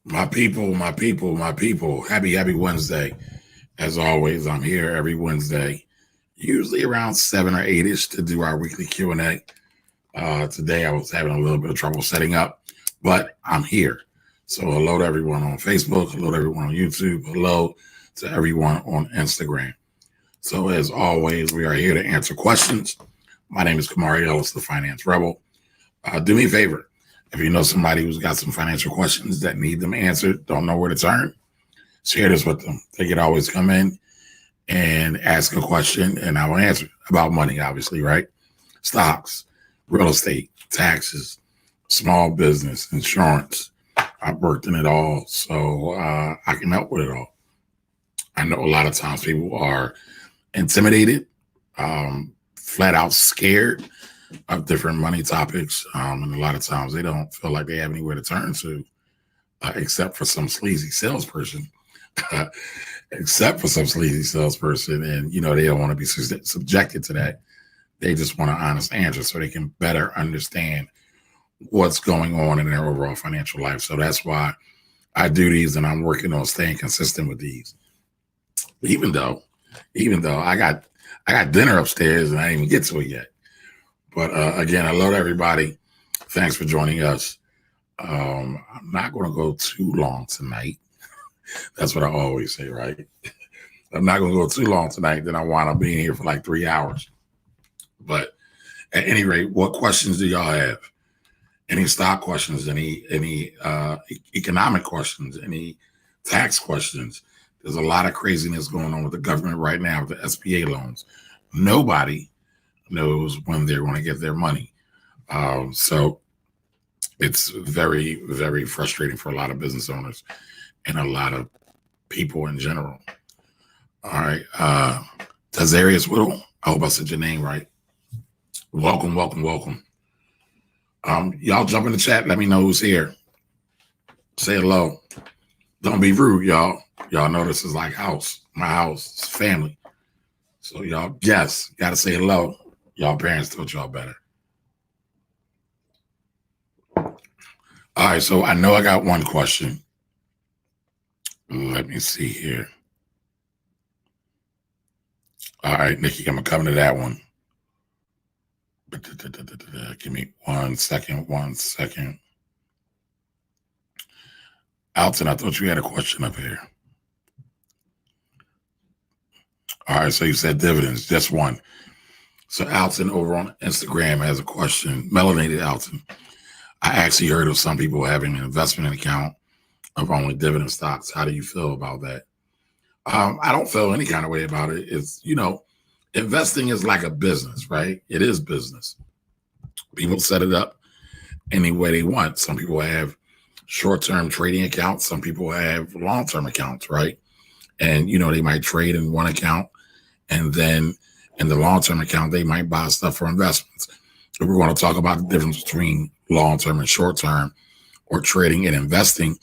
My people, my people, my people. Happy Wednesday. As always, I'm here every Wednesday, usually around 7 or 8ish to do our weekly Q&A. Today I was having a little bit of trouble setting up, but I'm here. So hello to everyone on Facebook, hello to everyone on YouTube, hello to everyone on Instagram. So as always, we are here to answer questions. My name is Kamari Ellis, the Finance Rebel. Do me a favor. If you know somebody who's got some financial questions that need them answered, don't know where to turn, share this with them. They could always come in and ask a question and I will answer about money, obviously, right? Stocks, real estate, taxes, small business, insurance. I've worked in it all, so I can help with it all. I know a lot of times people are intimidated, flat out scared of different money topics. And a lot of times they don't feel like they have anywhere to turn to, except for some sleazy salesperson. Except for some sleazy salesperson. And, they don't want to be subjected to that. They just want an honest answer so they can better understand what's going on in their overall financial life. So that's why I do these, and I'm working on staying consistent with these. Even though I got dinner upstairs and I didn't even get to it yet. But again, hello to everybody. Thanks for joining us. I'm not going to go too long tonight. That's what I always say, right? I'm not going to go too long tonight. Then I wind up being here for like 3 hours. But at any rate, what questions do y'all have? Any stock questions? Any economic questions? Any tax questions? There's a lot of craziness going on with the government right now with the SBA loans. Nobody knows when they're going to get their money. So it's very, very frustrating for a lot of business owners and a lot of people in general. All right. Tazarius Whittle, I hope I said your name right. Welcome. Y'all jump in the chat. Let me know who's here. Say hello. Don't be rude, y'all. Y'all know this is like my house, it's family. So y'all, yes, got to say hello. Y'all parents taught y'all better. All right, so I know I got one question. Let me see here. All right, Nikki, I'm coming to that one. Give me 1 second. Alton, I thought you had a question up here. All right, so you said dividends, just one. So Alton over on Instagram has a question. Melanated Alton. I actually heard of some people having an investment account of only dividend stocks. How do you feel about that? I don't feel any kind of way about it. It's, investing is like a business, right? It is business. People set it up any way they want. Some people have short-term trading accounts. Some people have long-term accounts, right? And, they might trade in one account, and then in the long-term account, they might buy stuff for investments. If we're going to talk about the difference between long-term and short-term or trading and investing,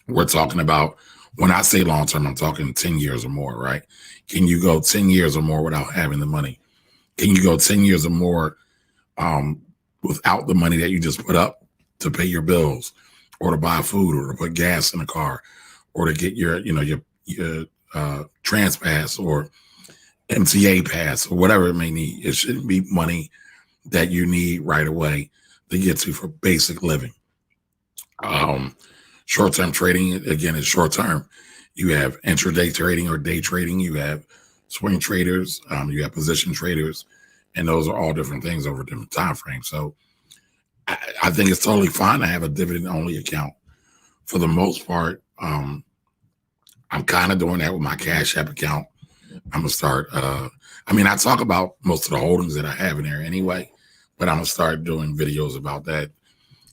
we're talking about, when I say long-term, I'm talking 10 years or more, right? Can you go 10 years or more without having the money? Can you go 10 years or more without the money that you just put up to pay your bills or to buy food or to put gas in the car or to get your trans pass or MTA pass or whatever it may need? It shouldn't be money that you need right away to get to for basic living. Short-term trading, again, is short-term. You have intraday trading or day trading. You have swing traders. You have position traders. And those are all different things over different time frames. So I think it's totally fine to have a dividend-only account. For the most part, I'm kind of doing that with my Cash App account. I'm going to start, I talk about most of the holdings that I have in there anyway, but I'm going to start doing videos about that,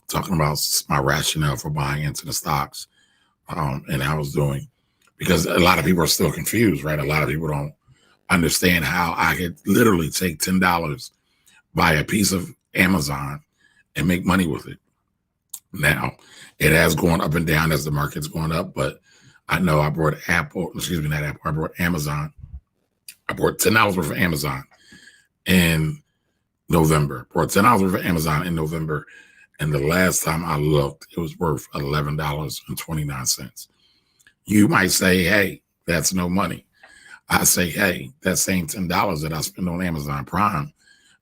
talking about my rationale for buying into the stocks and how I was doing. Because a lot of people are still confused, right? A lot of people don't understand how I could literally take $10, buy a piece of Amazon, and make money with it. Now, it has gone up and down as the market's going up, but I know I bought I bought Amazon. I bought $10 worth of Amazon in November. Bought $10 worth of Amazon in November, And the last time I looked, it was worth $11.29. You might say, hey, that's no money. I say, hey, that same $10 that I spend on Amazon Prime,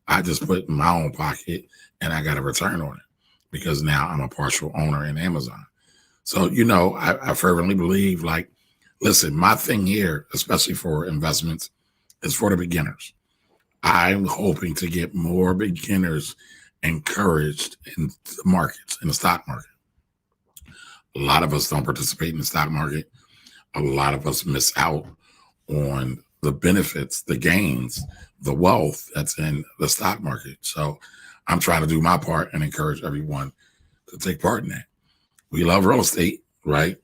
I just put in my own pocket and I got a return on it because now I'm a partial owner in Amazon. So, I fervently believe, like, listen, my thing here, especially for investments, is for the beginners. I'm hoping to get more beginners encouraged in the markets, in the stock market. A lot of us don't participate in the stock market. A lot of us miss out on the benefits, the gains, the wealth that's in the stock market. So I'm trying to do my part and encourage everyone to take part in that. We love real estate, right?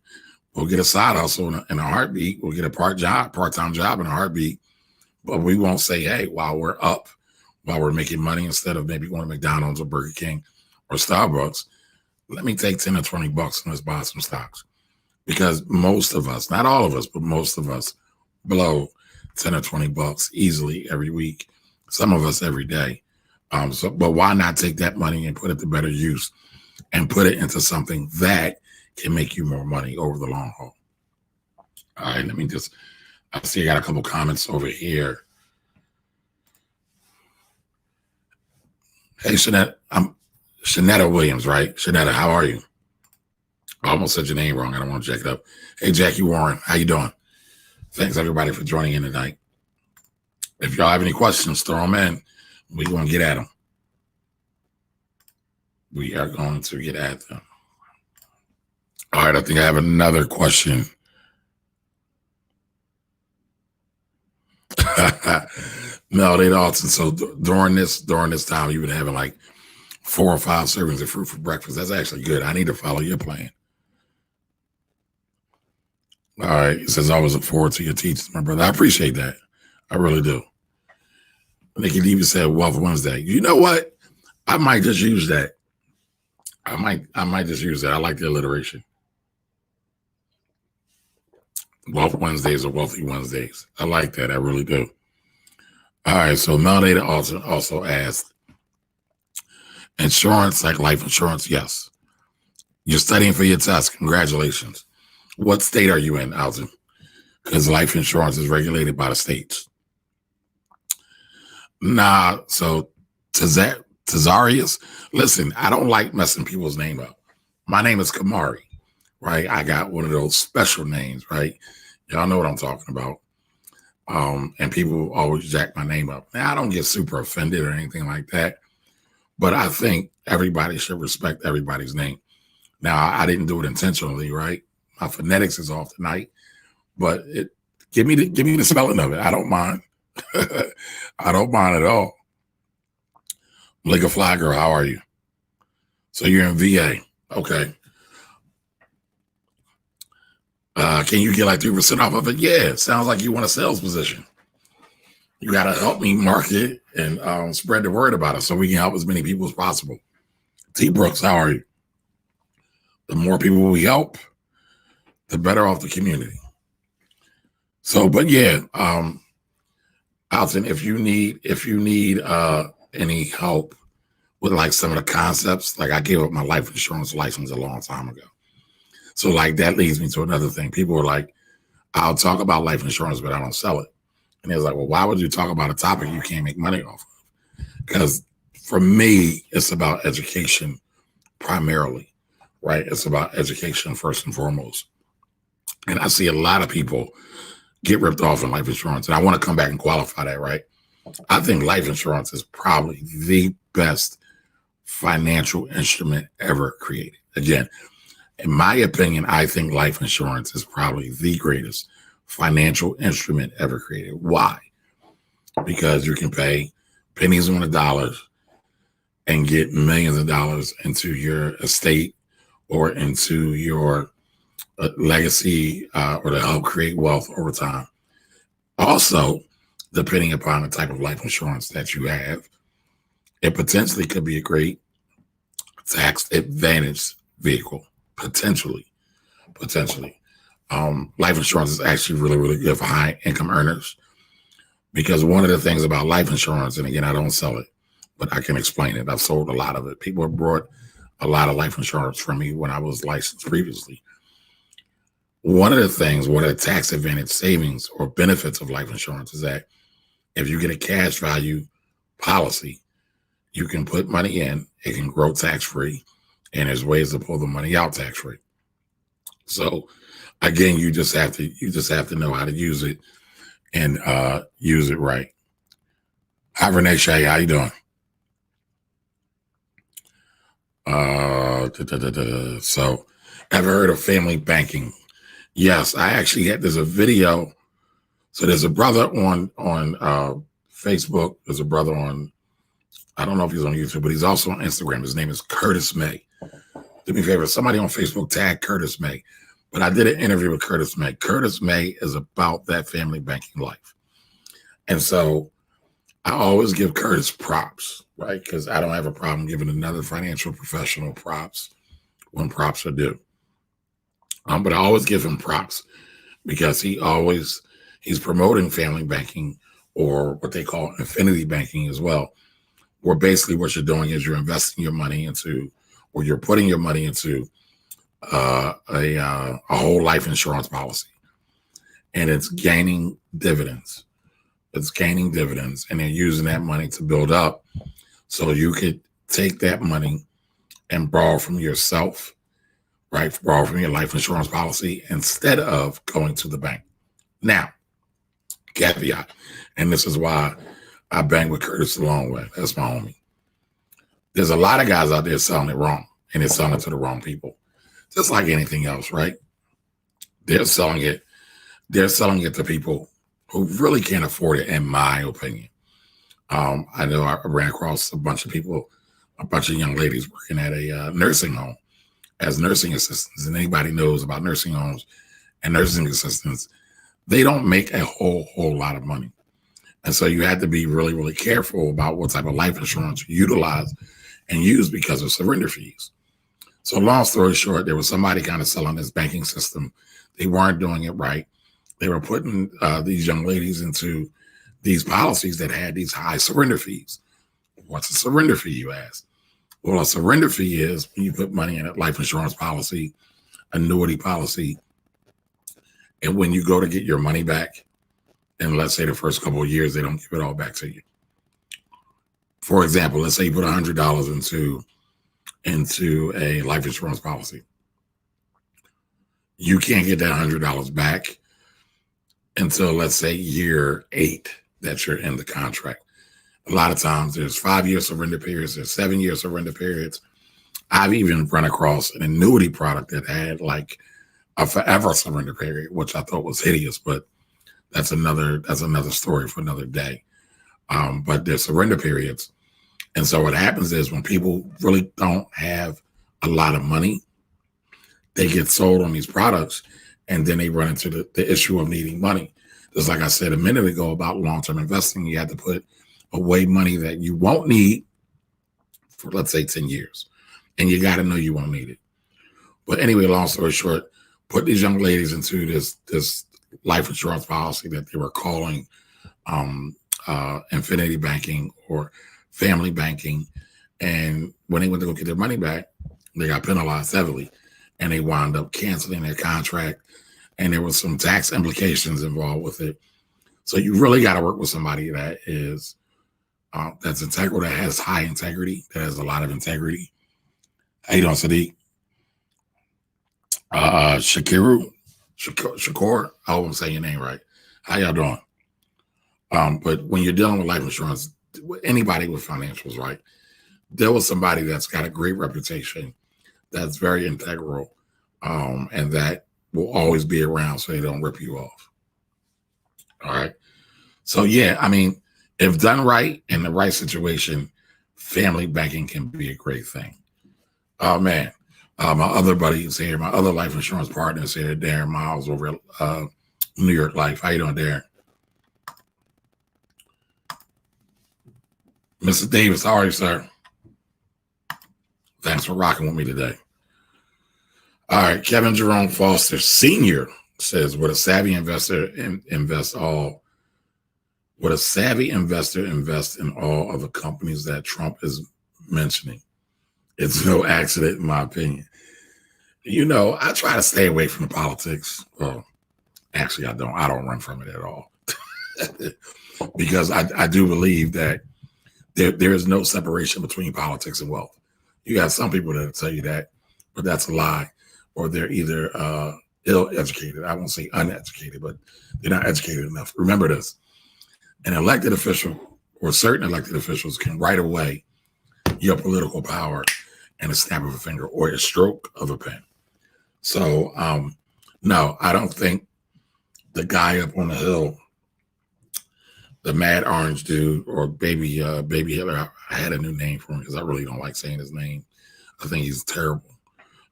We'll get a side hustle in a heartbeat. We'll get a part-time job in a heartbeat. But we won't say, hey, while we're making money, instead of maybe going to McDonald's or Burger King or Starbucks, let me take 10 or 20 bucks and let's buy some stocks. Because most of us, not all of us, but most of us blow 10 or 20 bucks easily every week. Some of us every day. But why not take that money and put it to better use and put it into something that can make you more money over the long haul? All right, I see I got a couple comments over here. Hey, Shanetta Williams, right? Shanetta, how are you? I almost said your name wrong. I don't want to jack it up. Hey, Jackie Warren, how you doing? Thanks, everybody, for joining in tonight. If y'all have any questions, throw them in. We're going to get at them. We are going to get at them. All right, I think I have another question. Melody Alton. So during this time, you've been having like 4 or 5 servings of fruit for breakfast. That's actually good. I need to follow your plan. All right. It says, I always look forward to your teachings, my brother. I appreciate that. I really do. Nikki even said Wealth Wednesday. You know what? I might just use that. I might just use that. I like the alliteration. Wealth Wednesdays or Wealthy Wednesdays. I like that. I really do. All right. So Melody also asked, insurance, like life insurance? Yes. You're studying for your test. Congratulations. What state are you in, Alton? Because life insurance is regulated by the states. Nah, so Tazarius, listen, I don't like messing people's name up. My name is Kamari, right? I got one of those special names, right? Y'all know what I'm talking about. And people always jack my name up. Now, I don't get super offended or anything like that, but I think everybody should respect everybody's name. Now, I didn't do it intentionally, right? My phonetics is off tonight, but give me the spelling of it. I don't mind. I don't mind at all. Malika Fly Girl, how are you? So you're in VA. Okay. Can you get like 3% off of it? Yeah, sounds like you want a sales position. You got to help me market and spread the word about it so we can help as many people as possible. T. Brooks, how are you? The more people we help, the better off the community. So, but yeah, Alton, if you need any help with like some of the concepts, like I gave up my life insurance license a long time ago. So like that leads me to another thing. People are like, I'll talk about life insurance, but I don't sell it. And it's like, well, why would you talk about a topic you can't make money off of? Because for me, it's about education primarily, right? It's about education first and foremost. And I see a lot of people get ripped off in life insurance. And I want to come back and qualify that, right? I think life insurance is probably the best financial instrument ever created. Again, in my opinion, I think life insurance is probably the greatest financial instrument ever created. Why? Because you can pay pennies on the dollars and get millions of dollars into your estate or into your legacy or to help create wealth over time. Also, depending upon the type of life insurance that you have, it potentially could be a great tax advantage vehicle. Potentially. Life insurance is actually really, really good for high income earners because one of the things about life insurance, and again, I don't sell it, but I can explain it. I've sold a lot of it. People have brought a lot of life insurance from me when I was licensed previously. One of the tax advantage savings or benefits of life insurance is that if you get a cash value policy, you can put money in, it can grow tax free, and there's ways to pull the money out tax free. So again, you just have to know how to use it and use it right. Hi Renee Shay, how you doing? So ever heard of family banking? Yes, I actually there's a video. So there's a brother on Facebook. There's a brother on, I don't know if he's on YouTube, but he's also on Instagram. His name is Curtis May. Do me a favor, somebody on Facebook tag Curtis May. But I did an interview with Curtis May. Curtis May is about that family banking life. And so I always give Curtis props, right? Because I don't have a problem giving another financial professional props when props are due. But I always give him props because he's promoting family banking, or what they call infinity banking as well, where basically what you're doing is you're investing your money into, or you're putting your money into a whole life insurance policy, and it's gaining dividends. It's gaining dividends, and they're using that money to build up, so you could take that money and borrow from yourself, right? Borrow from your life insurance policy instead of going to the bank. Now, caveat, and this is why I bang with Curtis a long way. That's my homie. There's a lot of guys out there selling it wrong, and they're selling it to the wrong people. Just like anything else, right? They're selling it to people who really can't afford it, in my opinion. I know I ran across a bunch of people, a bunch of young ladies working at a nursing home as nursing assistants. And anybody knows about nursing homes and nursing assistants, they don't make a whole lot of money. And so you had to be really, really careful about what type of life insurance you utilize and use because of surrender fees. So long story short, there was somebody kind of selling this banking system. They weren't doing it right. They were putting these young ladies into these policies that had these high surrender fees. What's a surrender fee, you ask? Well, a surrender fee is when you put money in a life insurance policy, annuity policy, and when you go to get your money back, and let's say the first couple of years, they don't give it all back to you. For example, let's say you put $100 into a life insurance policy. You can't get that $100 back until, let's say, year 8 that you're in the contract. A lot of times there's 5-year surrender periods, there's 7-year surrender periods. I've even run across an annuity product that had like a forever surrender period, which I thought was hideous, but that's another story for another day. But there's surrender periods. And so what happens is when people really don't have a lot of money, they get sold on these products, and then they run into the issue of needing money. Just like I said a minute ago about long-term investing, you have to put away money that you won't need for, let's say, 10 years. And you got to know you won't need it. But anyway, long story short, put these young ladies into this life insurance policy that they were calling infinity banking or family banking. And when they went to go get their money back, they got penalized heavily, and they wound up canceling their contract. And there was some tax implications involved with it. So you really got to work with somebody that is that's integral, that has high integrity, that has a lot of integrity. How you doing, Sadiq? Shakur, I hope I'm saying your name right. How y'all doing? But when you're dealing with life insurance, anybody with financials, right? Deal with somebody that's got a great reputation, that's very integral, and that will always be around so they don't rip you off. All right. So yeah, I mean, if done right in the right situation, family banking can be a great thing. Oh man. My other buddy is here. My other life insurance partner is here, Darren Miles over at New York Life. How you doing, Darren? Mr. Davis, how are you, sir? Thanks for rocking with me today. All right, Kevin Jerome Foster Sr. says, would a savvy investor invest in all of the companies that Trump is mentioning? It's no accident, in my opinion. You know, I try to stay away from the politics. Well, actually, I don't. I don't run from it at all. Because I do believe that there is no separation between politics and wealth. You got some people that tell you that, but that's a lie. Or they're either ill-educated. I won't say uneducated, but they're not educated enough. Remember this. An elected official or certain elected officials can write away your political power in a snap of a finger or a stroke of a pen. So, no, I don't think the guy up on the hill, the Mad Orange dude, or Baby Hitler, I had a new name for him because I really don't like saying his name. I think he's terrible.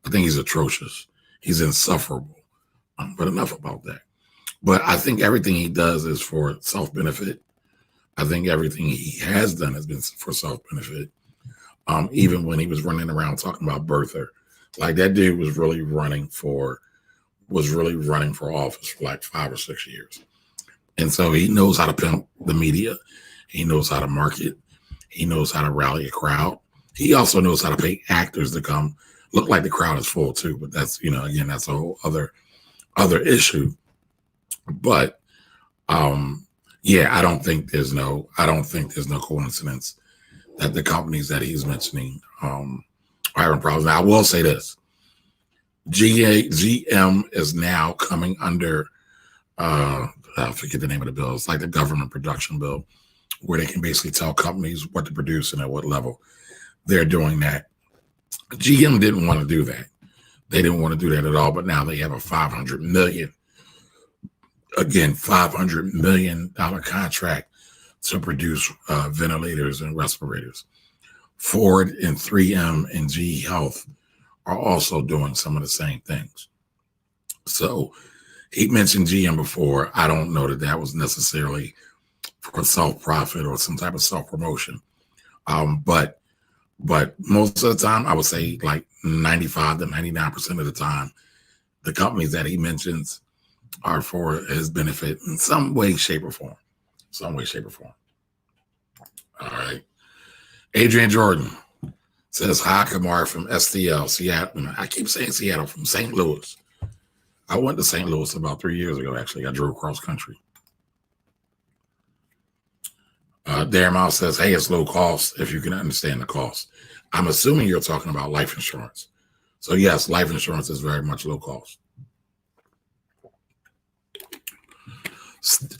I think he's atrocious. He's insufferable. But enough about that. But I think everything he does is for self-benefit. I think everything he has done has been for self-benefit. Even when he was running around talking about birther, like that dude was really running for office for like 5 or 6 years. And so he knows how to pimp the media. He knows how to market. He knows how to rally a crowd. He also knows how to pay actors to come look like the crowd is full too. But that's, again, that's a whole other issue. But yeah, I don't think there's no coincidence that the companies that he's mentioning are having problems. Now, I will say this. GM is now coming under I forget the name of the bill. It's like the government production bill, where they can basically tell companies what to produce and at what level. They're doing that. GM didn't want to do that. They didn't want to do that at all, but now they have a $500 million contract to produce ventilators and respirators. Ford and 3M and GE Health are also doing some of the same things. So he mentioned GM before. I don't know that was necessarily for self-profit or some type of self-promotion. But most of the time, I would say like 95 to 99% of the time, the companies that he mentions are for his benefit in some way, shape, or form. All right. Adrian Jordan says, hi, Kamar from STL, Seattle. I keep saying Seattle, from St. Louis. I went to St. Louis about 3 years ago, actually. I drove cross country. Darren Miles says, hey, it's low cost if you can understand the cost. I'm assuming you're talking about life insurance. So yes, life insurance is very much low cost.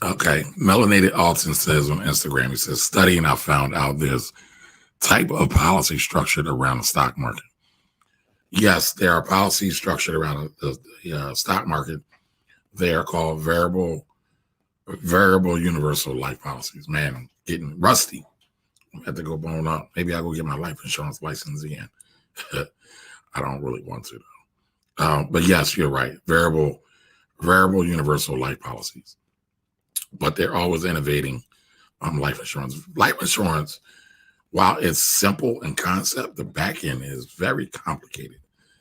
Okay, Melanated Alton says on Instagram, he says, studying, I found out there's type of policy structured around the stock market. Yes, there are policies structured around the stock market. They are called variable universal life policies. Man, I'm getting rusty. I have to go bone up. Maybe I'll go get my life insurance license again. I don't really want to, though. But yes, you're right. Variable universal life policies. But they're always innovating life insurance. Life insurance, while it's simple in concept, the back end is very complicated.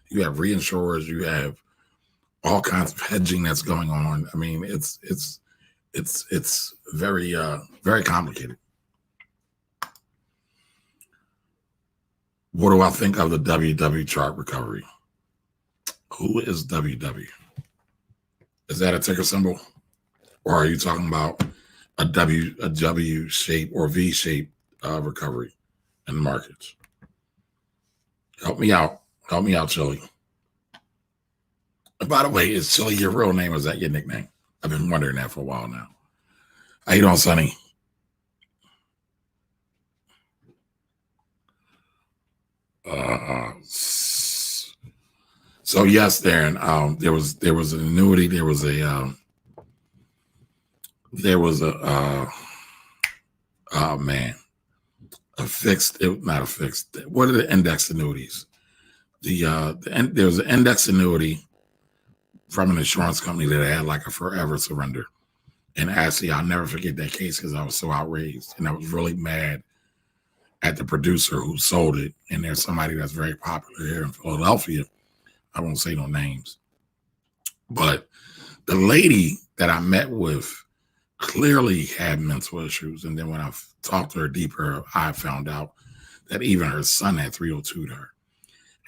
You have reinsurers, you have all kinds of hedging that's going on. I mean, it's very very complicated. What do I think of the WW chart recovery? Who is WW? Is that a ticker symbol? Or are you talking about a W shape or V shape recovery in the markets? Help me out, Chili. And by the way, is Chili your real name or is that your nickname? I've been wondering that for a while now. How you doing, Sonny? So yes, Darren, there was an annuity. There was a fixed, not a fixed. What are the index annuities? There was an index annuity from an insurance company that had like a forever surrender. And actually, I'll never forget that case because I was so outraged and I was really mad at the producer who sold it. And there's somebody that's very popular here in Philadelphia. I won't say no names. But the lady that I met with clearly had mental issues. And then when I talked to her deeper, I found out that even her son had 302'd her.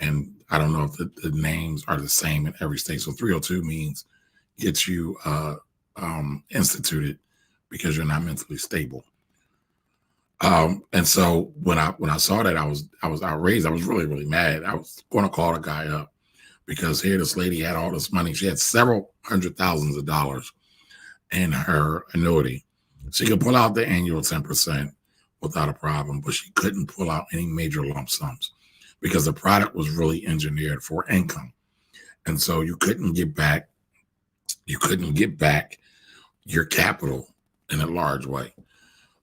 And I don't know if the names are the same in every state. So 302 means gets you instituted because you're not mentally stable. And so when I saw that, I was outraged. I was really, really mad. I was going to call the guy up because here this lady had all this money. She had several hundred thousands of dollars in her annuity. She could pull out the annual 10% without a problem, but she couldn't pull out any major lump sums because the product was really engineered for income. And so you couldn't get back your capital in a large way.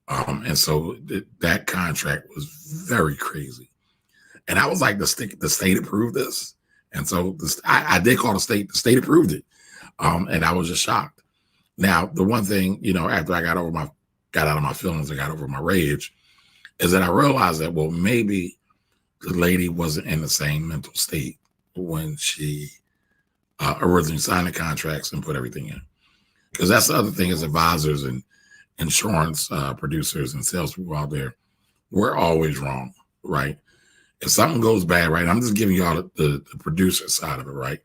And so that contract was very crazy. And I was like, the state approved this. And so I did call the state approved it. And I was just shocked. Now, the one thing, after I got out of my feelings, I got over my rage, is that I realized that, well, maybe the lady wasn't in the same mental state when she originally signed the contracts and put everything in. Because that's the other thing as advisors and insurance producers and salespeople out there, we're always wrong, right? If something goes bad, right, I'm just giving y'all the producer side of it, right?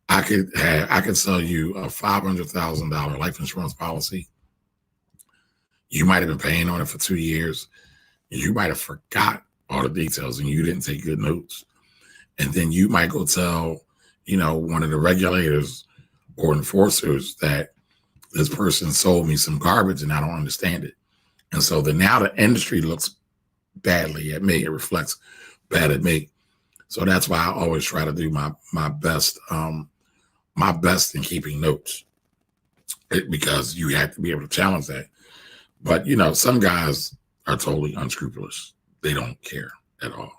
I could sell you a $500,000 life insurance policy. You might have been paying on it for 2 years. You might have forgot all the details and you didn't take good notes. And then you might go tell, one of the regulators or enforcers that this person sold me some garbage and I don't understand it. And so now the industry looks badly at me. It reflects bad at me. So that's why I always try to do my best in keeping notes, because you have to be able to challenge that. But, some guys are totally unscrupulous. They don't care at all.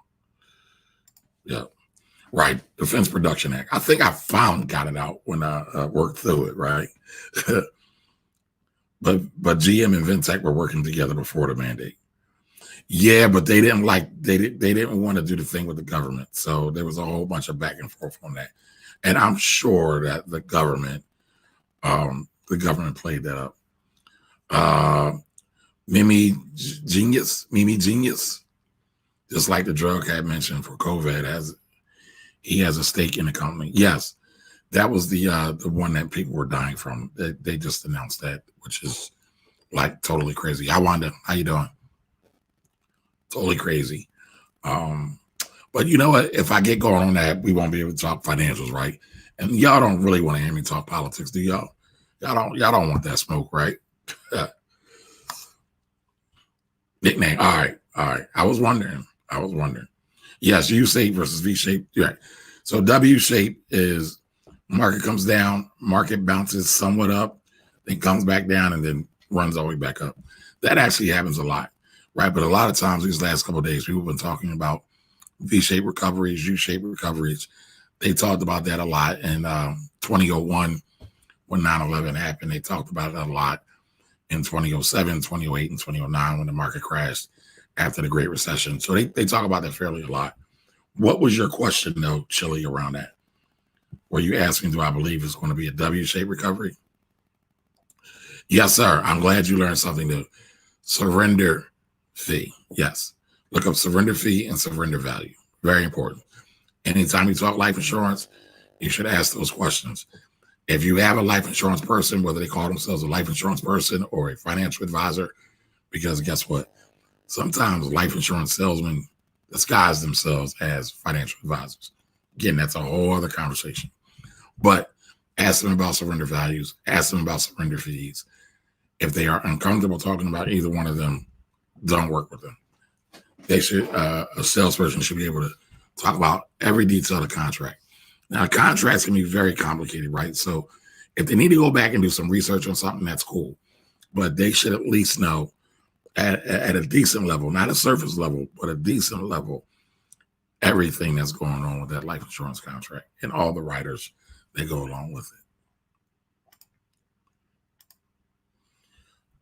Yeah. Right. Defense Production Act. I think I got it out when I worked through it. Right. But GM and Ventec were working together before the mandate. Yeah, but they didn't want to do the thing with the government. So there was a whole bunch of back and forth on that. And I'm sure that the government played that up. Mimi Genius, just like the drug had mentioned for COVID, he has a stake in the company. Yes, that was the one that people were dying from. They just announced that, which is like totally crazy. Hi, Wanda, how you doing? Totally crazy. But you know what? If I get going on that, we won't be able to talk financials, right? And y'all don't really want to hear me talk politics, do y'all? Y'all don't want that smoke, right? Nickname. All right. I was wondering. Yes, U-shape versus V-shape. Right. So W-shape is market comes down, market bounces somewhat up, then comes back down, and then runs all the way back up. That actually happens a lot, right? But a lot of times these last couple of days, people have been talking about V-shaped recoveries, U-shaped recoveries. They talked about that a lot in 2001 when 9/11 happened. They talked about it a lot in 2007, 2008, and 2009 when the market crashed after the Great Recession. So they talk about that fairly a lot. What was your question, though, Chili, around that? Were you asking, do I believe it's going to be a W-shaped recovery? Yes, sir. I'm glad you learned something new. Surrender fee. Yes. Look up surrender fee and surrender value. Very important. Anytime you talk life insurance, you should ask those questions. If you have a life insurance person, whether they call themselves a life insurance person or a financial advisor, because guess what? Sometimes life insurance salesmen disguise themselves as financial advisors. Again, that's a whole other conversation. But ask them about surrender values, ask them about surrender fees. If they are uncomfortable talking about either one of them, don't work with them. They should, a salesperson should be able to talk about every detail of the contract. Now, contracts can be very complicated, right? So if they need to go back and do some research on something, that's cool. But they should at least know at a decent level, not a surface level, but a decent level, everything that's going on with that life insurance contract and all the riders that go along with it.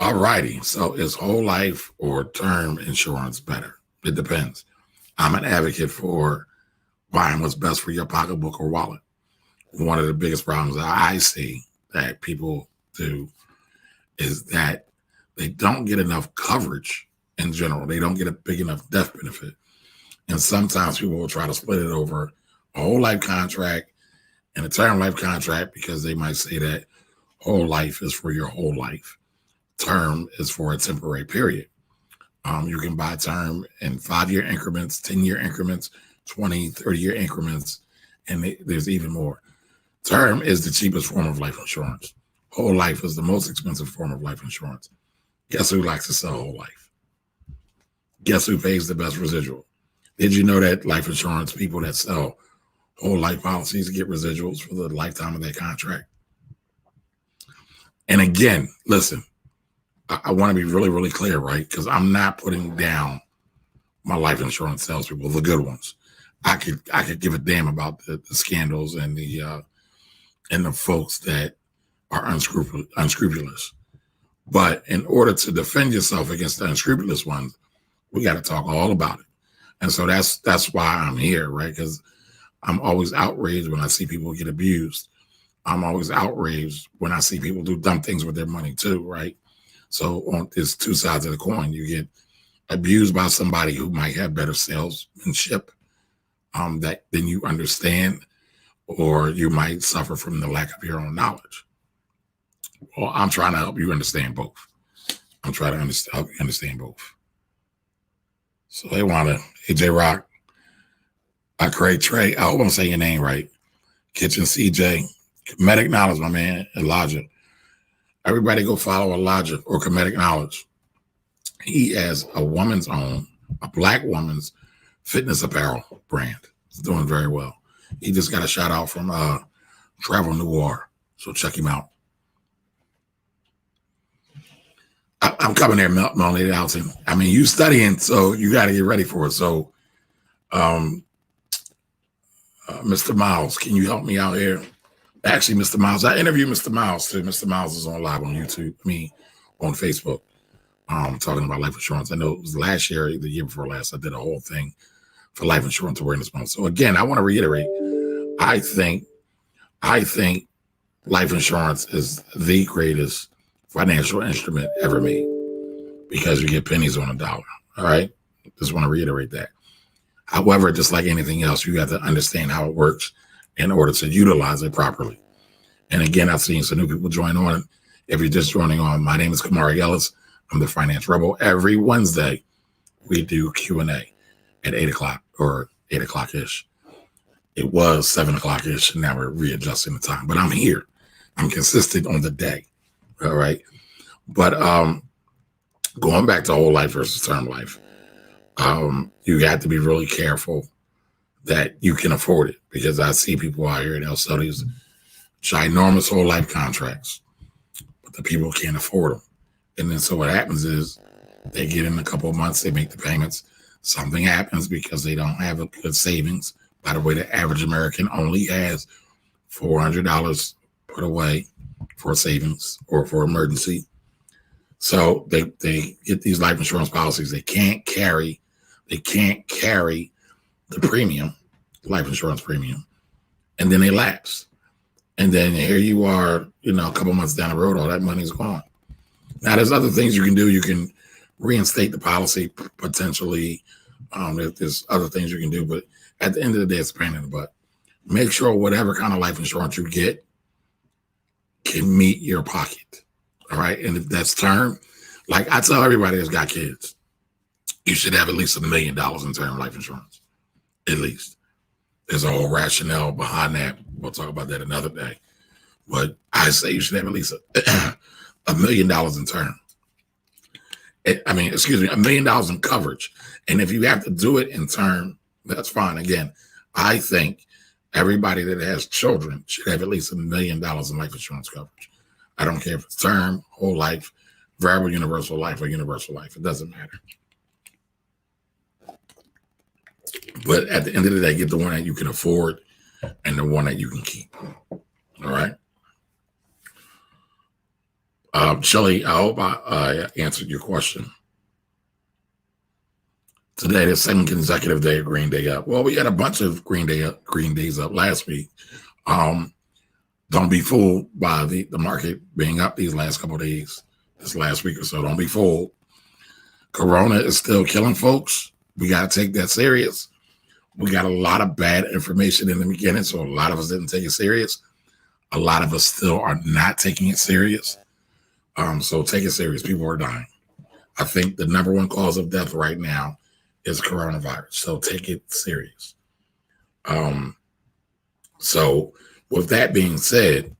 All righty. So is whole life or term insurance better? It depends. I'm an advocate for buying what's best for your pocketbook or wallet. One of the biggest problems that I see that people do is that they don't get enough coverage in general. They don't get a big enough death benefit. And sometimes people will try to split it over a whole life contract and a term life contract because they might say that whole life is for your whole life. Term is for a temporary period. You can buy term in 5-year increments, 10-year increments, 20, 30-year increments, and there's even more. Term is the cheapest form of life insurance. Whole life is the most expensive form of life insurance. Guess who likes to sell whole life? Guess who pays the best residual? Did you know that life insurance people that sell whole life policies get residuals for the lifetime of their contract? And again, listen, I want to be really, really clear, right? Because I'm not putting down my life insurance salespeople, the good ones. I could give a damn about the scandals and the folks that are unscrupulous. But in order to defend yourself against the unscrupulous ones, we got to talk all about it. And so that's why I'm here, right? Because I'm always outraged when I see people get abused. I'm always outraged when I see people do dumb things with their money too, right? So there's two sides of the coin. You get abused by somebody who might have better salesmanship than you understand, or you might suffer from the lack of your own knowledge. Well, I'm trying to help you understand both. I'm trying to help you understand both. So they want to, AJ Rock, Craig Trey, I hope I'm saying your name right. Kitchen CJ, Comedic Knowledge, my man, Elijah. Everybody go follow Elijah or Comedic Knowledge. He has a woman's own, a black woman's fitness apparel brand. It's doing very well. He just got a shout out from Travel Noir. So check him out. I'm coming there, Melanie Alton. I mean, you studying, so you got to get ready for it. So, Mr. Miles, can you help me out here? Actually, Mr. Miles, I interviewed Mr. Miles too. Mr. Miles is on live on YouTube, on Facebook, talking about life insurance. I know it was last year, the year before last, I did a whole thing for Life Insurance Awareness Month. So again, I want to reiterate, I think life insurance is the greatest financial instrument ever made because you get pennies on a dollar. All right. Just want to reiterate that. However, just like anything else, you have to understand how it works in order to utilize it properly. And again, I've seen some new people join on. If you're just joining on, my name is Kamari Ellis. I'm the Finance Rebel. Every Wednesday, we do Q&A at 8 o'clock or 8 o'clock-ish. It was 7 o'clock-ish. Now we're readjusting the time. But I'm here. I'm consistent on the day. All right. But going back to whole life versus term life, you got to be really careful that you can afford it, because I see people out here, they'll sell these ginormous whole life contracts, but the people can't afford them. And then so what happens is they get in a couple of months, they make the payments. Something happens because they don't have a good savings. By the way, the average American only has $400 put away for savings or for emergency. So they get these life insurance policies. They can't carry the premium, life insurance premium, and then they lapse. And then here you are, a couple months down the road, all that money's gone. Now, there's other things you can do. You can reinstate the policy potentially. There's other things you can do, but at the end of the day, it's a pain in the butt. Make sure whatever kind of life insurance you get can meet your pocket. All right. And if that's term, like I tell everybody that's got kids, you should have at least $1 million in term life insurance. At least. There's a whole rationale behind that. We'll talk about that another day. But I say you should have at least $1 million in term. $1 million in coverage. And if you have to do it in term, that's fine. Again, I think everybody that has children should have at least $1 million in life insurance coverage. I don't care if it's term, whole life, variable universal life, or universal life. It doesn't matter. But at the end of the day, get the one that you can afford and the one that you can keep. All right. Shelly, I hope I answered your question. Today, the second consecutive day of Green Day up. Well, we had a bunch of Green Days up last week. Don't be fooled by the market being up these last couple of days, this last week or so. Don't be fooled. Corona is still killing folks. We got to take that serious. We got a lot of bad information in the beginning, so a lot of us didn't take it serious. A lot of us still are not taking it serious. So take it serious. People are dying. I think the number one cause of death right now is coronavirus. So take it serious. So with that being said,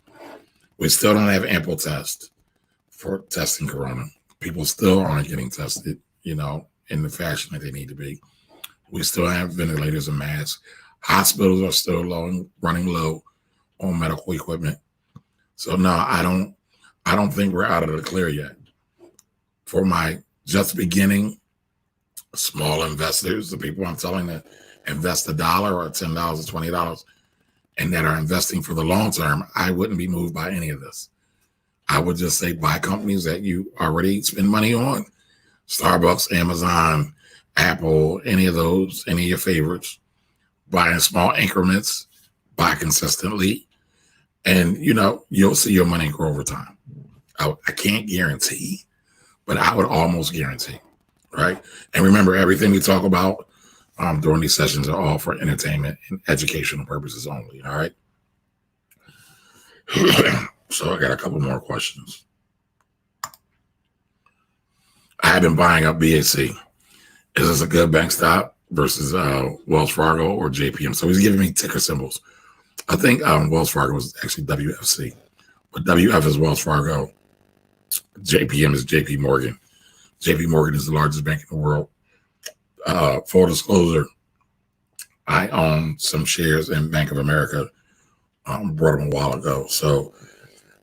we still don't have ample tests for testing corona. People still aren't getting tested, in the fashion that they need to be. We still have ventilators and masks. Hospitals are still running low on medical equipment. So no, I don't think we're out of the clear yet. For my just beginning small investors, the people I'm telling to invest $1 or $10 or $20 and that are investing for the long term, I wouldn't be moved by any of this. I would just say buy companies that you already spend money on. Starbucks, Amazon, Apple, any of those, any of your favorites. Buy in small increments, buy consistently, and you'll see your money grow over time. I can't guarantee, but I would almost guarantee, right? And remember, everything we talk about during these sessions are all for entertainment and educational purposes only, all right? So I got a couple more questions. I have been buying up BAC. Is this a good bank stock versus Wells Fargo or JPM? So he's giving me ticker symbols. I think Wells Fargo is actually WFC, but WF is Wells Fargo. JPM is JP Morgan. JP Morgan is the largest bank in the world. Full disclosure, I own some shares in Bank of America. Brought them a while ago. So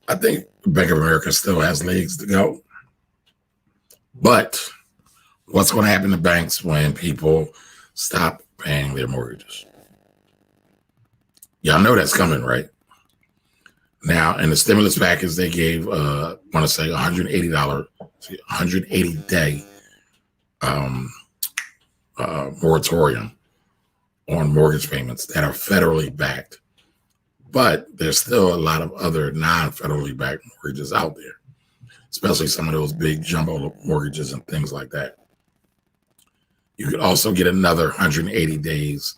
I think Bank of America still has legs to go. But what's going to happen to banks when people stop paying their mortgages? Y'all know that's coming, right? Now, in the stimulus package, they gave, I want to say $180-day moratorium on mortgage payments that are federally backed. But there's still a lot of other non-federally backed mortgages out there, especially some of those big jumbo mortgages and things like that. You could also get another 180 days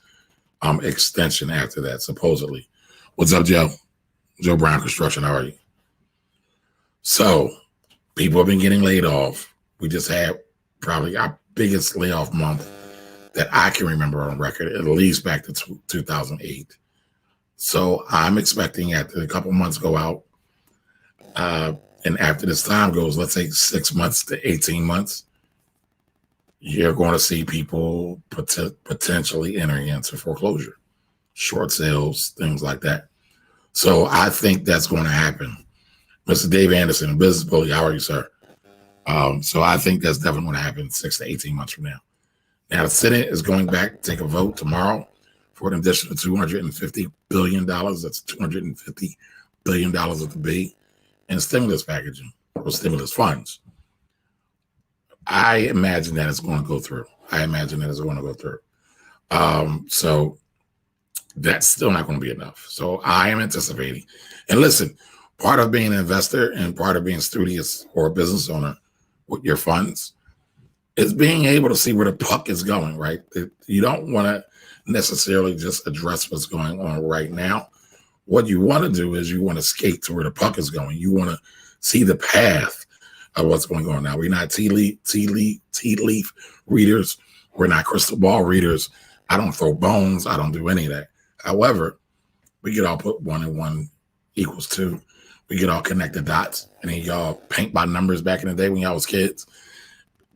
extension after that, supposedly. What's up, Joe? Joe Brown Construction, how are you? So people have been getting laid off. We just had probably our biggest layoff month that I can remember on record, at least back to 2008. So I'm expecting after a couple months go out, and after this time goes, let's say 6 months to 18 months, you're going to see people potentially entering into foreclosure, short sales, things like that. So I think that's going to happen. Mr. Dave Anderson, Business Bully, how are you, sir? So I think that's definitely going to happen 6 to 18 months from now. Now, the Senate is going back to take a vote tomorrow for an additional $250 billion. That's $250 billion with the B in stimulus packaging or stimulus funds. I imagine that it's going to go through. So that's still not going to be enough. So I am anticipating. And listen, part of being an investor and part of being studious or a business owner with your funds is being able to see where the puck is going, right? You don't want to necessarily just address what's going on right now. What you want to do is you want to skate to where the puck is going. You want to see the path of what's going on. Now, we're not tea leaf readers. We're not crystal ball readers. I don't throw bones. I don't do any of that. However, we could all put 1 and 1 equals 2. We could all connect the dots. And then y'all paint by numbers back in the day when y'all was kids.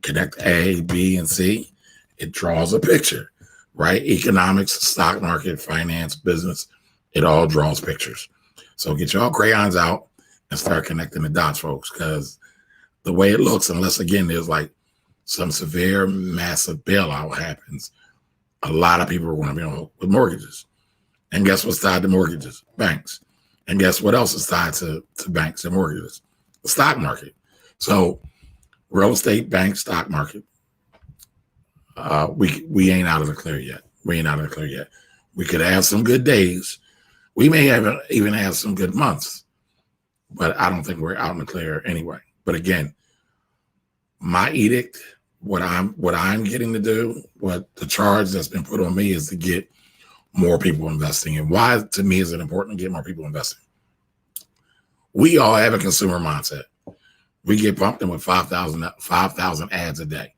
Connect A, B, and C. It draws a picture, right? Economics, stock market, finance, business. It all draws pictures. So get y'all crayons out and start connecting the dots, folks, because the way it looks, unless, again, there's like some severe, massive bailout happens, a lot of people are going to be on with mortgages. And guess what's tied to mortgages? Banks. And guess what else is tied to banks and mortgages? The stock market. So real estate, bank, stock market. We ain't out of the clear yet. We could have some good days. We may even have some good months, but I don't think we're out in the clear anyway. But again, my edict, what I'm getting to do, what the charge that's been put on me is to get more people investing. And why, to me, is it important to get more people investing? We all have a consumer mindset. We get pumped in with 5,000 ads a day,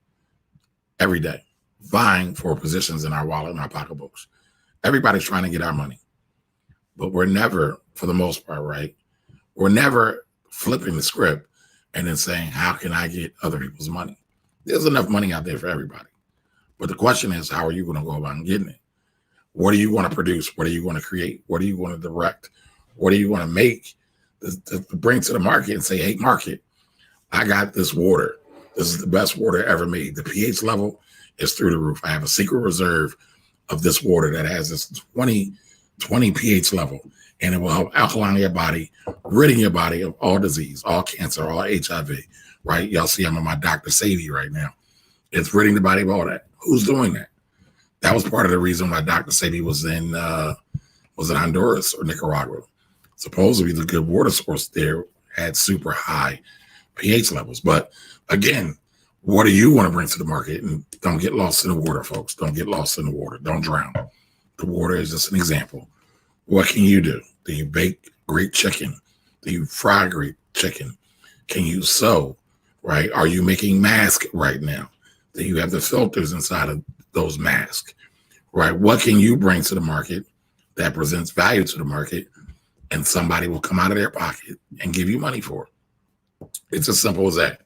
every day, vying for positions in our wallet and our pocketbooks. Everybody's trying to get our money. But we're never, for the most part, right? We're never flipping the script and then saying, how can I get other people's money? There's enough money out there for everybody. But the question is, how are you going to go about getting it? What are you going to produce? What are you going to create? What are you going to direct? What are you going to make to bring to the market and say, hey, market, I got this water. This is the best water ever made. The pH level is through the roof. I have a secret reserve of this water that has this 20 pH level, and it will help alkaline your body, ridding your body of all disease, all cancer, all HIV, right? Y'all see I'm on my Dr. Savvy right now. It's ridding the body of all that. Who's doing that? That was part of the reason why Dr. Savvy was in Honduras or Nicaragua. Supposedly the good water source there had super high pH levels. But again, what do you want to bring to the market? And don't get lost in the water, folks. Don't get lost in the water. Don't drown. The water is just an example. What can you do? Do you bake great chicken? Do you fry great chicken? Can you sew, right? Are you making masks right now? Do you have the filters inside of those masks, right? What can you bring to the market that presents value to the market, and somebody will come out of their pocket and give you money for it? It's as simple as that.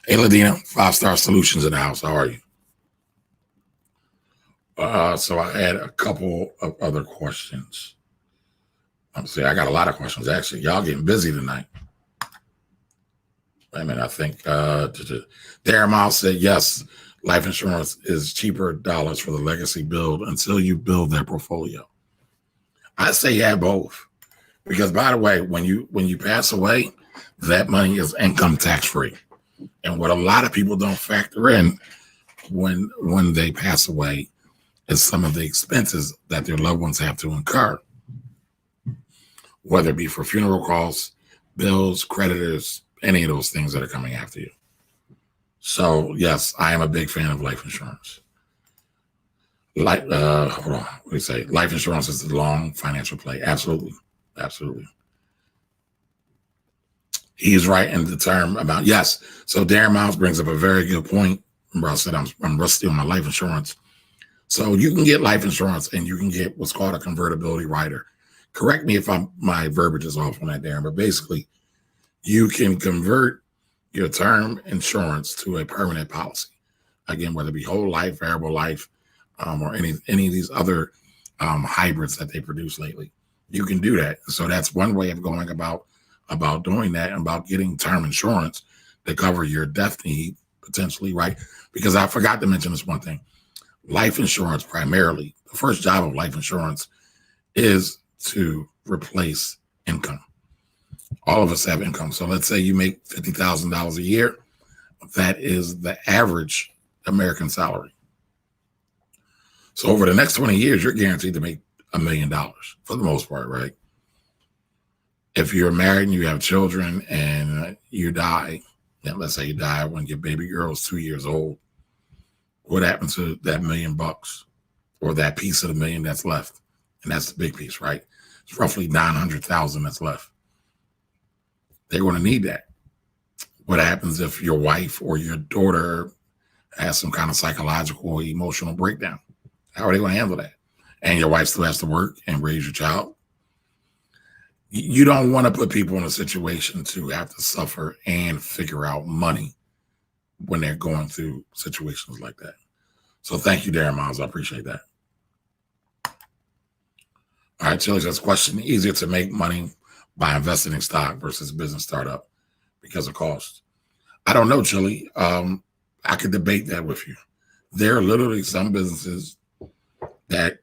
Hey, Ladina, 5-Star Solutions in the house. How are you? So I had a couple of other questions. I'm saying I got a lot of questions, actually. Y'all getting busy tonight. Wait a minute, I think Darren Miles said, yes, life insurance is cheaper dollars for the legacy build until you build their portfolio. I say yeah, both. Because by the way, when you pass away, that money is income tax free. And what a lot of people don't factor in when they pass away is some of the expenses that their loved ones have to incur, whether it be for funeral costs, bills, creditors, any of those things that are coming after you. So yes, I am a big fan of life insurance. Hold on, what do you say? Life insurance is a long financial play. Absolutely. Absolutely. He's right in the term about, yes. So Darren Miles brings up a very good point. Remember I said I'm rusty on my life insurance. So you can get life insurance and you can get what's called a convertibility rider. Correct me if my verbiage is off on that, Darren, but basically you can convert your term insurance to a permanent policy. Again, whether it be whole life, variable life, or any of these other hybrids that they produce lately. You can do that. So that's one way of going about doing that, and about getting term insurance to cover your death need potentially, right? Because I forgot to mention this one thing. Life insurance, primarily, the first job of life insurance is to replace income. All of us have income. So let's say you make $50,000 a year. That is the average American salary. So over the next 20 years, you're guaranteed to make $1 million for the most part, right? If you're married and you have children and you die, and let's say you die when your baby girl is 2 years old, what happens to that $1 million or that piece of the million that's left? And that's the big piece, right? It's roughly 900,000 that's left. They're going to need that. What happens if your wife or your daughter has some kind of psychological or emotional breakdown? How are they going to handle that? And your wife still has to work and raise your child. You don't want to put people in a situation to have to suffer and figure out money when they're going through situations like that. So thank you, Darren Miles. I appreciate that. All right, Chili says, question: easier to make money by investing in stock versus business startup because of cost? I don't know, Chili. I could debate that with you. There are literally some businesses that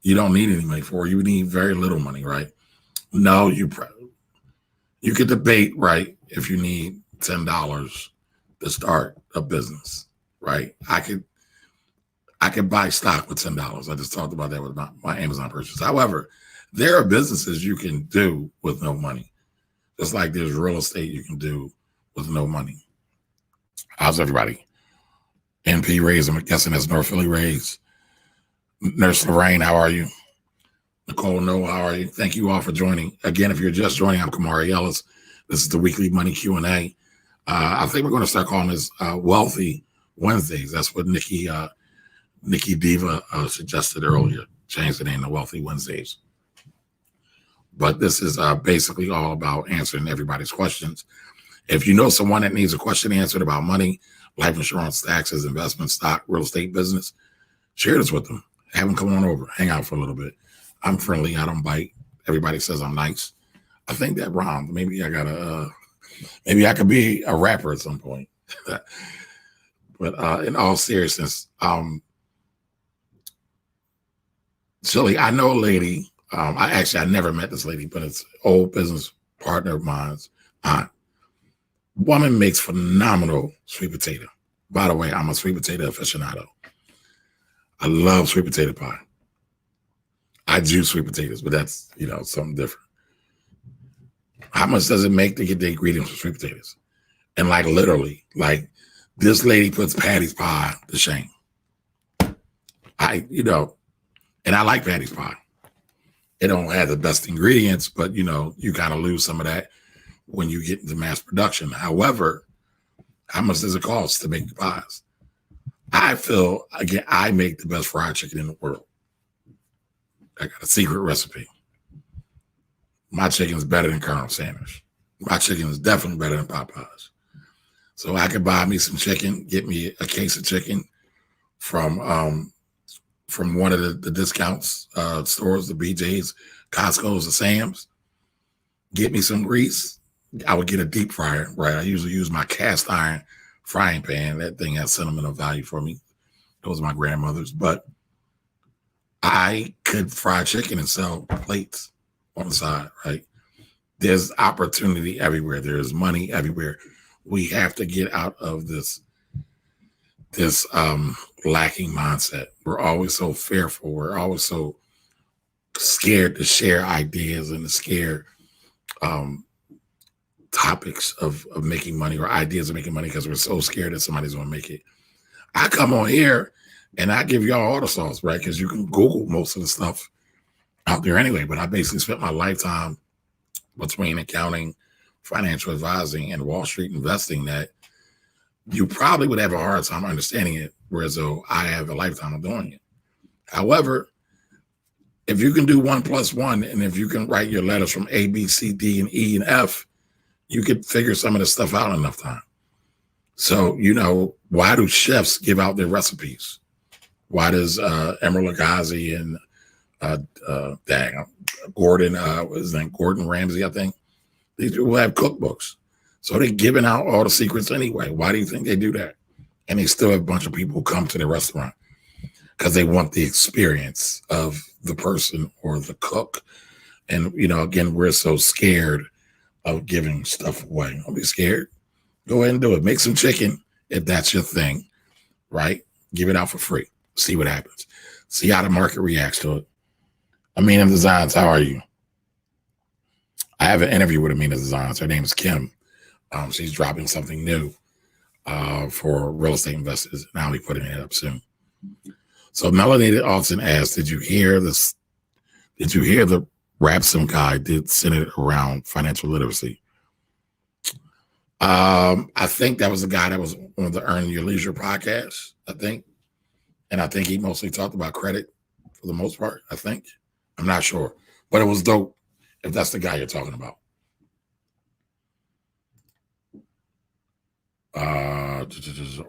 you don't need any money for. You need very little money, right? No, you could debate, right, if you need $10 to start a business, right? I could buy stock with $10. I just talked about that with my Amazon purchase. However, there are businesses you can do with no money. Just like there's real estate you can do with no money. How's everybody? NP Rays, I'm guessing that's North Philly Rays. Nurse Lorraine, how are you? Nicole, no, how are you? Thank you all for joining. Again, if you're just joining, I'm Kamari Ellis. This is the weekly money Q&A. I think we're going to start calling this Wealthy Wednesdays. That's what Nikki Diva suggested earlier. Change the name to Wealthy Wednesdays. But this is basically all about answering everybody's questions. If you know someone that needs a question answered about money, life insurance, taxes, investment, stock, real estate, business, share this with them. Have them come on over, hang out for a little bit. I'm friendly. I don't bite. Everybody says I'm nice. I think that rhymed. Maybe maybe I could be a rapper at some point. But in all seriousness, Silly, I know a lady. I never met this lady, but it's an old business partner of mine's aunt. Woman makes phenomenal sweet potato. By the way, I'm a sweet potato aficionado. I love sweet potato pie. I do sweet potatoes, but that's, something different. How much does it make to get the ingredients for sweet potatoes? And literally, this lady puts Patty's pie to shame. And I like Patty's pie. It don't have the best ingredients, but you kind of lose some of that when you get into mass production. However, how much does it cost to make the pies? I feel, again, I make the best fried chicken in the world. I got a secret recipe. My chicken is better than Colonel Sanders. My chicken is definitely better than Popeyes. So I could buy me some chicken, get me a case of chicken from one of the discounts stores, the BJ's, Costco's, the Sam's. Get me some grease. I would get a deep fryer, right? I usually use my cast iron frying pan. That thing has sentimental value for me. Those are my grandmother's. But I could fry chicken and sell plates on the side, right? There's opportunity everywhere. There's money everywhere. We have to get out of this lacking mindset. We're always so fearful. We're always so scared to share ideas and to scare topics of making money or ideas of making money because we're so scared that somebody's going to make it. I come on here and I give y'all all the sauce, right? Because you can Google most of the stuff out there anyway. But I basically spent my lifetime between accounting, financial advising, and Wall Street investing that you probably would have a hard time understanding it, whereas though I have a lifetime of doing it. However, if you can do 1 + 1, and if you can write your letters from A, B, C, D, and E, and F, you could figure some of this stuff out in enough time. So, why do chefs give out their recipes? Why does Emeril Lagasse and Gordon, what is his name? Gordon Ramsay, I think. These people have cookbooks. So they're giving out all the secrets anyway. Why do you think they do that? And they still have a bunch of people who come to the restaurant because they want the experience of the person or the cook. And, again, we're so scared of giving stuff away. Don't be scared. Go ahead and do it. Make some chicken if that's your thing, right? Give it out for free. See what happens. See how the market reacts to it. Amina Designs, how are you? I have an interview with Amina Designs. Her name is Kim. She's dropping something new for real estate investors, and I'll be putting it up soon. So Melanated Alton asked, did you hear this? Did you hear the rap some guy did centered around financial literacy? I think that was the guy that was on the Earn Your Leisure podcast, I think. And I think he mostly talked about credit for the most part, I think. I'm not sure. But it was dope if that's the guy you're talking about.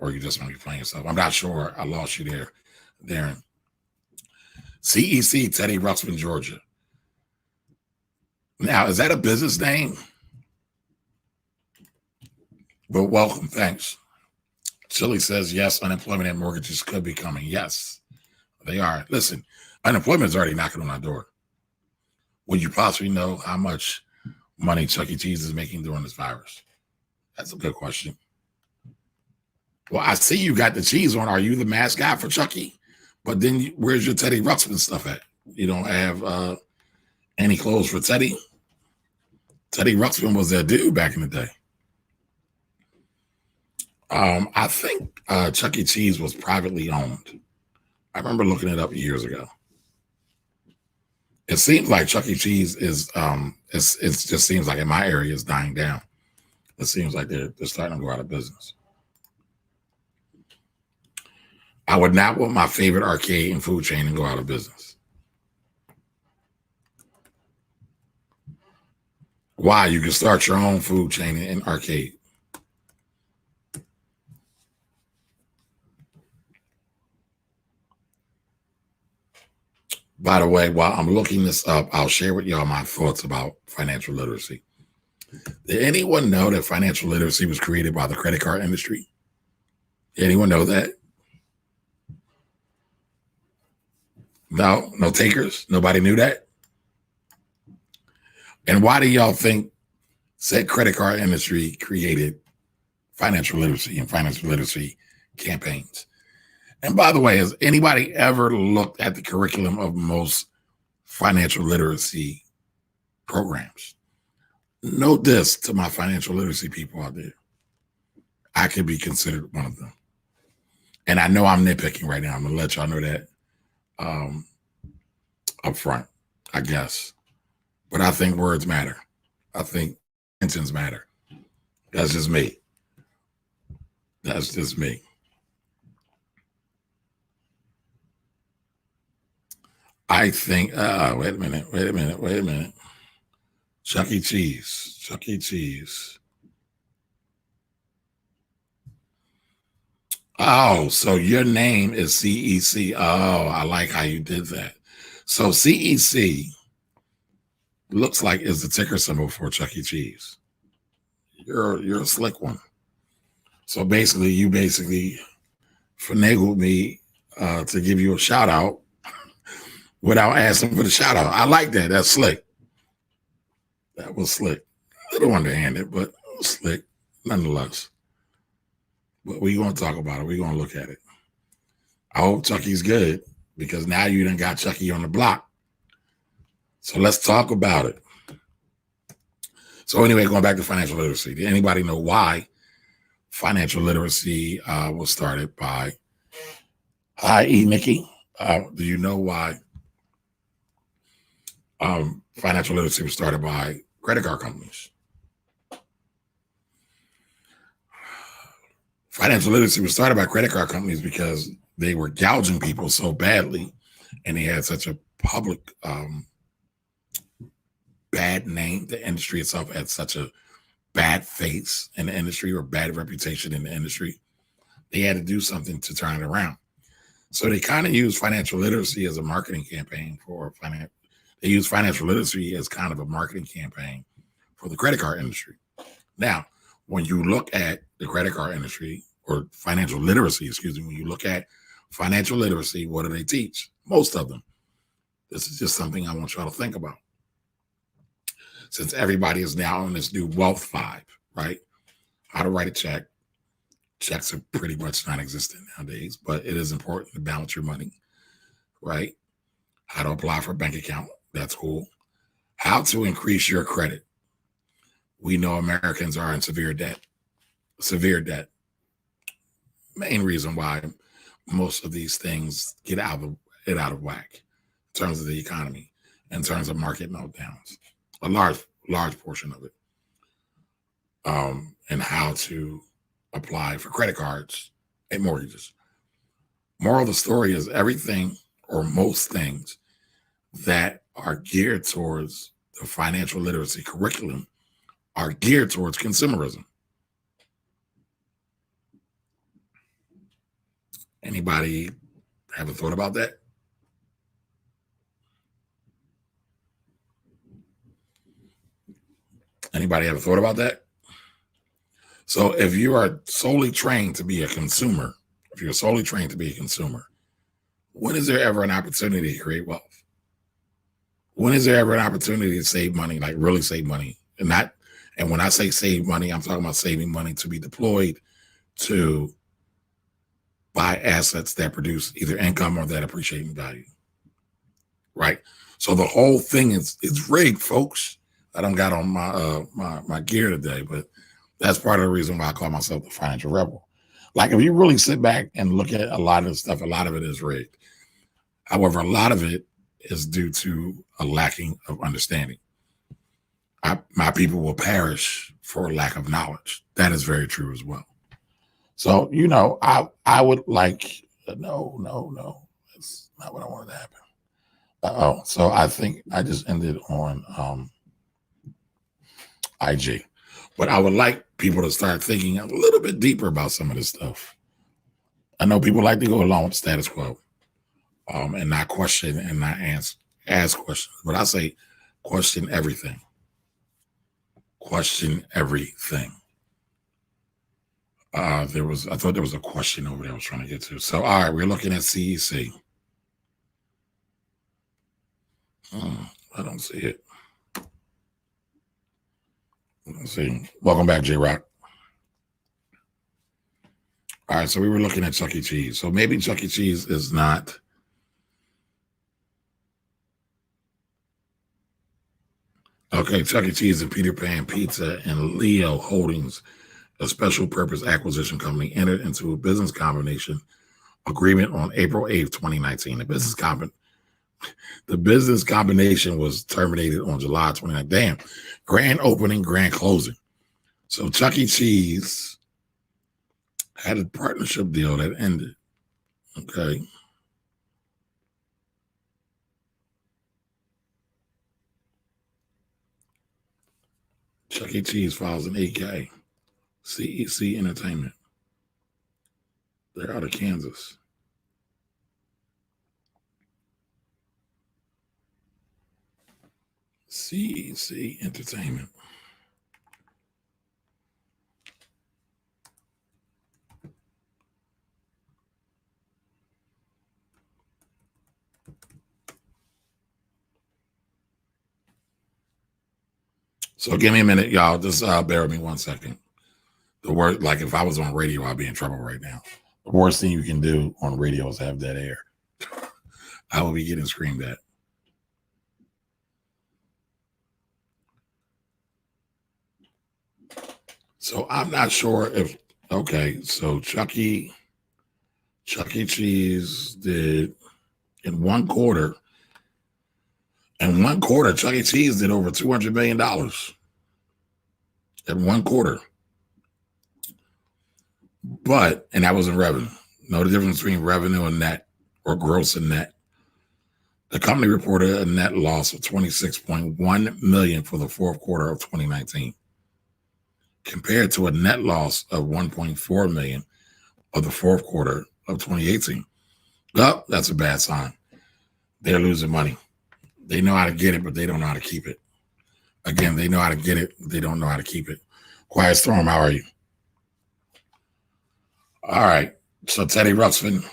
Or you just want to be playing yourself. I'm not sure. I lost you there, Darren. CEC, Teddy Ruxpin, Georgia. Now, is that a business name? But welcome, thanks. Chili says, yes, unemployment and mortgages could be coming. Yes, they are. Listen, unemployment is already knocking on our door. Would you possibly know how much money Chuck E. Cheese is making during this virus? That's a good question. Well, I see you got the cheese on. Are you the mascot for Chucky? But then where's your Teddy Ruxpin stuff at? You don't have any clothes for Teddy? Teddy Ruxpin was that dude back in the day. I think Chuck E. Cheese was privately owned. I remember looking it up years ago. It seems like Chuck E. Cheese is it just seems like in my area is dying down. It seems like they're starting to go out of business. I would not want my favorite arcade and food chain to go out of business. Why? You can start your own food chain and arcade. By the way, while I'm looking this up, I'll share with y'all my thoughts about financial literacy. Did anyone know that financial literacy was created by the credit card industry? Anyone know that? No takers? Nobody knew that? And why do y'all think said credit card industry created financial literacy and financial literacy campaigns? And by the way, has anybody ever looked at the curriculum of most financial literacy programs? Note this to my financial literacy people out there. I could be considered one of them. And I know I'm nitpicking right now. I'm going to let y'all know that up front, I guess. But I think words matter. I think intentions matter. That's just me. That's just me. I think, wait a minute. Chuck E. Cheese. Oh, so your name is CEC. Oh, I like how you did that. So CEC looks like is the ticker symbol for Chuck E. Cheese. You're a slick one. So basically, you finagled me to give you a shout out without asking for the shout out. I like that. That's slick. That was slick. A little underhanded, but slick nonetheless. But we're going to talk about it. We're going to look at it. I hope Chucky's good because now you done got Chucky on the block. So let's talk about it. So anyway, going back to financial literacy. Did anybody know why financial literacy was started by, i.e. Nikki? Do you know why financial literacy was started by credit card companies? Financial literacy was started by credit card companies because they were gouging people so badly and they had such a public bad name. The industry itself had such a bad face in the industry or bad reputation in the industry. They had to do something to turn it around. So they kind of used financial literacy as a marketing campaign for finance. They use financial literacy as kind of a marketing campaign for the credit card industry. Now, when you look at the credit card industry or financial literacy, when you look at financial literacy, what do they teach? Most of them. This is just something I want y'all to think about. Since everybody is now on this new Wealth 5, right? How to write a check. Checks are pretty much non-existent nowadays, but it is important to balance your money, right? How to apply for a bank account. That's cool. How to increase your credit. We know Americans are in severe debt. Main reason why most of these things get out of whack in terms of the economy, in terms of market meltdowns, a large portion of it, and how to apply for credit cards and mortgages. Moral of the story is everything or most things that are geared towards the financial literacy curriculum are geared towards consumerism. Anybody have a thought about that? Anybody have a thought about that? So if you are solely trained to be a consumer, when is there ever an opportunity to create wealth? When is there ever an opportunity to save money, like really save money? And when I say save money, I'm talking about saving money to be deployed to buy assets that produce either income or that appreciate in value, right? So the whole thing is rigged, folks. I done got on my gear today, but that's part of the reason why I call myself the financial rebel. Like if you really sit back and look at a lot of the stuff, a lot of it is rigged. However, a lot of it is due to a lacking of understanding. My people will perish for a lack of knowledge. That is very true as well. So, I would like, no, that's not what I wanted to happen. So I think I just ended on IG. But I would like people to start thinking a little bit deeper about some of this stuff. I know people like to go along with the status quo, and not question and not ask questions. But I say question everything. Question everything. I thought there was a question over there I was trying to get to. So, all right, we're looking at CEC. I don't see it. Let's see. Welcome back, J-Rock. All right, so we were looking at Chuck E. Cheese. So maybe Chuck E. Cheese is not. Okay, Chuck E. Cheese and Peter Pan Pizza and Leo Holdings, a special purpose acquisition company, entered into a business combination agreement on April 8th, 2019. The business combination was terminated on July 29th. Damn. Grand opening, grand closing. So Chuck E. Cheese had a partnership deal that ended. Okay. Chuck E. Cheese files an 8K. CEC Entertainment. They're out of Kansas. CEC Entertainment. So give me a minute, y'all. Just bear with me 1 second. The word, like if I was on radio, I'd be in trouble right now. The worst thing you can do on radio is have dead air. I will be getting screamed at. So I'm not sure if, okay, so Chuck E. Cheese did in one quarter, Chuck E. Cheese did over $200 million in one quarter. But, and that was in revenue. Know the difference between revenue and net, or gross and net. The company reported a net loss of $26.1 million for the fourth quarter of 2019, compared to a net loss of $1.4 million of the fourth quarter of 2018. Well, that's a bad sign. They're losing money. They know how to get it, but they don't know how to keep it. Again, they know how to get it, but they don't know how to keep it. Quiet Storm, how are you? All right. So Teddy Ruxpin,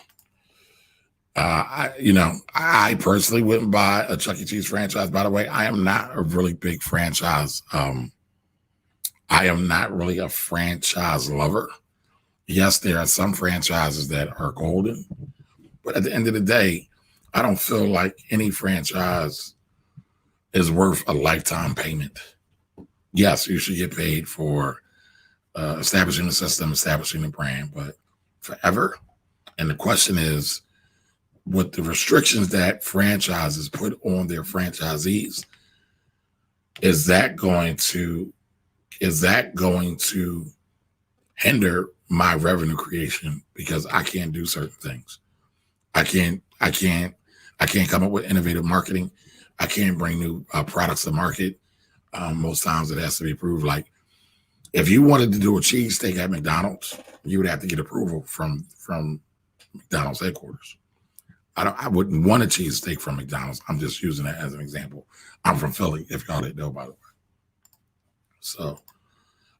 I personally wouldn't buy a Chuck E. Cheese franchise. By the way, I am not a really big franchise. I am not really a franchise lover. Yes, there are some franchises that are golden, but at the end of the day, I don't feel like any franchise is worth a lifetime payment. Yes, you should get paid for establishing the system, establishing the brand, but forever? And the question is, with the restrictions that franchises put on their franchisees, is that going to hinder my revenue creation because I can't do certain things? I can't come up with innovative marketing. I can't bring new products to market. Most times it has to be approved. Like if you wanted to do a cheesesteak at McDonald's, you would have to get approval from McDonald's headquarters. I wouldn't want a cheesesteak from McDonald's. I'm just using that as an example. I'm from Philly, if y'all didn't know, by the way. So,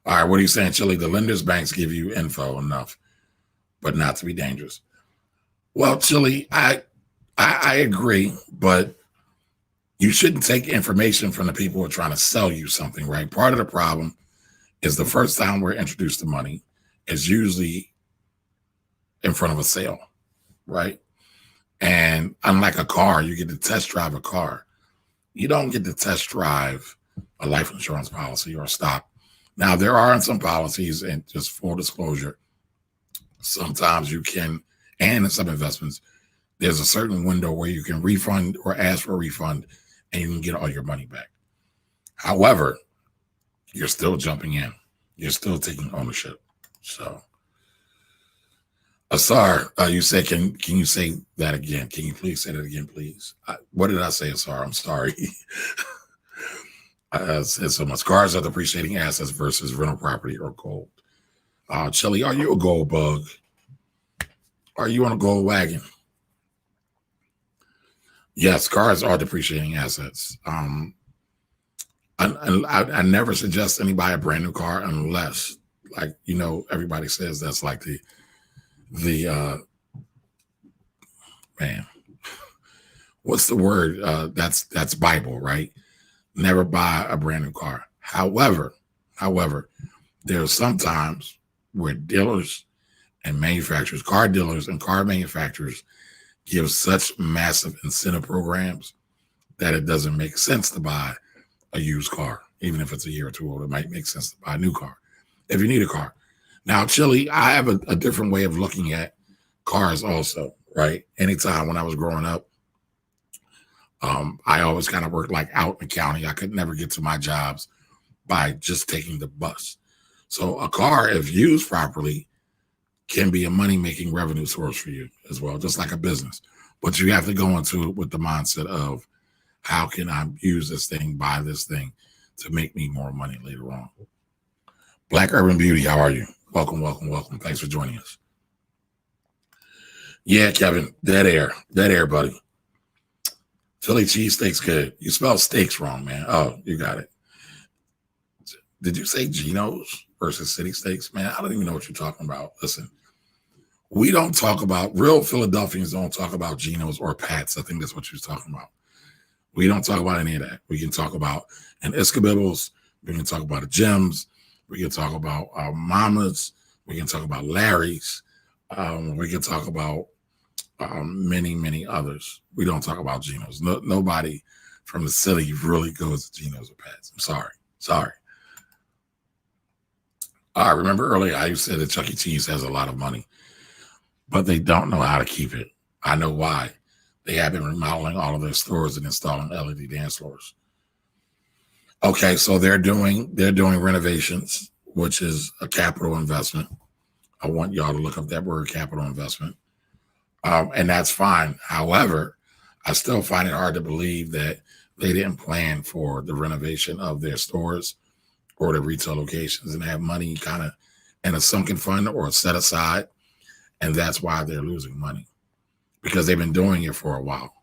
all right, what are you saying, Chili? The lenders banks give you info enough, but not to be dangerous. Well, Chili, I agree, but you shouldn't take information from the people who are trying to sell you something, right? Part of the problem is the first time we're introduced to money is usually in front of a sale, right? And unlike a car, you get to test drive a car. You don't get to test drive a life insurance policy or a stock. Now, there are some policies, and just full disclosure, sometimes you can, and in some investments, there's a certain window where you can refund or ask for a refund and you can get all your money back. However, you're still jumping in. You're still taking ownership. So, Asar, you said, can you say that again? Can you please say that again, please? What did I say, Asar? I'm sorry. I said so much. Cars are depreciating assets versus rental property or gold. Chili, are you a gold bug? Are you on a gold wagon? Yes, cars are depreciating assets. I never suggest anybody a brand new car unless, like, everybody says that's like the man, what's the word? That's Bible, right? Never buy a brand new car. However, there are some times where dealers and manufacturers, car dealers and car manufacturers, give such massive incentive programs that it doesn't make sense to buy a used car. Even if it's a year or two old, it might make sense to buy a new car if you need a car. Now, Chili, I have a different way of looking at cars also, right? Anytime when I was growing up, I always kind of worked like out in the county. I could never get to my jobs by just taking the bus. So a car, if used properly, can be a money-making revenue source for you as well, just like a business. But you have to go into it with the mindset of, how can I use this thing, buy this thing to make me more money later on? Black Urban Beauty, how are you? Welcome. Thanks for joining us. Yeah, Kevin, dead air, buddy. Philly cheesesteak's good. You spell steaks wrong, man. Oh, you got it. Did you say Geno's versus City Steaks? Man, I don't even know what you're talking about. Listen, we don't talk about, real Philadelphians don't talk about Geno's or Pat's. I think that's what you're talking about. We don't talk about any of that. We can talk about an Escobillos. We can talk about a Jim's. We can talk about Mama's. We can talk about Larry's. We can talk about many others. We don't talk about Geno's. Nobody from the city really goes to Geno's or Pat's. I'm sorry. I remember earlier I said that Chuck E. Cheese has a lot of money, but they don't know how to keep it. I know why. They have been remodeling all of their stores and installing LED dance floors. Okay, so they're doing renovations, which is a capital investment. I want y'all to look up that word, capital investment. And that's fine. However, I still find it hard to believe that they didn't plan for the renovation of their stores or the retail locations and have money kind of in a sunken fund or set aside. And that's why they're losing money, because they've been doing it for a while.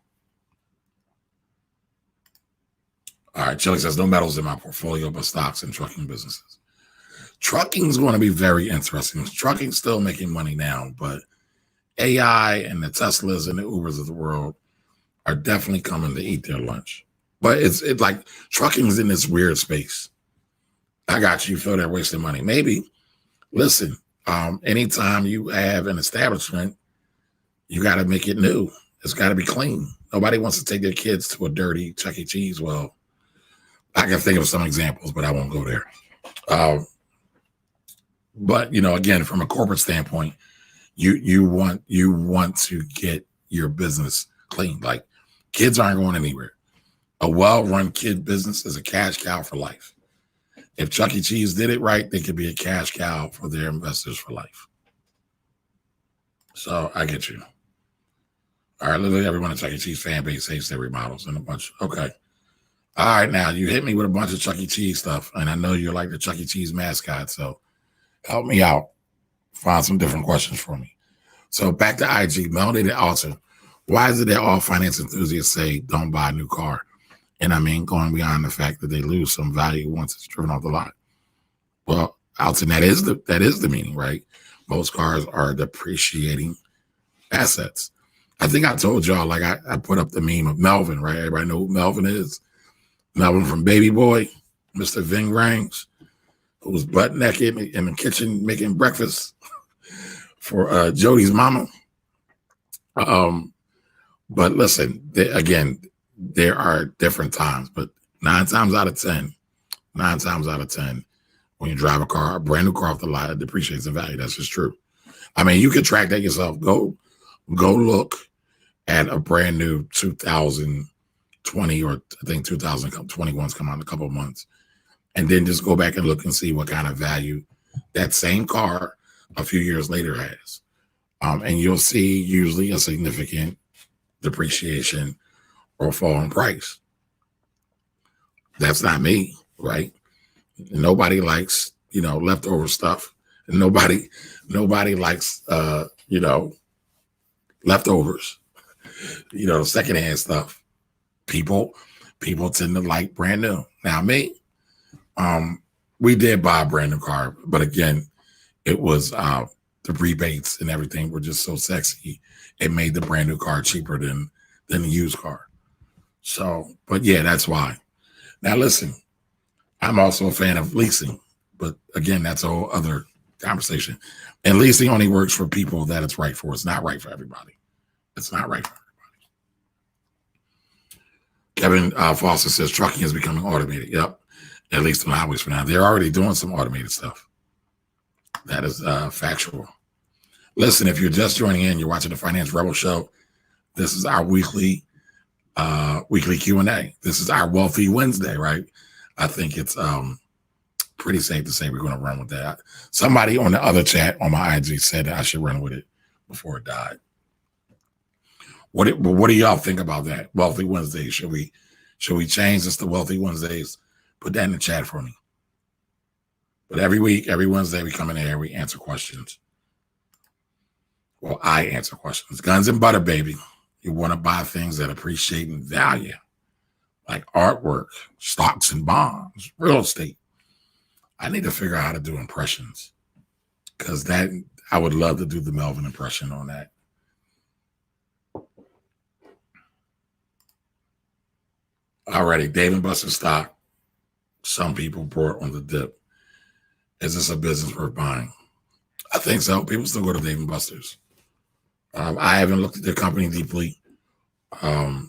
All right, Chili says, no metals in my portfolio, but stocks and trucking businesses. Trucking is going to be very interesting. Trucking's still making money now, but AI and the Teslas and the Ubers of the world are definitely coming to eat their lunch. But it's like trucking's in this weird space. I got you, feel they're wasting money. Maybe. Listen, anytime you have an establishment, you got to make it new. It's got to be clean. Nobody wants to take their kids to a dirty Chuck E. Cheese. Well, I can think of some examples, but I won't go there. But again, from a corporate standpoint, you want to get your business clean. Like, kids aren't going anywhere. A well-run kid business is a cash cow for life. If Chuck E. Cheese did it right, they could be a cash cow for their investors for life. So I get you. All right, literally everyone at Chuck E. Cheese fan base hates their remodels and a bunch. Okay. All right, now you hit me with a bunch of Chuck E. Cheese stuff, and I know you're like the Chuck E. Cheese mascot, so help me out. Find some different questions for me. So back to IG, Melanated Alter. Why is it that all finance enthusiasts say don't buy a new car? And I mean, going beyond the fact that they lose some value once it's driven off the lot. Well, Alton, that is the meaning, right? Most cars are depreciating assets. I think I told y'all, like I put up the meme of Melvin, right? Everybody know who Melvin is. Melvin from Baby Boy, Mr. Ving Rhames, who was butt naked in the kitchen making breakfast for Jody's mama. But listen, there are different times, but 9 times out of 10, when you drive a brand new car off the lot, it depreciates in value. That's just true. I mean, you can track that yourself. Go look at a brand new 2020, or I think 2021's come out in a couple of months, and then just go back and look and see what kind of value that same car a few years later has. And you'll see usually a significant depreciation or fall in price. That's not me, right? Nobody likes, leftover stuff. Nobody likes, leftovers, secondhand stuff. People tend to like brand new. Now me, we did buy a brand new car, but again, it was the rebates and everything were just so sexy. It made the brand new car cheaper than the used car. So, but yeah, that's why. Now listen, I'm also a fan of leasing, but again, that's a whole other conversation. And leasing only works for people that it's right for. It's not right for everybody. It's not right for everybody. Kevin Foster says trucking is becoming automated. Yep. At least on highways for now. They're already doing some automated stuff. That is factual. Listen, if you're just joining in, you're watching the Finance Rebel Show. This is our weekly Q&A. This is our Wealthy Wednesday, right? I think it's pretty safe to say we're going to run with that. Somebody on the other chat on my IG said that I should run with it before it died. What do y'all think about that? Wealthy Wednesday. Should we change this to Wealthy Wednesdays? Put that in the chat for me. But every week, every Wednesday, we come in here, we answer questions. Well, I answer questions. Guns and butter, baby. You want to buy things that appreciate in value, like artwork, stocks and bonds, real estate. I need to figure out how to do impressions, because I would love to do the Melvin impression on that. Alrighty, Dave & Buster's stock. Some people bought on the dip. Is this a business worth buying? I think so. People still go to Dave & Buster's. I haven't looked at their company deeply. I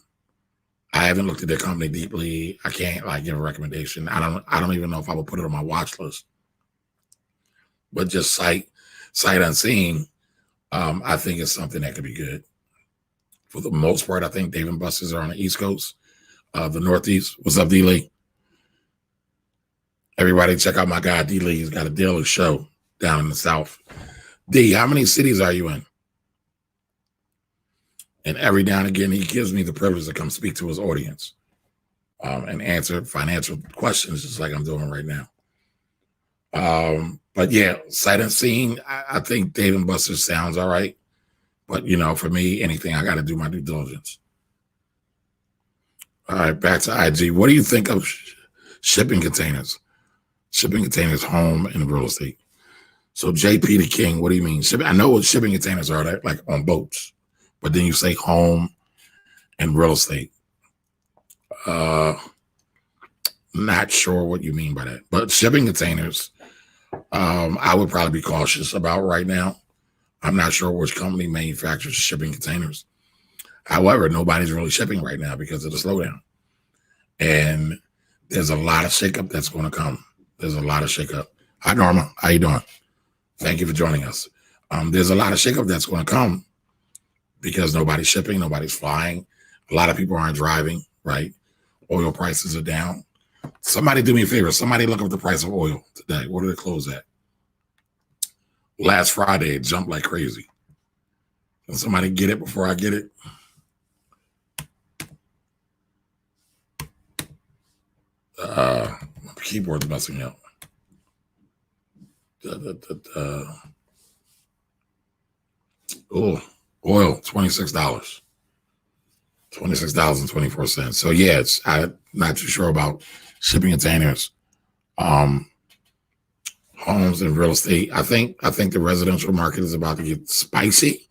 can't give a recommendation. I don't even know if I would put it on my watch list. But just sight unseen, I think it's something that could be good. For the most part, I think Dave & Buster's are on the East Coast, the Northeast. What's up, D. Lee? Everybody check out my guy, D. Lee. He's got a daily show down in the South. D, how many cities are you in? And every now and again, he gives me the privilege to come speak to his audience and answer financial questions, just like I'm doing right now. But yeah, sight unseen, I think Dave & Buster's sounds all right. But, for me, anything, I got to do my due diligence. All right, back to IG. What do you think of shipping containers? Shipping containers, home, and real estate. So JP the King, what do you mean? I know what shipping containers are, like on boats. But then you say home and real estate. Not sure what you mean by that. But shipping containers, I would probably be cautious about right now. I'm not sure which company manufactures shipping containers. However, nobody's really shipping right now because of the slowdown. And there's a lot of shakeup that's going to come. There's a lot of shakeup. Hi, Norma. How you doing? Thank you for joining us. There's a lot of shakeup that's going to come because nobody's shipping, nobody's flying. A lot of people aren't driving, right? Oil prices are down. Somebody do me a favor. Somebody look up the price of oil today. What did it close at? Last Friday, it jumped like crazy. Can somebody get it before I get it? My keyboard's messing up. Oil, $26. $26.24. So yeah, I'm not too sure about shipping containers, homes and real estate. I think the residential market is about to get spicy.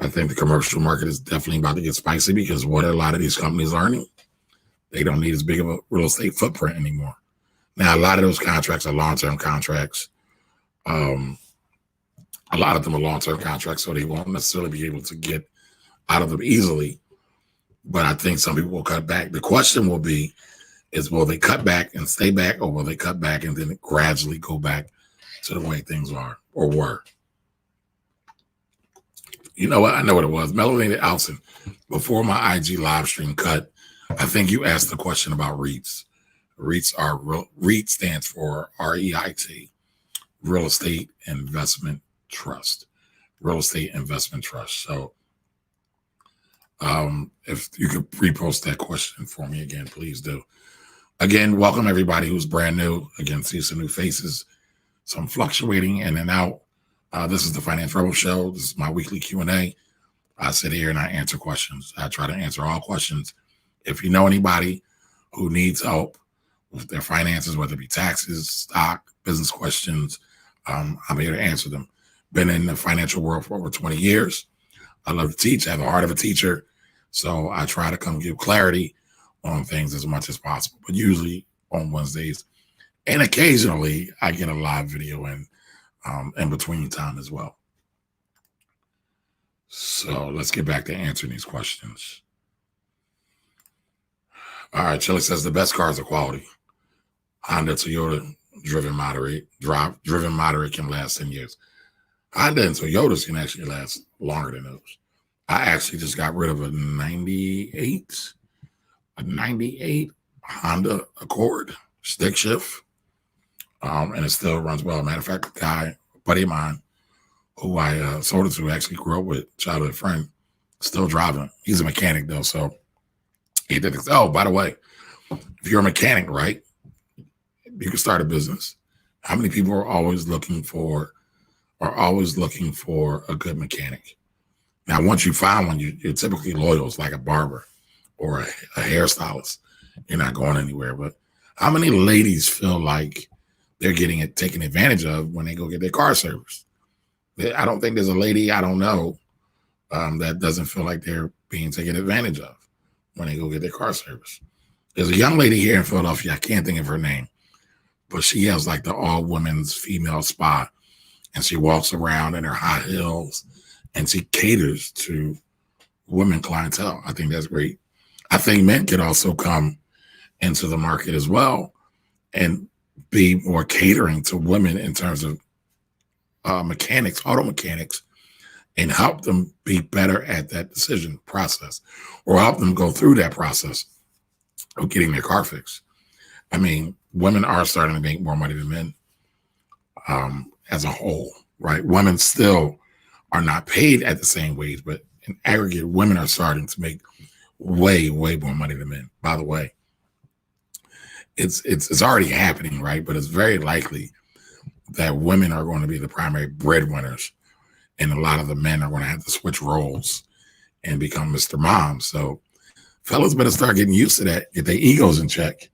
I think the commercial market is definitely about to get spicy because what a lot of these companies are earning, they don't need as big of a real estate footprint anymore. Now, a lot of those contracts are long-term contracts. A lot of them are long-term contracts, so they won't necessarily be able to get out of them easily. But I think some people will cut back. The question will be, will they cut back and stay back, or will they cut back and then gradually go back to the way things are or were? You know what? I know what it was. Melanie Allison, before my IG live stream cut, I think you asked the question about REITs. REIT stands for REIT, Real Estate Investment Trust. Real Estate Investment Trust. So if you could repost that question for me again, please do. Again, welcome everybody who's brand new. Again, see some new faces, some fluctuating in and out. This is the Finance Rebel Show. This is my weekly Q&A. I sit here and I answer questions. I try to answer all questions. If you know anybody who needs help with their finances, whether it be taxes, stock, business questions, I'm here to answer them. Been in the financial world for over 20 years. I love to teach. I have the heart of a teacher. So I try to come give clarity on things as much as possible, but usually on Wednesdays. And occasionally I get a live video in between time as well. So let's get back to answering these questions. All right, Chili says the best cars are quality. Honda, Toyota, driven moderate can last 10 years. Honda and Toyotas can actually last longer than those. I actually just got rid of a 98 Honda Accord stick shift. And it still runs well. Matter of fact, a buddy of mine who I sold it to, actually grew up with, childhood friend, still driving. He's a mechanic though, so he did this. Oh, by the way, if you're a mechanic, right, you can start a business. How many people are always looking for a good mechanic? Now, once you find one, you're typically loyal. It's like a barber or a hairstylist. You're not going anywhere. But how many ladies feel like they're getting taken advantage of when they go get their car serviced? I don't think there's a lady I don't know that doesn't feel like they're being taken advantage of when they go get their car serviced. There's a young lady here in Philadelphia. I can't think of her name, but she has like the all women's female spa, and she walks around in her high heels and she caters to women clientele. I think that's great. I think men could also come into the market as well and be more catering to women in terms of mechanics, auto mechanics, and help them be better at that decision process, or help them go through that process of getting their car fixed. I mean, women are starting to make more money than men as a whole, right? Women still are not paid at the same wage, but in aggregate, women are starting to make way, way more money than men. By the way, it's already happening, right? But it's very likely that women are going to be the primary breadwinners, and a lot of the men are going to have to switch roles and become Mr. Mom. So fellas better start getting used to that, get their egos in check.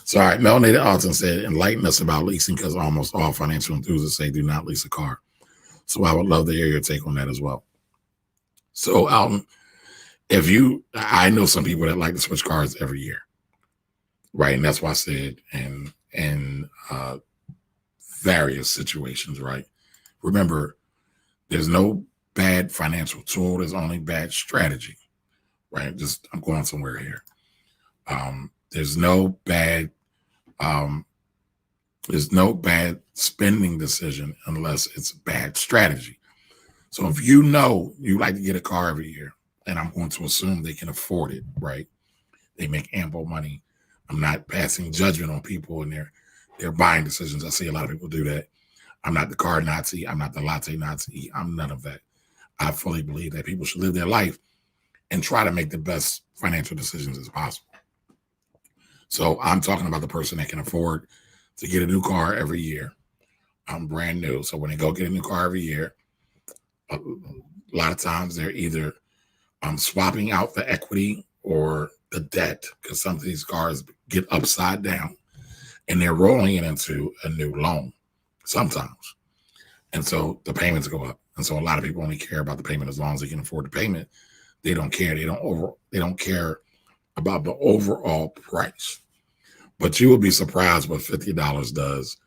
So, all right, Melanated Alton said, enlighten us about leasing, because almost all financial enthusiasts say do not lease a car. So I would love to hear your take on that as well. So, Alton, I know some people that like to switch cars every year, right? And that's why I said in various situations, right? Remember, there's no bad financial tool. There's only bad strategy, right? I'm going somewhere here. There's no bad spending decision unless it's bad strategy. So if you know you like to get a car every year, and I'm going to assume they can afford it, right? They make ample money. I'm not passing judgment on people and their buying decisions. I see a lot of people do that. I'm not the car Nazi. I'm not the latte Nazi. I'm none of that. I fully believe that people should live their life and try to make the best financial decisions as possible. So I'm talking about the person that can afford to get a new car every year. I'm brand new. So when they go get a new car every year, a lot of times they're either swapping out the equity or the debt, because some of these cars get upside down and they're rolling it into a new loan sometimes. And so the payments go up. And so a lot of people only care about the payment as long as they can afford the payment. They don't care. They don't care about the overall price. But you will be surprised what $50 does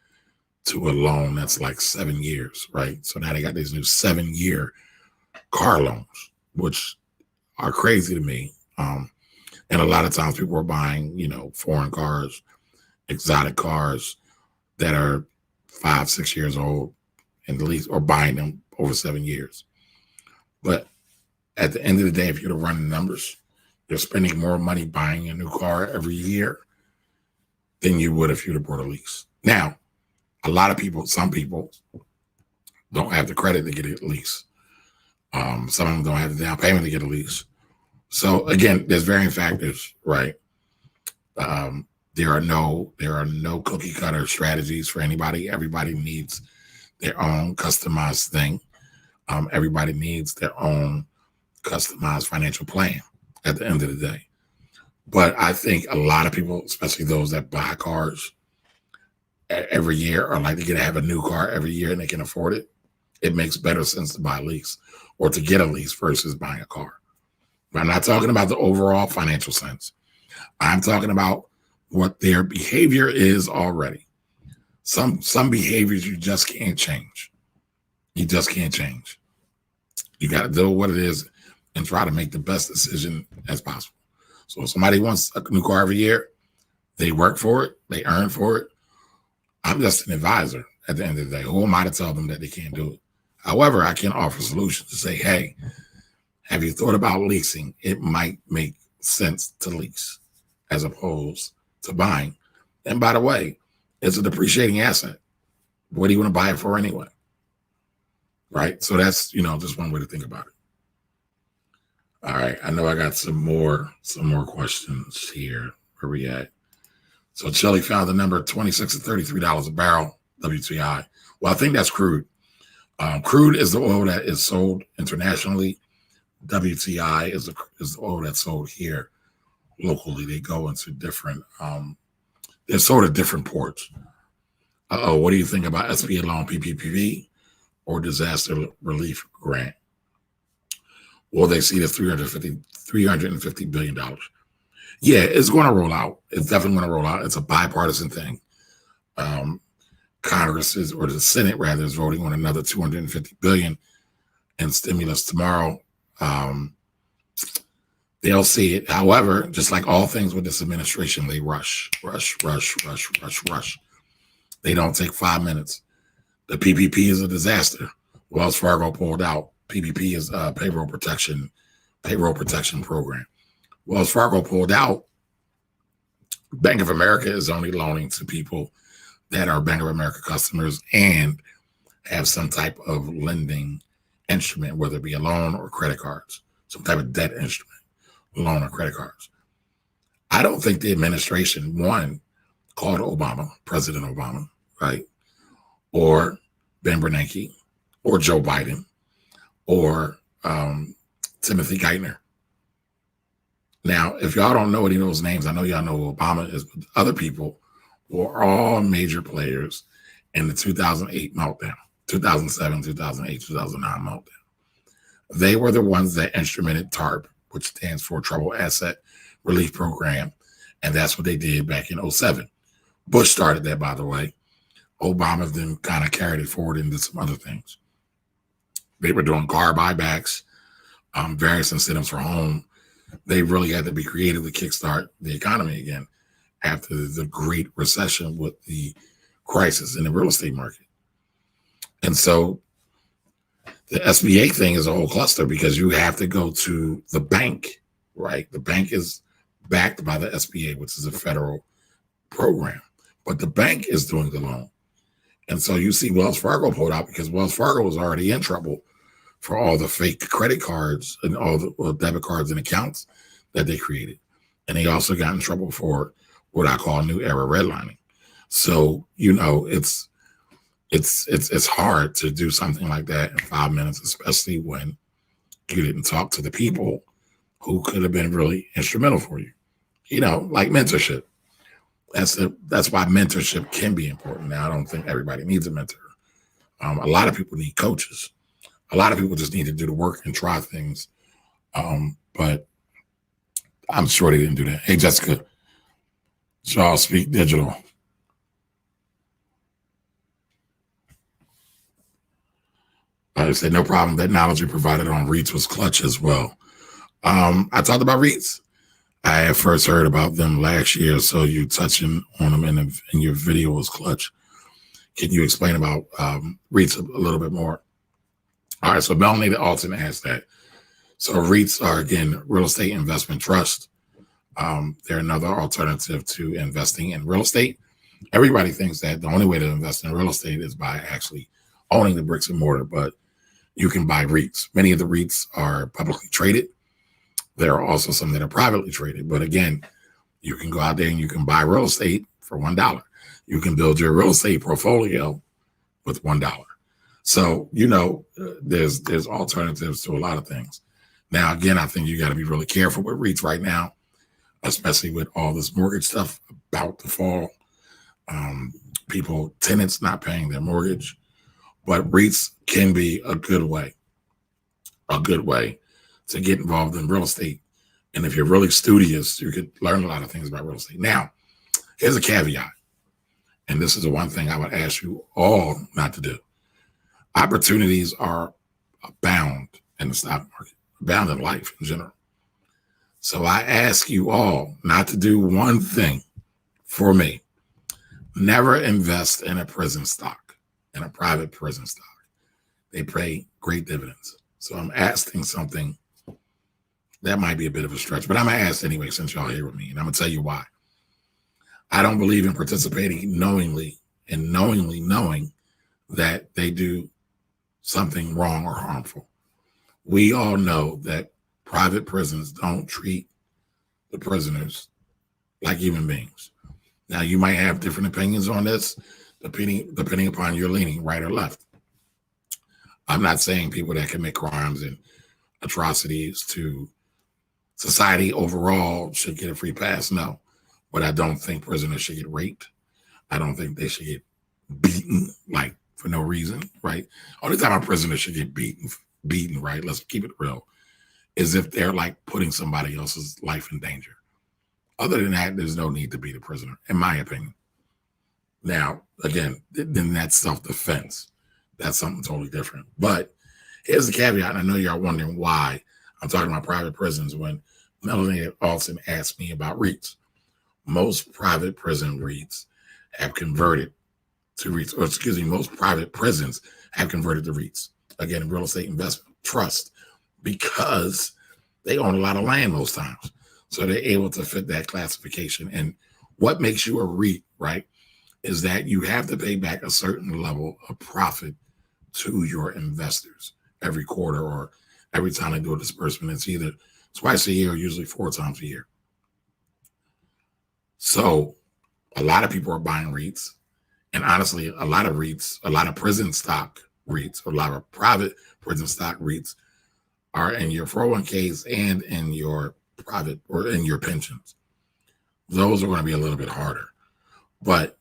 to a loan that's like 7 years, right? So now they got these new 7-year car loans, which are crazy to me. And a lot of times people are buying, foreign cars, exotic cars that are 5-6 years old and lease, or buying them over 7 years. But at the end of the day, if you're to run the numbers, you're spending more money buying a new car every year than you would if you'd have bought a lease. Now, a lot of people, some people don't have the credit to get a lease. Some of them don't have the down payment to get a lease. So again, there's varying factors, right? There are no cookie cutter strategies for anybody. Everybody needs their own customized thing. Everybody needs their own customized financial plan at the end of the day. But I think a lot of people, especially those that buy cars every year or like to have a new car every year and they can afford it, it makes better sense to buy a lease or to get a lease versus buying a car. But I'm not talking about the overall financial sense. I'm talking about what their behavior is already. Some behaviors you just can't change. You just can't change. You got to deal with what it is and try to make the best decision as possible. So if somebody wants a new car every year, they work for it, they earn for it. I'm just an advisor at the end of the day. Who am I to tell them that they can't do it? However, I can offer solutions to say, hey, have you thought about leasing? It might make sense to lease as opposed to buying. And by the way, it's a depreciating asset. What do you want to buy it for anyway? Right? So that's, just one way to think about it. All right. I know I got some more questions here. Where we at? So Shelly found the number 26 to $33 a barrel, WTI. Well, I think that's crude. Crude is the oil that is sold internationally. WTI is the oil that's sold here locally. They go into different, they're sold at different ports. What do you think about SBA loan, PPP, or disaster relief grant? Will they see the $350 billion? Yeah, it's going to roll out. It's definitely going to roll out. It's a bipartisan thing. Congress or the Senate rather, is voting on another $250 billion in stimulus tomorrow. They'll see it. However, just like all things with this administration, they rush. They don't take 5 minutes. The PPP is a disaster. Wells Fargo pulled out. PPP is a payroll protection program. Wells Fargo pulled out. Bank of America is only loaning to people that are Bank of America customers and have some type of lending instrument, whether it be a loan or credit cards, some type of debt instrument, loan or credit cards. I don't think the administration, one, called Obama, President Obama, right? Or Ben Bernanke, or Joe Biden, or Timothy Geithner. Now, if y'all don't know any of those names, I know y'all know who Obama is, but other people were all major players in the 2008 meltdown, 2007, 2008, 2009 meltdown. They were the ones that instrumented TARP, which stands for Troubled Asset Relief Program, and that's what they did back in 2007. Bush started that, by the way. Obama then kind of carried it forward and did some other things. They were doing car buybacks, various incentives for home. They really had to be creative to kickstart the economy again after the Great Recession with the crisis in the real estate market. And so the SBA thing is a whole cluster because you have to go to the bank, right? The bank is backed by the SBA, which is a federal program, but the bank is doing the loan. And so you see Wells Fargo pulled out because Wells Fargo was already in trouble for all the fake credit cards and all the debit cards and accounts that they created. And they also got in trouble for what I call new era redlining. So, it's hard to do something like that in 5 minutes, especially when you didn't talk to the people who could have been really instrumental for you, like mentorship. That's why mentorship can be important. Now, I don't think everybody needs a mentor. A lot of people need coaches. A lot of people just need to do the work and try things. But I'm sure they didn't do that. Hey, Jessica, Charles Speak Digital. I said, no problem. That knowledge you provided on REITs was clutch as well. I talked about REITs. I had first heard about them last year, so you touching on them in your video was clutch. Can you explain about REITs a little bit more? All right, so Melanated Alton asked that. So REITs are, again, real estate investment trust. They're another alternative to investing in real estate. Everybody thinks that the only way to invest in real estate is by actually owning the bricks and mortar, but you can buy REITs. Many of the REITs are publicly traded. There are also some that are privately traded. But again, you can go out there and you can buy real estate for $1. You can build your real estate portfolio with $1. So, there's alternatives to a lot of things. Now, again, I think you got to be really careful with REITs right now, especially with all this mortgage stuff about to fall. Tenants not paying their mortgage. But REITs can be a good way to get involved in real estate. And if you're really studious, you could learn a lot of things about real estate. Now, here's a caveat. And this is the one thing I would ask you all not to do. Opportunities are abound in the stock market, abound in life in general. So I ask you all not to do one thing for me. Never invest in a prison stock, in a private prison stock. They pay great dividends. So I'm asking something that might be a bit of a stretch, but I'm going to ask anyway since y'all here with me, and I'm going to tell you why. I don't believe in participating knowingly knowing that they do something wrong or harmful. We all know that private prisons don't treat the prisoners like human beings. Now, you might have different opinions on this, depending upon your leaning right or left. I'm not saying people that commit crimes and atrocities to society overall should get a free pass. No, but I don't think prisoners should get raped. I don't think they should get beaten like for no reason, right? Only time a prisoner should get beaten, right? Let's keep it real, is if they're like putting somebody else's life in danger. Other than that, there's no need to beat a prisoner, in my opinion. Now, again, then that's self-defense. That's something totally different. But here's the caveat, and I know y'all wondering why I'm talking about private prisons when Melanated Alton asked me about REITs. Most private prison REITs have converted to REITs, or excuse me, most private prisons have converted to REITs. Again, real estate investment trust, because they own a lot of land most times. So they're able to fit that classification. And what makes you a REIT, right, is that you have to pay back a certain level of profit to your investors every quarter or every time they do a disbursement. It's either twice a year or usually 4 times a year. So a lot of people are buying REITs. And honestly, a lot of REITs, a lot of prison stock REITs, a lot of private prison stock REITs are in your 401ks and in your private or in your pensions. Those are going to be a little bit harder. But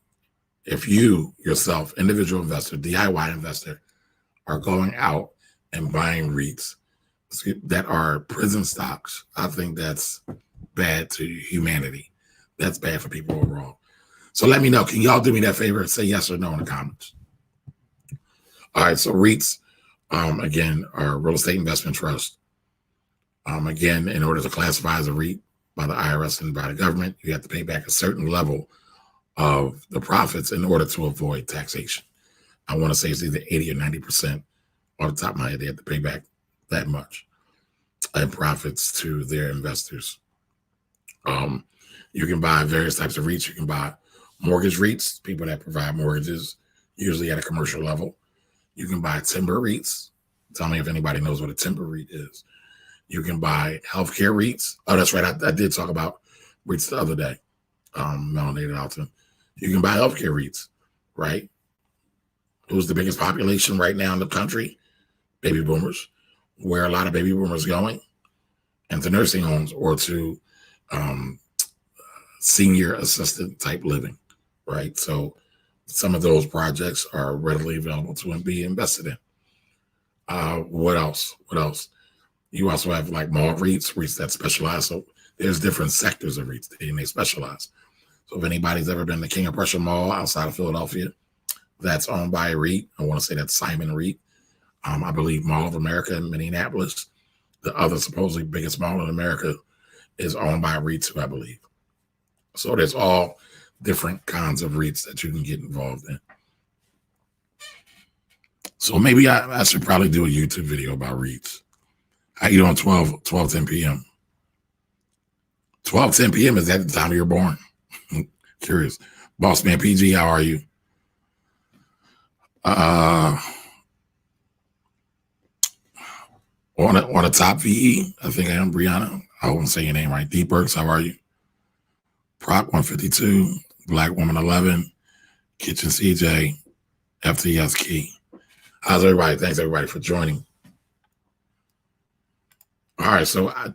if you yourself, individual investor, DIY investor, are going out and buying REITs that are prison stocks, I think that's bad to humanity. That's bad for people overall. So let me know. Can y'all do me that favor and say yes or no in the comments? All right. So REITs, again, are real estate investment trust. Again, in order to classify as a REIT by the IRS and by the government, you have to pay back a certain level of the profits in order to avoid taxation. I want to say it's either 80 or 90% off the top of my head. They have to pay back that much in profits to their investors. You can buy various types of REITs. You can buy mortgage REITs, people that provide mortgages, usually at a commercial level. You can buy timber REITs. Tell me if anybody knows what a timber REIT is. You can buy healthcare REITs. Oh, that's right. I did talk about REITs the other day. Melanated Alton. You can buy healthcare REITs, right? Who's the biggest population right now in the country? Baby boomers. Where a lot of baby boomers going? Into nursing homes or to senior assistant type living, right? So some of those projects are readily available to be invested in. What else? You also have like mall REITs that specialize. So there's different sectors of REITs and they specialize. So if anybody's ever been to King of Prussia Mall outside of Philadelphia, that's owned by a REIT. I want to say that's Simon REIT. I believe Mall of America in Minneapolis, the other supposedly biggest mall in America, is owned by a REIT too, I believe. So there's all different kinds of REITs that you can get involved in. So maybe I should probably do a YouTube video about REITs. How you doing 10 p.m.? 10 p.m. is that the time you're born? Curious. Boss man PG, how are you? On a top VE, I think I am Brianna. I won't say your name right. Deep Burks, how are you? Proc 152, Black Woman 11, Kitchen CJ, FTS Key. How's everybody? Thanks everybody for joining. All right, so I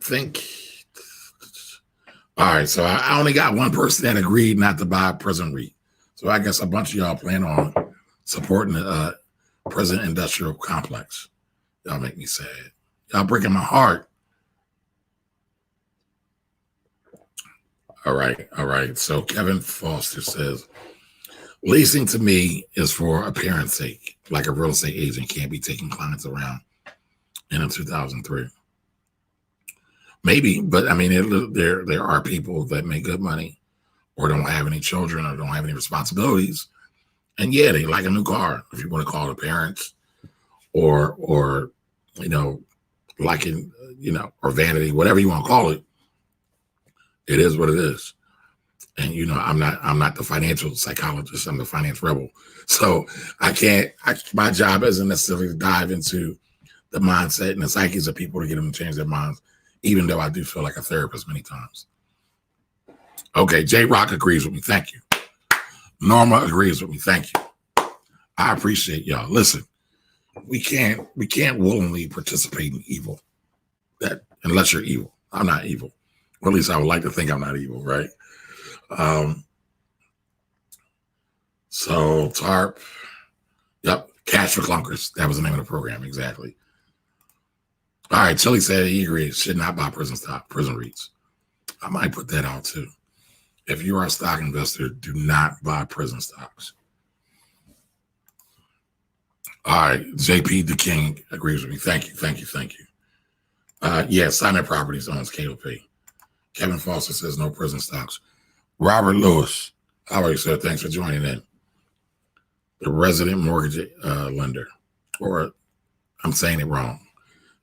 only got one person that agreed not to buy a prison REIT. So I guess a bunch of y'all plan on supporting the prison industrial complex. Y'all make me sad. Y'all breaking my heart. All right. So Kevin Foster says, leasing to me is for appearance sake, like a real estate agent can't be taking clients around in 2003. Maybe, but I mean, there are people that make good money or don't have any children or don't have any responsibilities. And yeah, they like a new car, if you want to call it appearance or liking, or vanity, whatever you want to call it. It is what it is. And, I'm not the financial psychologist. I'm the finance rebel. So my job isn't necessarily to dive into the mindset and the psyches of people to get them to change their minds, even though I do feel like a therapist many times. Okay, J-Rock agrees with me. Thank you. Norma agrees with me. Thank you. I appreciate y'all. Listen, we can't willingly participate in evil. That unless you're evil. I'm not evil. Or at least I would like to think I'm not evil, right? So TARP, yep, Cash for Clunkers. That was the name of the program, exactly. All right, Chili said he agrees. Should not buy prison REITs. I might put that out too. If you are a stock investor, do not buy prison stocks. All right, JP the King agrees with me. Thank you. Yeah, Simon Properties owns KOP. Kevin Foster says no prison stocks. Robert Lewis, how are you, sir? Thanks for joining in. The resident mortgage lender, or I'm saying it wrong.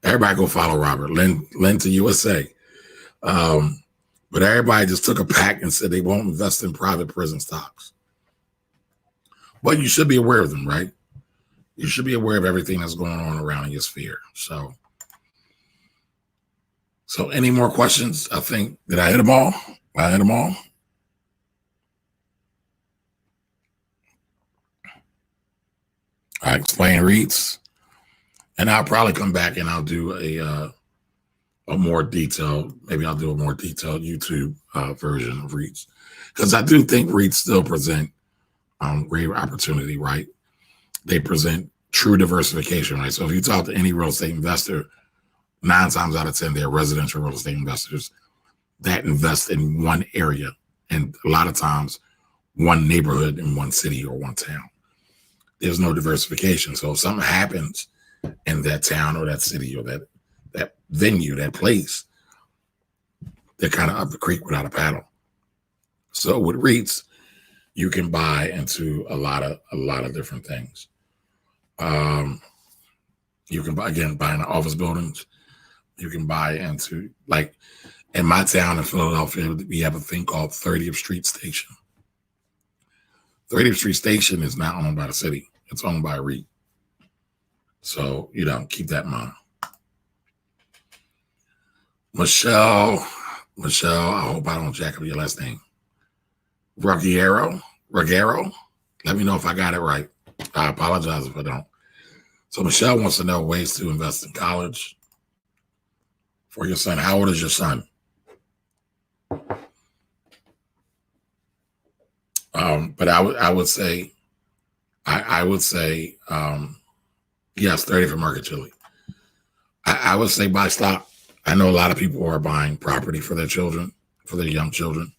Everybody go follow Robert. Lend to USA. But everybody just took a pact and said they won't invest in private prison stocks. But you should be aware of them, right? You should be aware of everything that's going on around in your sphere. So any more questions? I think, did I hit them all? I explain REITs, and I'll probably come back and I'll do a more detailed, maybe I'll do a more detailed YouTube version of REITs, because I do think REITs still present great opportunity, right? They present true diversification, right? So if you talk to any real estate investor, 9 times out of 10, they're residential real estate investors that invest in one area, and a lot of times one neighborhood in one city or one town. There's no diversification. So if something happens in that town or that city or that venue, that place, they're kind of up the creek without a paddle. So with REITs, you can buy into a lot of different things. You can buy into office buildings. You can buy into, like in my town in Philadelphia, we have a thing called 30th Street Station. 30th Street Station is not owned by the city. It's owned by a REIT. So, keep that in mind. Michelle, I hope I don't jack up your last name. Ruggiero. Let me know if I got it right. I apologize if I don't. So Michelle wants to know ways to invest in college for your son. How old is your son? But I would say, yes, 30 for Market Chili. I would say buy stock. I know a lot of people are buying property for their children, for their young children.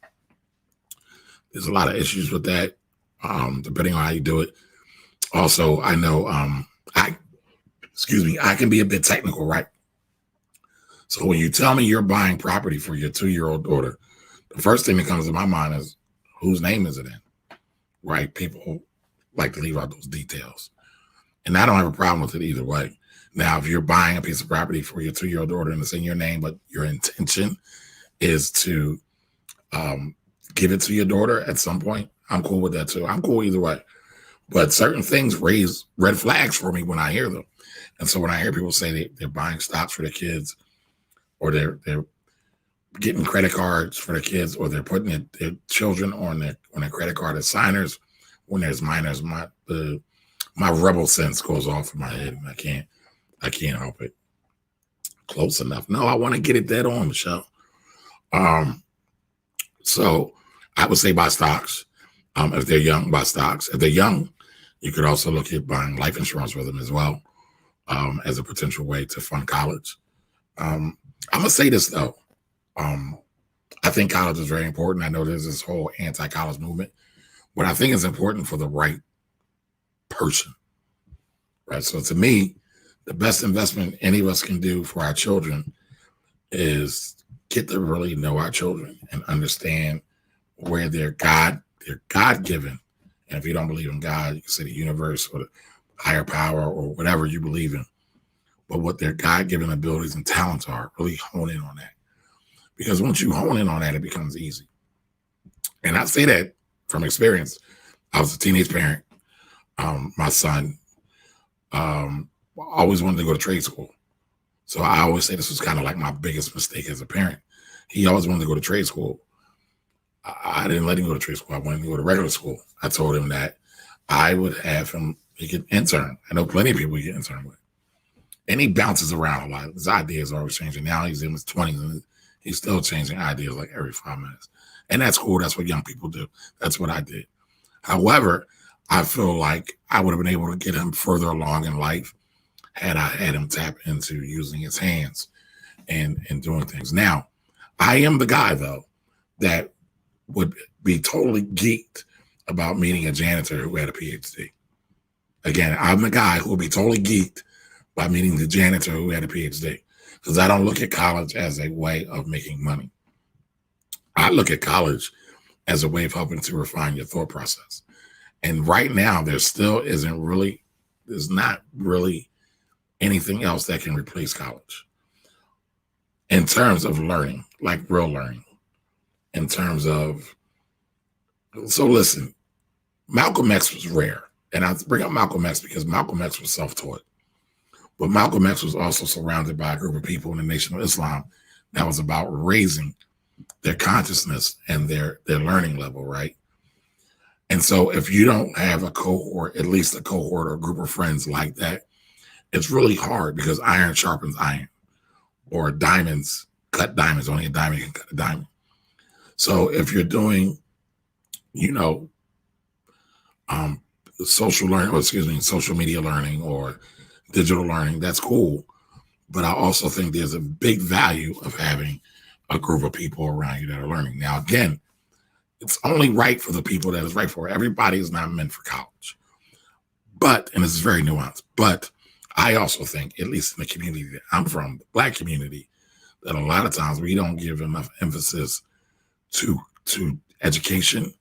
There's a lot of issues with that, depending on how you do it. Also, I know I can be a bit technical, right? So when you tell me you're buying property for your 2-year-old daughter, the first thing that comes to my mind is, whose name is it in? Right? People like to leave out those details. And I don't have a problem with it either way. Now, if you're buying a piece of property for your 2-year-old daughter and it's in your name, but your intention is to um, give it to your daughter at some point, I'm cool with that too. I'm cool either way. But certain things raise red flags for me when I hear them. And so when I hear people say they're buying stocks for their kids, or they're getting credit cards for their kids, or they're putting their children on their credit card as signers when there's minors, my rebel sense goes off in my head, and I can't help it. Close enough. No, I want to get it dead on, Michelle. So I would say buy stocks. If they're young, buy stocks. If they're young, you could also look at buying life insurance for them as well, as a potential way to fund college. I'm gonna say this though. I think college is very important. I know there's this whole anti-college movement, but I think it's important for the right person, right? So to me, the best investment any of us can do for our children is get to really know our children and understand where they're God-given. And if you don't believe in God, you can say the universe or the higher power or whatever you believe in. But what their God-given abilities and talents are, really hone in on that. Because once you hone in on that, it becomes easy. And I say that from experience. I was a teenage parent. My son always wanted to go to trade school. So I always say this was kind of like my biggest mistake as a parent. He always wanted to go to trade school. I didn't let him go to trade school. I wanted him to go to regular school. I told him that I would have him, he could intern. I know plenty of people he can intern with. And he bounces around a lot. His ideas are always changing. Now he's in his 20s and he's still changing ideas like every 5 minutes. And that's cool. That's what young people do. That's what I did. However, I feel like I would have been able to get him further along in life had I had him tap into using his hands and doing things. Now, I am the guy, though, that would be totally geeked about meeting a janitor who had a PhD. Again, I'm the guy who would be totally geeked by meeting the janitor who had a PhD, because I don't look at college as a way of making money. I look at college as a way of helping to refine your thought process. And right now, there's not really anything else that can replace college in terms of learning, like real learning, in terms of, so listen, Malcolm X was rare. And I bring up Malcolm X because Malcolm X was self-taught. But Malcolm X was also surrounded by a group of people in the Nation of Islam that was about raising their consciousness and their learning level, right? And so if you don't have a cohort, at least a cohort or a group of friends like that, it's really hard because iron sharpens iron, or diamonds cut diamonds. Only a diamond can cut a diamond. So if you're doing, social media learning or digital learning, that's cool. But I also think there's a big value of having a group of people around you that are learning. Now, again, it's only right for the people that it's right for. Everybody is not meant for college. But, and this is very nuanced, but I also think, at least in the community that I'm from, the Black community, that a lot of times we don't give enough emphasis to education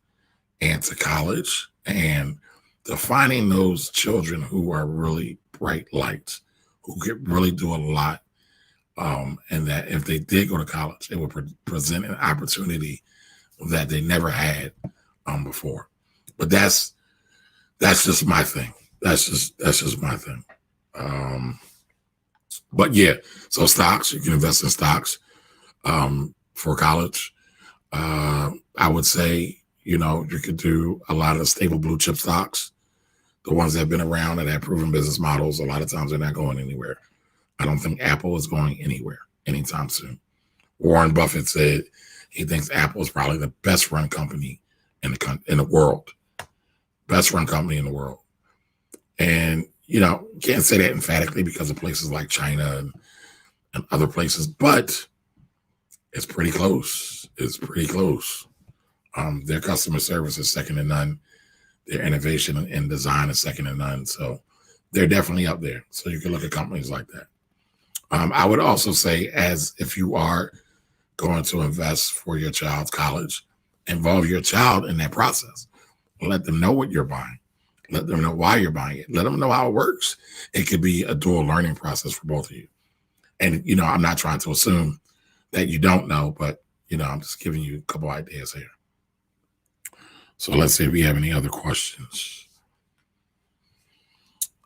and to college and to finding those children who are really bright lights, who could really do a lot. And that if they did go to college, it would present an opportunity that they never had before. But that's just my thing. That's just my thing. But yeah, so stocks, you can invest in stocks for college. I would say, you could do a lot of the stable blue chip stocks, the ones that have been around and have proven business models. A lot of times they're not going anywhere. I don't think Apple is going anywhere anytime soon. Warren Buffett said he thinks Apple is probably the best run company in the world. Best run company in the world. And, can't say that emphatically because of places like China and other places, but it's pretty close. It's pretty close. Their customer service is second to none. Their innovation and design is second to none. So they're definitely up there. So you can look at companies like that. I would also say, as if you are going to invest for your child's college, involve your child in that process. Let them know what you're buying. Let them know why you're buying it. Let them know how it works. It could be a dual learning process for both of you. And, I'm not trying to assume that you don't know, but, I'm just giving you a couple ideas here. So let's see if we have any other questions.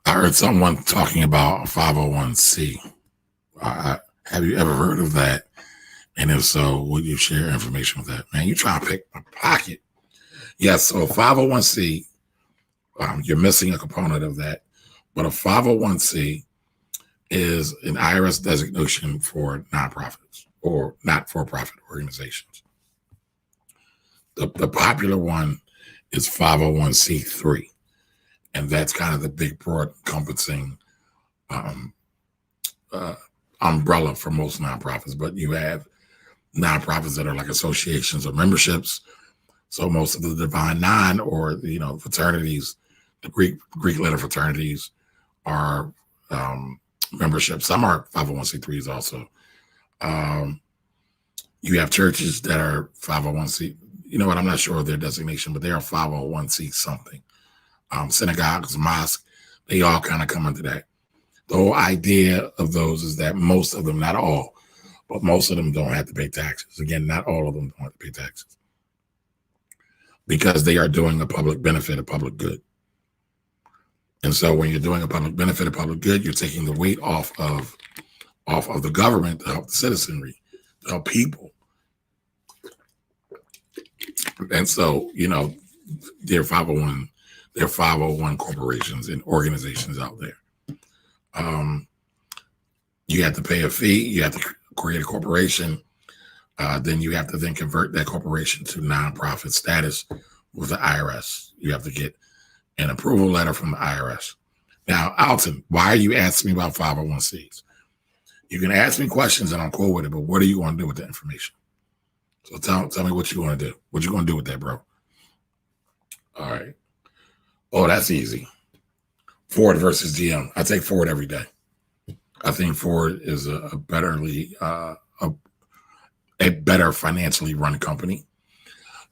I heard someone talking about a 501c. Have you ever heard of that? And if so, would you share information with that? Man, you trying to pick my pocket. Yes, so a 501c, you're missing a component of that. But a 501c is an IRS designation for nonprofits or not-for-profit organizations. The popular one is 501c3. And that's kind of the big, broad, encompassing umbrella for most nonprofits. But you have nonprofits that are like associations or memberships. So most of the Divine Nine or, fraternities, the Greek letter fraternities are memberships. Some are 501c3s also. You have churches that are 501c. You know what? I'm not sure of their designation, but they are 501c something. Synagogues, mosques, they all kind of come under that. The whole idea of those is that most of them, not all, but most of them don't have to pay taxes. Again, not all of them don't have to pay taxes because they are doing a public benefit, a public good. And so when you're doing a public benefit, a public good, you're taking the weight off of the government to help the citizenry, to help people. And so, they're 501 corporations and organizations out there. You have to pay a fee. You have to create a corporation. Then you have to then convert that corporation to nonprofit status with the IRS. You have to get an approval letter from the IRS. Now, Alton, why are you asking me about 501cs? You can ask me questions and I'm cool with it, but what are you going to do with that information? So tell me what you want to do. What you going to do with that, bro? All right. Oh, that's easy. Ford versus GM. I take Ford every day. I think Ford is a better financially run company.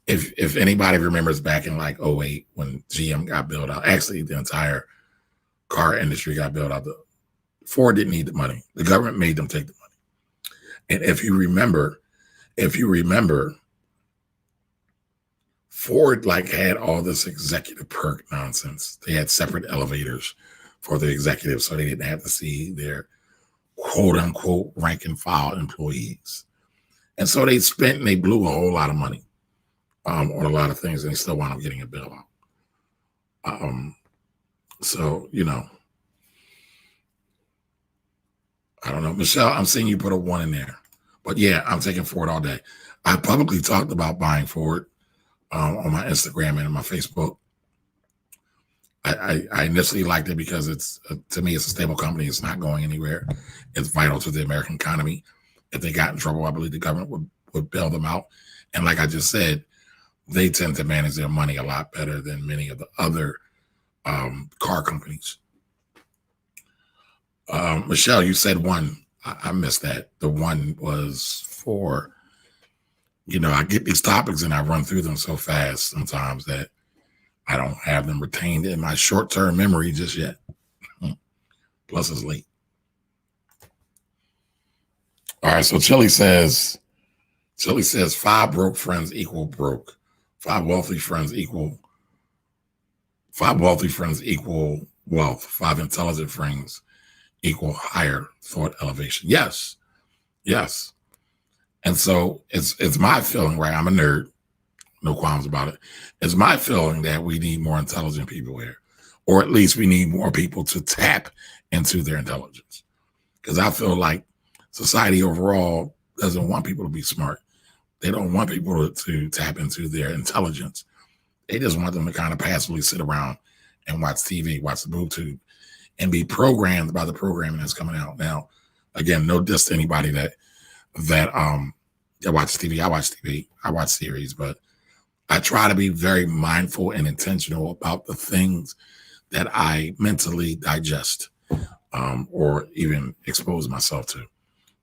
If anybody remembers back in like 2008 when GM got built out, actually the entire car industry got built out. Ford didn't need the money. The government made them take the money. And if you remember, Ford had all this executive perk nonsense. They had separate elevators for the executives so they didn't have to see their quote unquote rank and file employees. And so they blew a whole lot of money on a lot of things and they still wound up getting a bailout. So, I don't know. Michelle, I'm seeing you put a 1 in there. But yeah, I'm taking Ford all day. I publicly talked about buying Ford on my Instagram and my Facebook. I initially liked it because to me, it's a stable company. It's not going anywhere. It's vital to the American economy. If they got in trouble, I believe the government would bail them out. And like I just said, they tend to manage their money a lot better than many of the other car companies. Michelle, you said 1. I missed that. The 1 was for, I get these topics and I run through them so fast sometimes that I don't have them retained in my short-term memory just yet. Plus it's late. All right, so Chili says 5 broke friends equal broke. 5 wealthy friends equal wealth. 5 intelligent friends equal higher thought elevation. Yes. And so it's my feeling, right? I'm a nerd, no qualms about it. It's my feeling that we need more intelligent people here, or at least we need more people to tap into their intelligence. Because I feel like society overall doesn't want people to be smart. They don't want people to tap into their intelligence. They just want them to kind of passively sit around and watch TV, watch the boob tube, and be programmed by the programming that's coming out. Now, again, no diss to anybody that watches TV. I watch TV. I watch series, but I try to be very mindful and intentional about the things that I mentally digest or even expose myself to.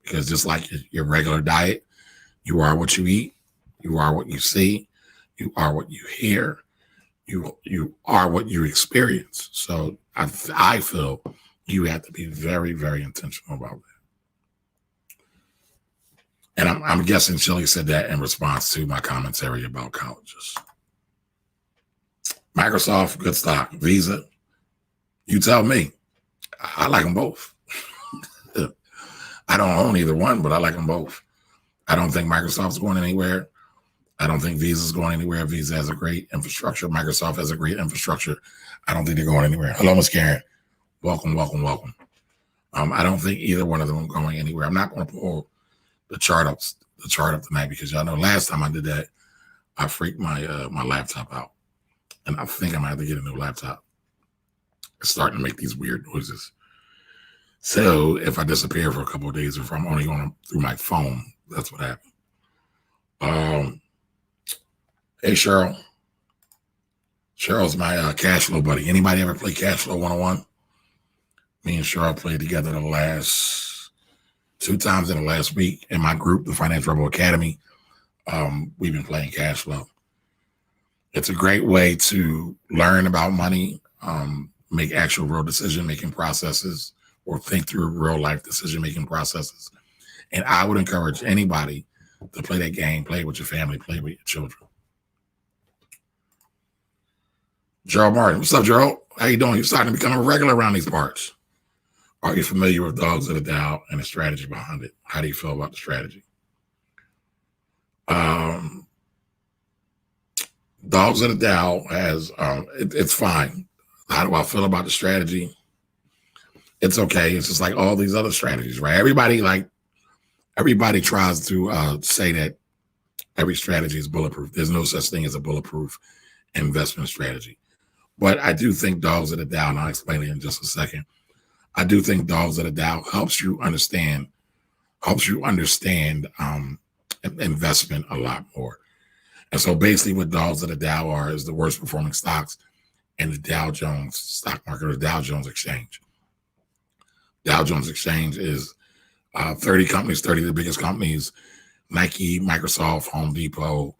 Because just like your regular diet, you are what you eat, you are what you see, you are what you hear. You are what you experience. So I feel you have to be very, very intentional about that. And I'm guessing Shelly said that in response to my commentary about colleges. Microsoft, good stock. Visa, you tell me. I like them both. I don't own either one, but I like them both. I don't think Microsoft's going anywhere. I don't think Visa's going anywhere. Visa has a great infrastructure. Microsoft has a great infrastructure. I don't think they're going anywhere. Hello, Ms. Karen. Welcome, welcome, welcome. I don't think either one of them are going anywhere. I'm not going to pull the chart up tonight because y'all know last time I did that, I freaked my my laptop out, and I think I might have to get a new laptop. It's starting to make these weird noises. So if I disappear for a couple of days, if I'm only going through my phone, that's what happened. Hey, Cheryl. Cheryl's my cash flow buddy. Anybody ever play Cash Flow 101? Me and Cheryl played together the last 2 times in the last week in my group, the Finance Rebel Academy. We've been playing Cash Flow. It's a great way to learn about money, make actual real decision-making processes, or think through real life decision-making processes. And I would encourage anybody to play that game, play it with your family, play it with your children. Gerald Martin, what's up, Gerald? How you doing? You're starting to become a regular around these parts. Are you familiar with Dogs of the Dow and the strategy behind it? How do you feel about the strategy? Dogs of the Dow has, it's fine. How do I feel about the strategy? It's okay. It's just like all these other strategies, right? Everybody tries to say that every strategy is bulletproof. There's no such thing as a bulletproof investment strategy. But I do think Dogs of the Dow, and I'll explain it in just a second. I do think Dogs of the Dow helps you understand investment a lot more. And so basically what Dogs of the Dow are is the worst performing stocks in the Dow Jones stock market, or the Dow Jones Exchange. Dow Jones Exchange is 30 companies, 30 of the biggest companies: Nike, Microsoft, Home Depot,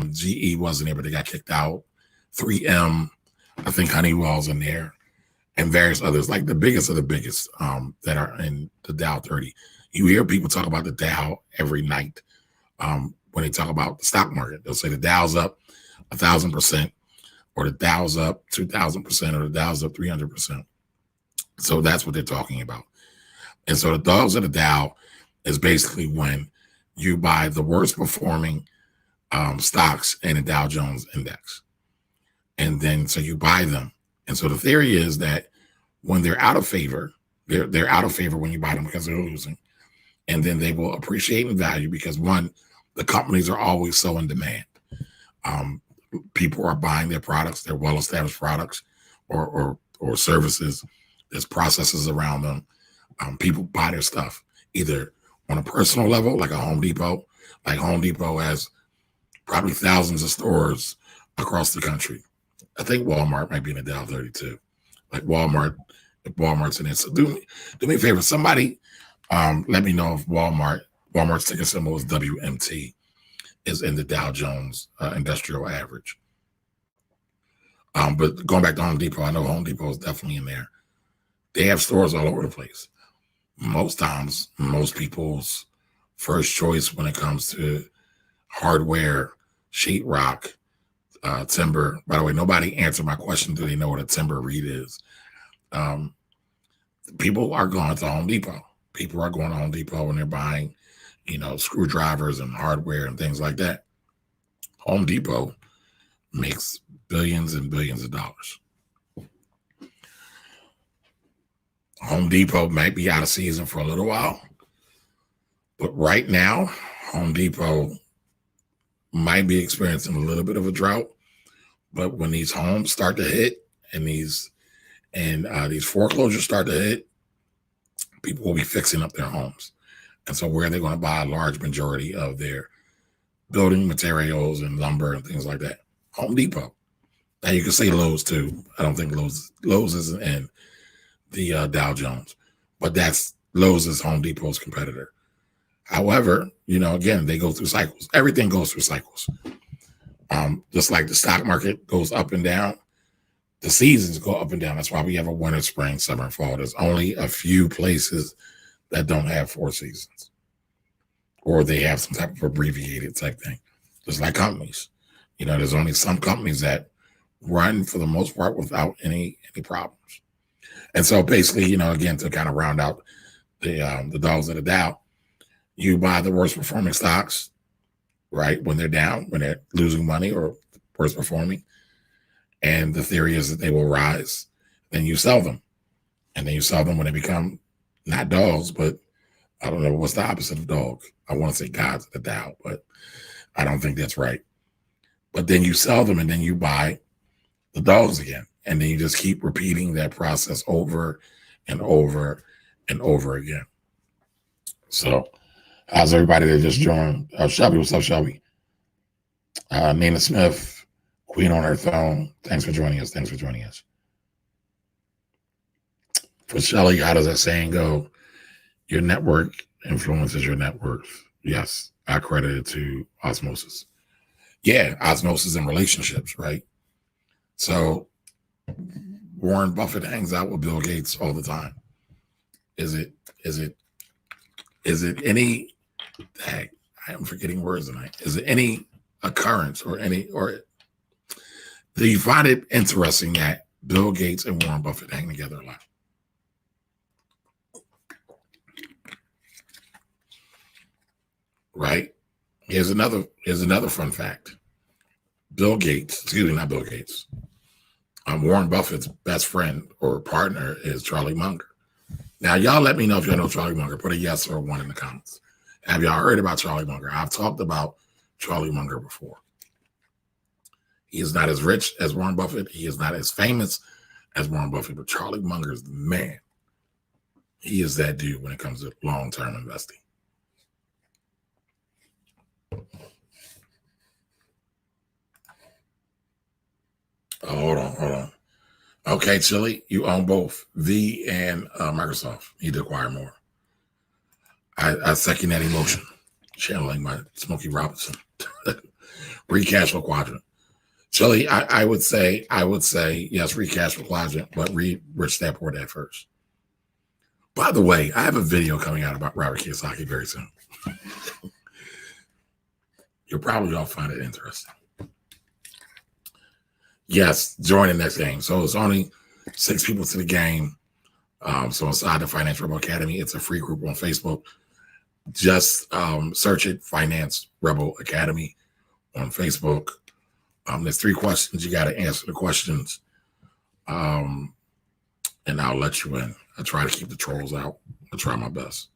GE wasn't there, but they got kicked out. 3M, I think Honeywell's in there, and various others, like the biggest of the biggest that are in the Dow 30. You hear people talk about the Dow every night when they talk about the stock market. They'll say the Dow's up 1,000%, or the Dow's up 2,000%, or the Dow's up 300%. So that's what they're talking about. And so the Dogs of the Dow is basically when you buy the worst performing stocks in the Dow Jones index. And then so you buy them. And so the theory is that when they're out of favor, they're out of favor when you buy them because they're losing. And then they will appreciate in value because, one, the companies are always so in demand. People are buying their products, their well-established products or services. There's processes around them. People buy their stuff either on a personal level, like a Home Depot. Like Home Depot has probably thousands of stores across the country. I think Walmart might be in the Dow 30 too. Like Walmart's in it. So do me a favor. Somebody let me know if Walmart's ticker symbol is WMT, is in the Dow Jones Industrial Average. But going back to Home Depot, I know Home Depot is definitely in there. They have stores all over the place. Most times, most people's first choice when it comes to hardware, sheetrock, timber. By the way, nobody answered my question. Do they know what a timber read is? People are going to Home Depot. People are going to Home Depot and they're buying, screwdrivers and hardware and things like that. Home Depot makes billions and billions of dollars. Home Depot might be out of season for a little while, but right now, Home Depot might be experiencing a little bit of a drought. But when these homes start to hit and these foreclosures start to hit, people will be fixing up their homes. And so where they're going to buy a large majority of their building materials and lumber and things like that? Home Depot. Now you can say Lowe's too. I don't think Lowe's isn't in the Dow Jones, but Lowe's is Home Depot's competitor. However, again, they go through cycles. Everything goes through cycles. Just like the stock market goes up and down, the seasons go up and down. That's why we have a winter, spring, summer, and fall. There's only a few places that don't have 4 seasons, or they have some type of abbreviated type thing. Just like companies, there's only some companies that run for the most part without any problems. And so basically, again, to kind of round out the dogs of the Dow, you buy the worst performing stocks, right? When they're down, when they're losing money or worst performing. And the theory is that they will rise. Then you sell them. And then you sell them when they become not dogs, but I don't know what's the opposite of dog. I want to say gods of the Dow, but I don't think that's right. But then you sell them and then you buy the dogs again. And then you just keep repeating that process over and over and over again. So how's everybody that just joined? Shelby, what's up, Shelby? Nina Smith, Queen on her throne. Thanks for joining us. Thanks for joining us. For Shelly, how does that saying go? Your network influences your net worth. Yes, I credit it to osmosis. Yeah, osmosis in relationships, right? So Warren Buffett hangs out with Bill Gates all the time. Is it any, dang, I am forgetting words tonight. Is it any occurrence or do you find it interesting that Bill Gates and Warren Buffett hang together a lot? Right? Here's another fun fact. Warren Buffett's best friend or partner is Charlie Munger. Now, y'all let me know if y'all know Charlie Munger. Put a yes or a 1 in the comments. Have y'all heard about Charlie Munger? I've talked about Charlie Munger before. He is not as rich as Warren Buffett. He is not as famous as Warren Buffett, but Charlie Munger is the man. He is that dude when it comes to long-term investing. Hold on. Okay, Chili, you own both V and Microsoft. You need to acquire more. I second that emotion. Channeling my Smokey Robinson. Read Cash Flow Quadrant. Chili, I would say yes, read Cash Flow Quadrant, but read Rich Dad Poor Dad first. By the way, I have a video coming out about Robert Kiyosaki very soon. You'll probably all find it interesting. Yes, join the next game. So it's only 6 people to the game. So inside the Finance Rebel Academy, it's a free group on Facebook. Just search it, Finance Rebel Academy on Facebook. There's 3 questions. You got to answer the questions. And I'll let you in. I try to keep the trolls out. I try my best.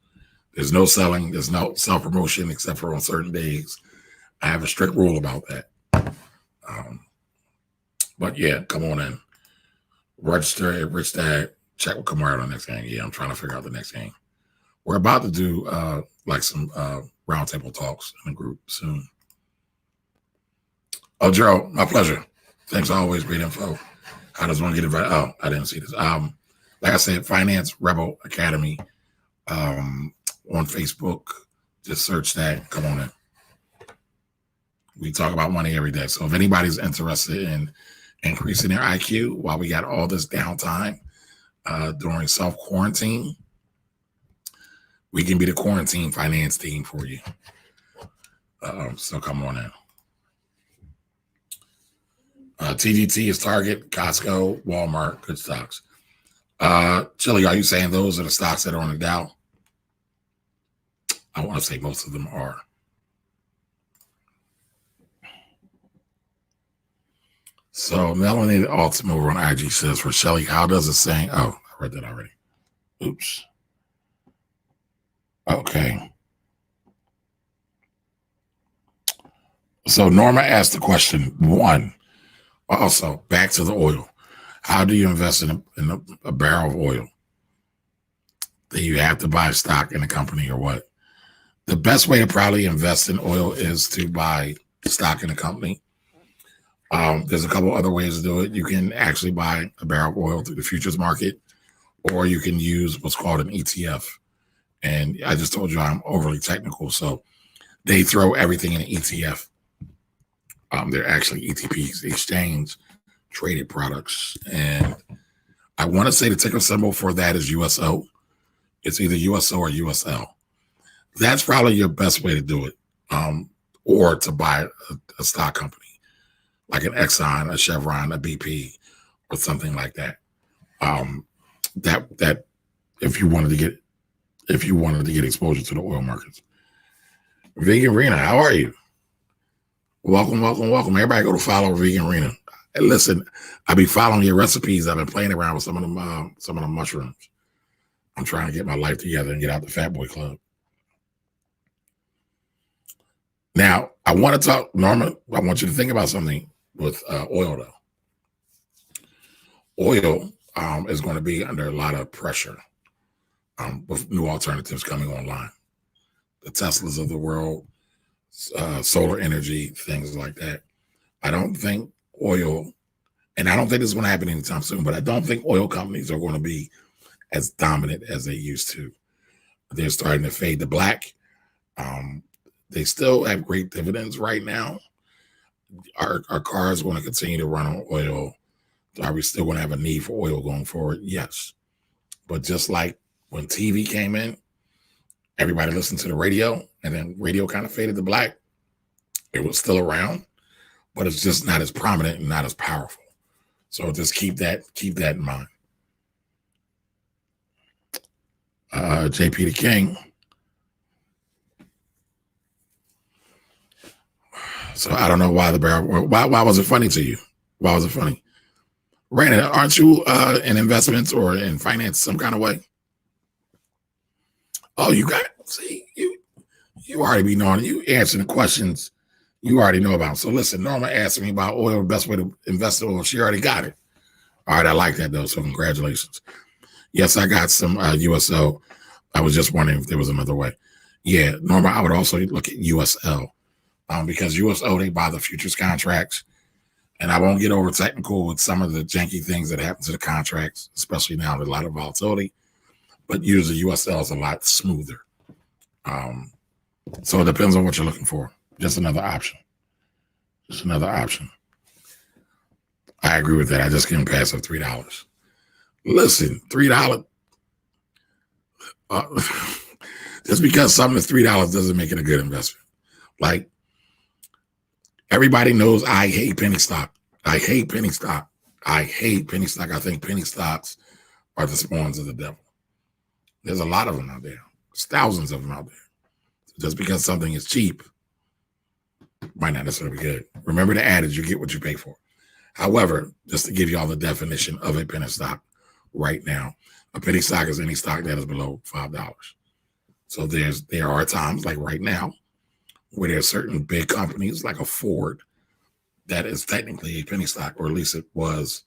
There's no selling. There's no self-promotion except for on certain days. I have a strict rule about that. But yeah, come on in. Register at Rich Dad. Check what come out on the next game. Yeah, I'm trying to figure out the next game. We're about to do like some roundtable talks in the group soon. Oh, Gerald, my pleasure. Thanks always, great info. How does one get invited? Oh, I didn't see this. Like I said, Finance Rebel Academy on Facebook. Just search that. Come on in. We talk about money every day. So if anybody's interested in increasing their IQ while we got all this downtime during self-quarantine, we can be the quarantine finance team for you. So come on in. TGT is Target, Costco, Walmart, good stocks. Chili, are you saying those are the stocks that are on the Dow? I want to say most of them are. So Melanie Ultimate over on IG says, for Shelly, how does it saying? Oh, I read that already. Oops. Okay. So Norma asked the question 1. Also, back to the oil. How do you invest in a barrel of oil? Do you have to buy stock in a company or what? The best way to probably invest in oil is to buy stock in a company. There's a couple other ways to do it. You can actually buy a barrel of oil through the futures market, or you can use what's called an ETF. And I just told you I'm overly technical, so they throw everything in an ETF. They're actually ETPs, exchange traded products. And I want to say the ticker symbol for that is USO. It's either USO or USL. That's probably your best way to do it. Or to buy a stock company like an Exxon, a Chevron, a BP, or something like that. That if you wanted to get exposure to the oil markets. Vegan Rena, how are you? Welcome. Everybody go to follow Vegan Rena. And listen, I be following your recipes. I've been playing around with some of them mushrooms. I'm trying to get my life together and get out the Fat Boy Club. Now, I want to talk, Norma, I want you to think about something with oil, though. Oil is going to be under a lot of pressure with new alternatives coming online. The Teslas of the world, solar energy, things like that. I don't think oil, and I don't think this is going to happen anytime soon, but I don't think oil companies are going to be as dominant as they used to. They're starting to fade to black. They still have great dividends right now. Our cars going to continue to run on oil. Are we still going to have a need for oil going forward? Yes. But just like when TV came in, everybody listened to the radio, and then radio kind of faded to black. It was still around, but it's just not as prominent and not as powerful. So just keep that in mind. JP the King. So I don't know why the barrel. Why was it funny to you? Why was it funny? Brandon, aren't you in investments or in finance some kind of way? Oh, you already be knowing. You answering the questions you already know about. So listen, Norma asked me about oil, the best way to invest in oil. She already got it. All right, I like that though. So congratulations. Yes, I got some USO. I was just wondering if there was another way. Yeah, Norma, I would also look at USL. Because USO, they buy the futures contracts. And I won't get over technical with some of the janky things that happen to the contracts, especially now with a lot of volatility. But usually USL is a lot smoother. So it depends on what you're looking for. Just another option. I agree with that. I just can't pass up $3. Listen, $3. Just because something is $3 doesn't make it a good investment. Like, everybody knows I hate penny stock. I think penny stocks are the spawns of the devil. There's a lot of them out there. There's thousands of them out there. Just because something is cheap might not necessarily be good. Remember the adage, you get what you pay for. However, just to give you all the definition of a penny stock right now, a penny stock is any stock that is below $5. So there are times like right now where there are certain big companies like a Ford that is technically a penny stock, or at least it was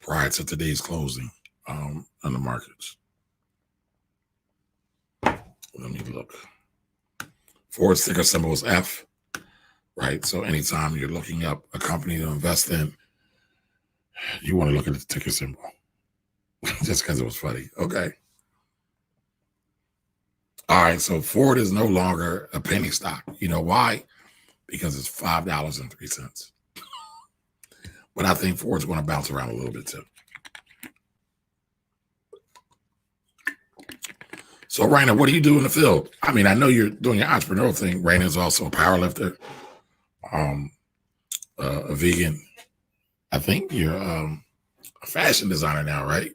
prior to today's closing on the markets. Let me look. Ford's ticker symbol is F, right? So anytime you're looking up a company to invest in, you want to look at the ticker symbol just because it was funny. Okay. All right. So Ford is no longer a penny stock. You know why? Because it's $5.03. But I think Ford's going to bounce around a little bit too. So, Raina, what do you do in the field? I mean, I know you're doing your entrepreneurial thing. Raina's also a power lifter, a vegan. I think you're a fashion designer now, right?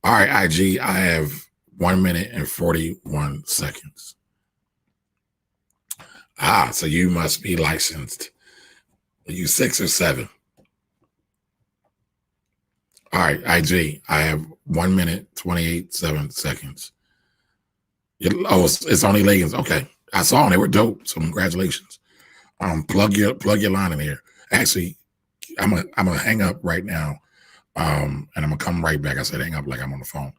All right, IG, I have 1 minute and 41 seconds. So you must be licensed. Are you 6 or 7? All right, IG, I have 1 minute, 7 seconds. It's only leggings. Okay. I saw them. They were dope. So congratulations. Plug your line in here. Actually, I'm gonna hang up right now. And I'm gonna come right back. I said hang up like I'm on the phone.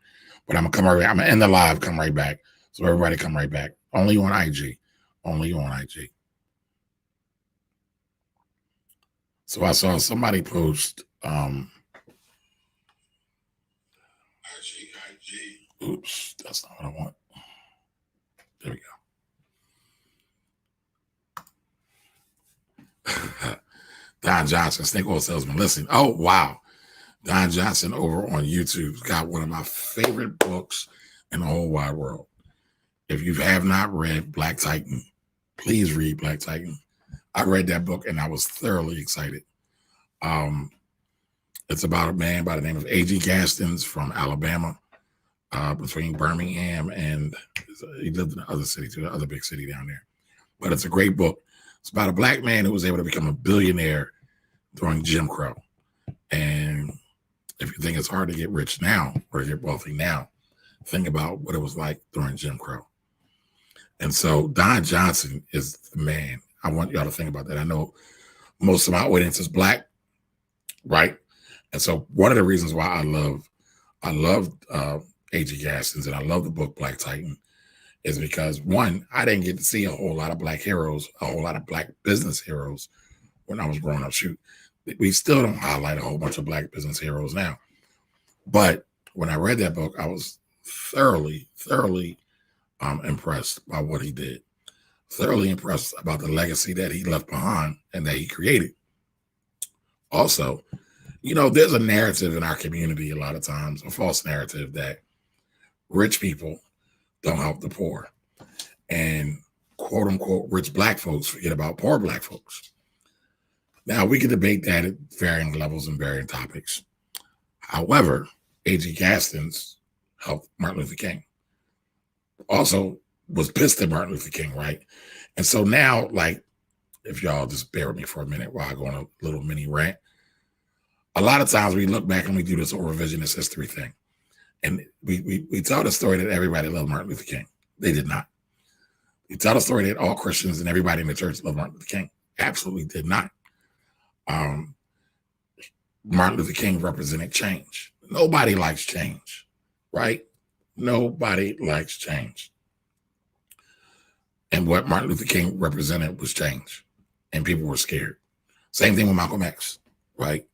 But I'm gonna come right back. I'm gonna end the live, come right back. So everybody come right back. Only on IG. Only on IG. So I saw somebody post IG. Oops, that's not what I want. There we go. Don Johnson, snake oil salesman. Listen, oh wow. Don Johnson over on YouTube's got one of my favorite books in the whole wide world. If you have not read Black Titan, please read Black Titan. I read that book and I was thoroughly excited. It's about a man by the name of A.G. Gastons from Alabama, between Birmingham and he lived in the other city too, the other big city down there. But it's a great book. It's about a black man who was able to become a billionaire during Jim Crow. And if you think it's hard to get rich now or to get wealthy now, think about what it was like during Jim Crow. And so Don Johnson is the man. I want y'all to think about that. I know most of my audience is black, right? And so one of the reasons why I love A.G. Gastons and I love the book Black Titan is because, one, I didn't get to see a whole lot of black heroes, a whole lot of black business heroes when I was growing up. Shoot, we still don't highlight a whole bunch of black business heroes now. But when I read that book, I was thoroughly impressed by what he did. Thoroughly impressed about the legacy that he left behind and that he created. Also, you know, there's a narrative in our community a lot of times, a false narrative that rich people don't help the poor. And quote unquote rich black folks forget about poor black folks. Now, we can debate that at varying levels and varying topics. However, A.G. Gastons helped Martin Luther King. Also was pissed at Martin Luther King, right? And so now, like, if y'all just bear with me for a minute while I go on a little mini rant, a lot of times we look back and we do this whole revisionist history thing. And we tell the story that everybody loved Martin Luther King. They did not. We tell the story that all Christians and everybody in the church loved Martin Luther King. Absolutely did not. Martin Luther King represented change. Nobody likes change, right? Nobody likes change. And what Martin Luther King represented was change. And people were scared. Same thing with Malcolm X, right?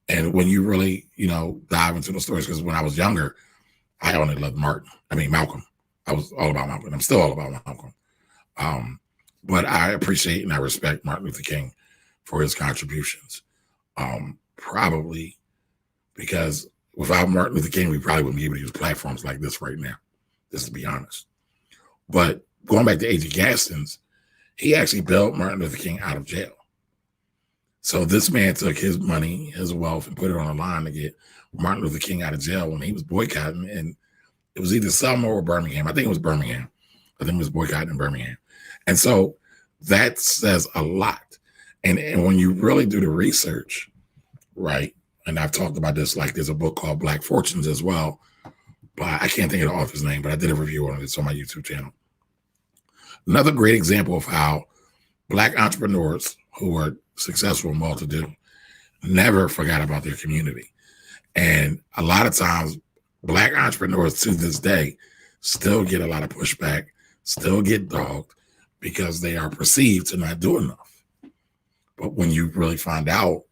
And when you really, you know, dive into the stories, because when I was younger, I only loved Malcolm. I was all about Malcolm. I'm still all about Malcolm. But I appreciate and I respect Martin Luther King for his contributions. Probably because without Martin Luther King, we probably wouldn't be able to use platforms like this right now, just to be honest. But going back to A.G. Gastons, he actually bailed Martin Luther King out of jail. So this man took his money, his wealth, and put it on the line to get Martin Luther King out of jail when he was boycotting. And it was either Selma or Birmingham. I think it was Birmingham. I think it was boycotting in Birmingham. And so that says a lot. And when you really do the research, right, and I've talked about this, like there's a book called Black Fortunes as well, but I can't think of the author's name, but I did a review on it. It's on my YouTube channel. Another great example of how black entrepreneurs who are successful and well-to-do never forgot about their community. And a lot of times, black entrepreneurs to this day still get a lot of pushback, still get dogged because they are perceived to not do enough. But when you really find out,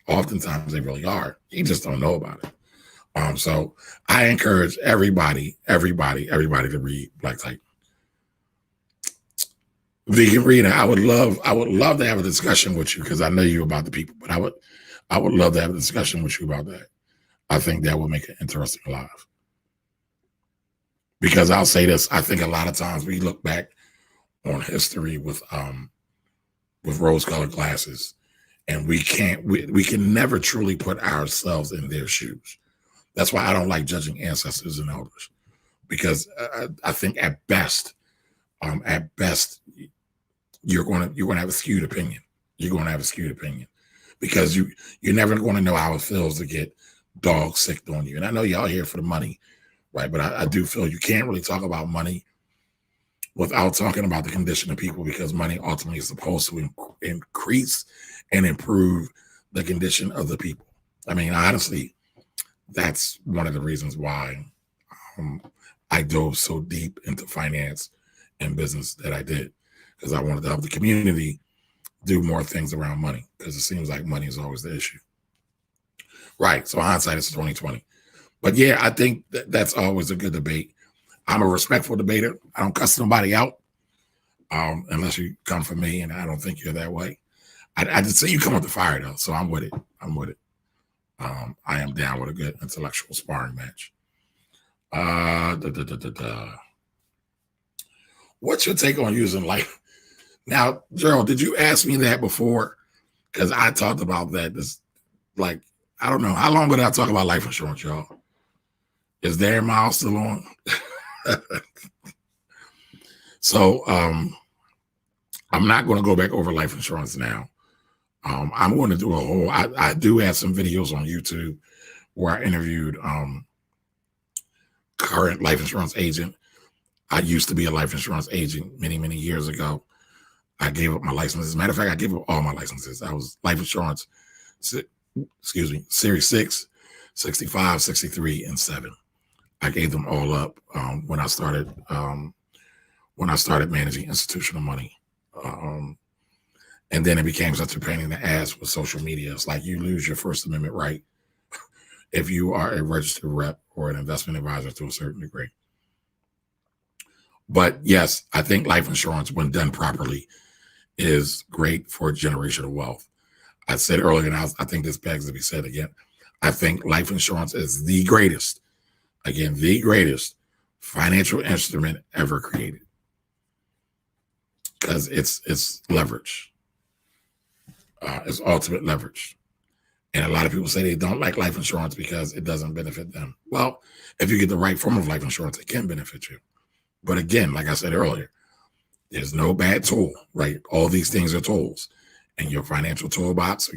oftentimes they really are. You just don't know about it. So I encourage everybody to read Black Titan. Vegan Rita, I would love to have a discussion with you because I know you about the people, but I would love to have a discussion with you about that. I think that would make it interesting live. Because I'll say this, I think a lot of times we look back on history with rose-colored glasses, and we can never truly put ourselves in their shoes. That's why I don't like judging ancestors and elders, because I think at best, you're going to have a skewed opinion. You're going to have a skewed opinion because you're never going to know how it feels to get dog sicked on you. And I know y'all here for the money, right? But I do feel you can't really talk about money without talking about the condition of people, because money ultimately is supposed to increase and improve the condition of the people. I mean, honestly, that's one of the reasons why I dove so deep into finance and business that I did, because I wanted to help the community do more things around money, because it seems like money is always the issue. Right. So hindsight is 2020. But yeah, I think that's always a good debate. I'm a respectful debater. I don't cuss nobody out unless you come for me, and I don't think you're that way. I just see you come with the fire though, so I'm with it. I'm with it. I am down with a good intellectual sparring match. What's your take on using life? Now, Gerald, did you ask me that before? Because I talked about that. This, like, I don't know. How long did I talk about life insurance, y'all? Is Darren Miles still on? So, I'm not going to go back over life insurance now. I'm going to do a whole, I do have some videos on YouTube where I interviewed current life insurance agent. I used to be a life insurance agent many, many years ago. I gave up my licenses. As a matter of fact, I gave up all my licenses. I was life insurance, Series 6, 65, 63, and 7. I gave them all up when I started managing institutional money. And then it became such a pain in the ass with social media. It's like you lose your First Amendment right if you are a registered rep or an investment advisor to a certain degree. But yes, I think life insurance, when done properly, is great for generational wealth. I said earlier, and I think this begs to be said again. I think life insurance is the greatest, again, the greatest financial instrument ever created, because it's leverage. It's ultimate leverage. And a lot of people say they don't like life insurance because it doesn't benefit them. Well, if you get the right form of life insurance, it can benefit you. But again, like I said earlier, there's no bad tool, right? All these things are tools. And your financial toolbox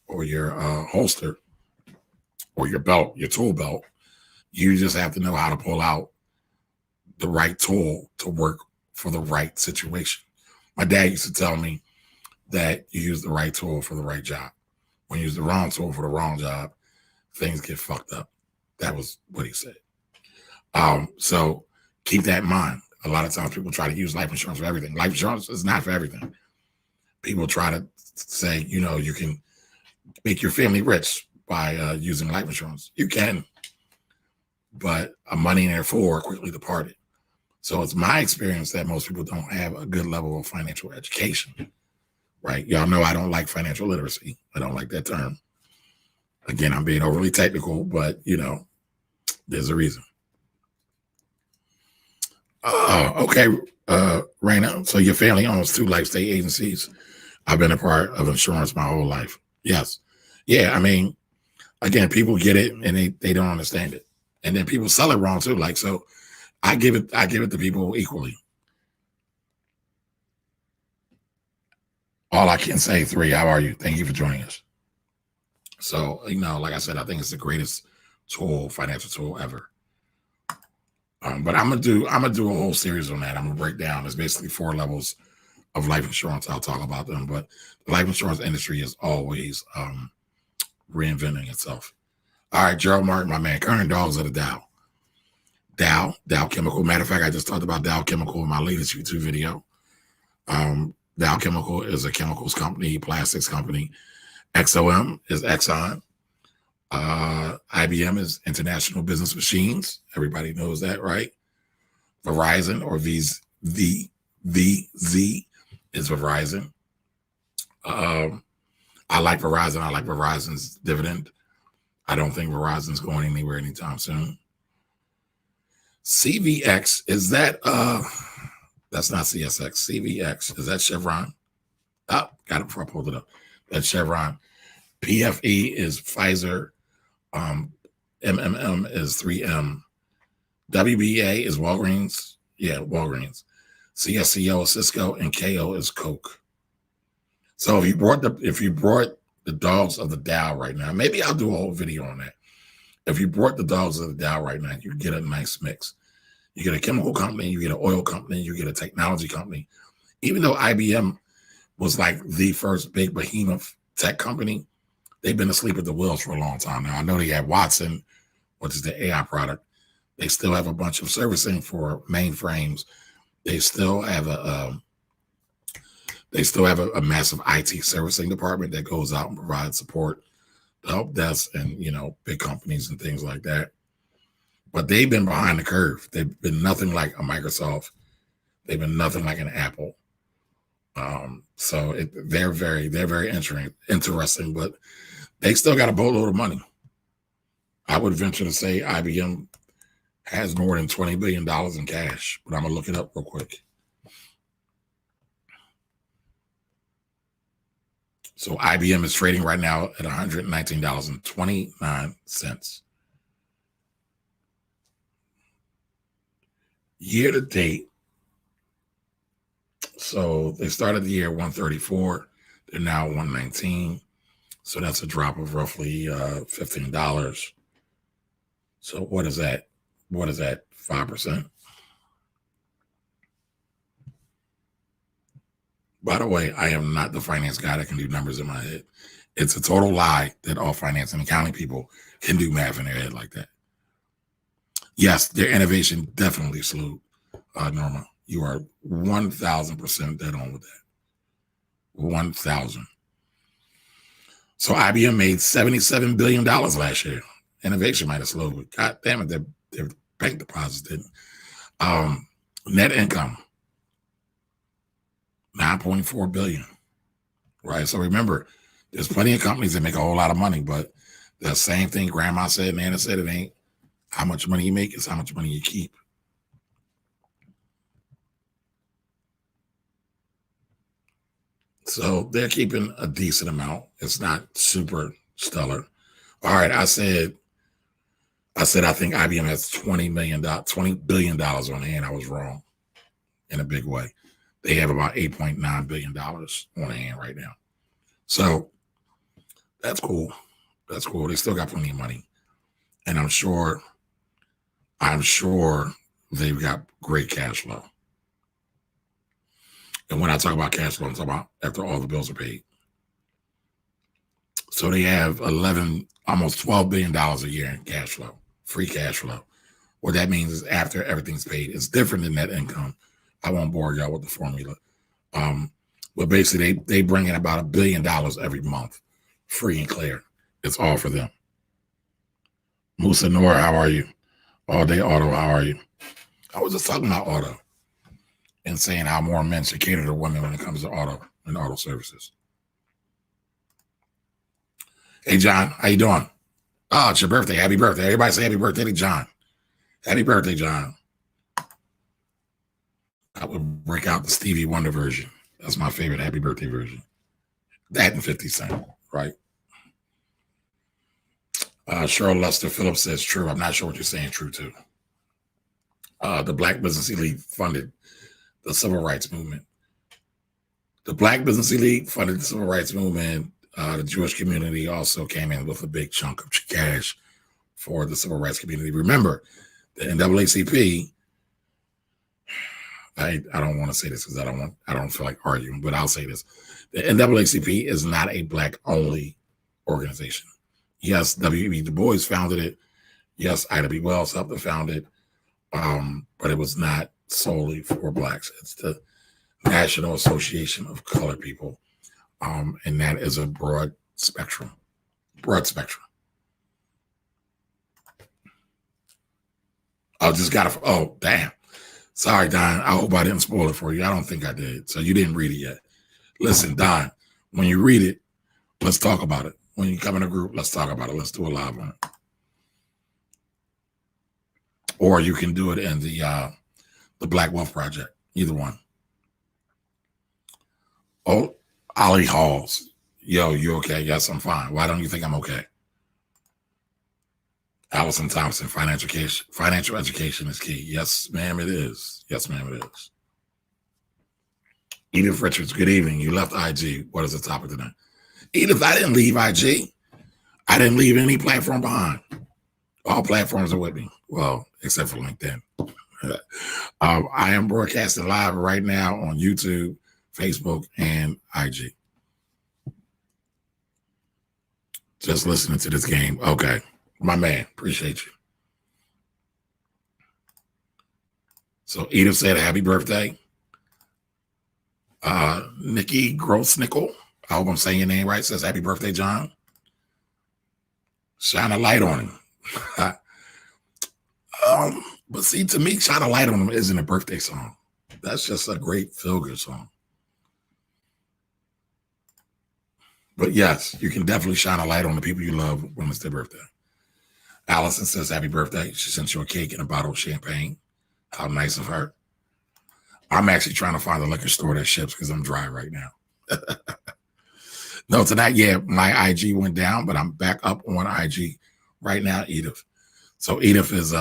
or your holster or your belt, your tool belt, you just have to know how to pull out the right tool to work for the right situation. My dad used to tell me that you use the right tool for the right job. When you use the wrong tool for the wrong job, things get fucked up. That was what he said. So keep that in mind. A lot of times people try to use life insurance for everything. Life insurance is not for everything. People try to say, you can make your family rich by using life insurance. You can, but a money in there for quickly departed. So it's my experience that most people don't have a good level of financial education, right? Y'all know I don't like financial literacy. I don't like that term. Again, I'm being overly technical, but, there's a reason. Okay, Raina, so your family owns 2 life state agencies. I've been a part of insurance my whole life. Yes. Yeah, I mean, again, people get it and they don't understand it. And then people sell it wrong too. Like, so I give it to people equally. All I can say, 3, how are you? Thank you for joining us. So, like I said, I think it's the greatest tool, financial tool ever. But I'm gonna do a whole series on that. I'm gonna break down. There's basically 4 levels of life insurance. I'll talk about them, but the life insurance industry is always reinventing itself. All right, Gerald Martin, my man, current dogs of the Dow. Dow Chemical. Matter of fact, I just talked about Dow Chemical in my latest YouTube video. Dow Chemical is a chemicals company, plastics company. XOM is Exxon. IBM is International Business Machines. Everybody knows that, right? Verizon, or VZ is Verizon. I like Verizon. I like Verizon's dividend. I don't think Verizon's going anywhere anytime soon. CVX, is that, that's not CSX. CVX, is that Chevron? Oh, got it before I pulled it up. That's Chevron. PFE is Pfizer. MMM is 3M. WBA is Walgreens. Yeah, Walgreens. CSCO is Cisco, and KO is Coke. So if you brought the dogs of the Dow right now, maybe I'll do a whole video on that. If you brought the dogs of the Dow right now, you get a nice mix. You get a chemical company, you get an oil company, you get a technology company. Even though IBM was like the first big behemoth tech company, they've been asleep at the wheels for a long time now. I know they have Watson, which is the AI product. They still have a bunch of servicing for mainframes. They still have a massive IT servicing department that goes out and provides support to help desk and big companies and things like that. But they've been behind the curve. They've been nothing like a Microsoft. They've been nothing like an Apple. So they're very interesting, but they still got a boatload of money. I would venture to say IBM has more than $20 billion in cash, but I'm gonna look it up real quick. So IBM is trading right now at $119.29. Year to date, so they started the year 134, they're now 119. So that's a drop of roughly $15. So what is that? 5%? By the way, I am not the finance guy that can do numbers in my head. It's a total lie that all finance and accounting people can do math in their head like that. Yes, their innovation definitely slewed. Norma, you are 1,000% dead on with that. 1,000. So IBM made $77 billion last year. Innovation might have slowed, but God damn it, their bank deposits didn't. Net income, $9.4 billion. Right. So remember, there's plenty of companies that make a whole lot of money, but the same thing Grandma said, Nana said, it ain't how much money you make, it's how much money you keep. So they're keeping a decent amount. It's not super stellar. All right, I said I think IBM has $20 billion on hand. I was wrong in a big way. They have about $8.9 billion on hand right now. So that's cool. That's cool. They still got plenty of money. And I'm sure they've got great cash flow. And when I talk about cash flow, I'm talking about after all the bills are paid. So they have almost $12 billion a year in cash flow, free cash flow. What that means is after everything's paid, it's different than net income. I won't bore y'all with the formula. But basically they bring in about $1 billion every month, free and clear. It's all for them. Musa Noor, how are you? All Day Auto, how are you? I was just talking about auto and saying how more men should cater to women when it comes to auto and auto services. Hey, John, how you doing? Oh, it's your birthday. Happy birthday. Everybody say happy birthday to John. Happy birthday, John. I would break out the Stevie Wonder version. That's my favorite happy birthday version. That and 50 Cent, right? Cheryl Lester Phillips says true. I'm not sure what you're saying true to. The Black Business Elite funded the Civil Rights Movement. The Black Business Elite funded the Civil Rights Movement. The Jewish community also came in with a big chunk of cash for the civil rights community. Remember, the NAACP, I don't want to say this because I don't feel like arguing, but I'll say this. The NAACP is not a Black-only organization. Yes, W.E.B. Du Bois founded it. Yes, Ida B. Wells helped to found it. But it was not solely for Blacks. It's the National Association of Colored People. And that is a broad spectrum. Oh, damn. Sorry, Don. I hope I didn't spoil it for you. I don't think I did. So you didn't read it yet. Listen, Don, when you read it, let's talk about it. When you come in a group, let's talk about it. Let's do a live on it. Or you can do it in the Black Wealth Project. Either one. Oh, Ollie Halls. Yo, you okay? Yes, I'm fine. Why don't you think I'm okay? Allison Thompson, financial education is key. Yes, ma'am, it is. Yes, ma'am, it is. Edith Richards, good evening. You left IG. What is the topic tonight? Edith, I didn't leave IG. I didn't leave any platform behind. All platforms are with me. Well, except for LinkedIn. I am broadcasting live right now on YouTube, Facebook, and IG. Just listening to this game. Okay. My man, appreciate you. So Edith said happy birthday. Nikki Grossnickel, I hope I'm saying your name right, says happy birthday, John. Shine a light on him. But see, to me, Shine a Light on Him isn't a birthday song. That's just a great feel-good song. But yes, you can definitely shine a light on the people you love when it's their birthday. Allison says happy birthday. She sent you a cake and a bottle of champagne. How nice of her. I'm actually trying to find a liquor store that ships because I'm dry right now. No, tonight, yeah, my IG went down, but I'm back up on IG right now, Edith. So Edith is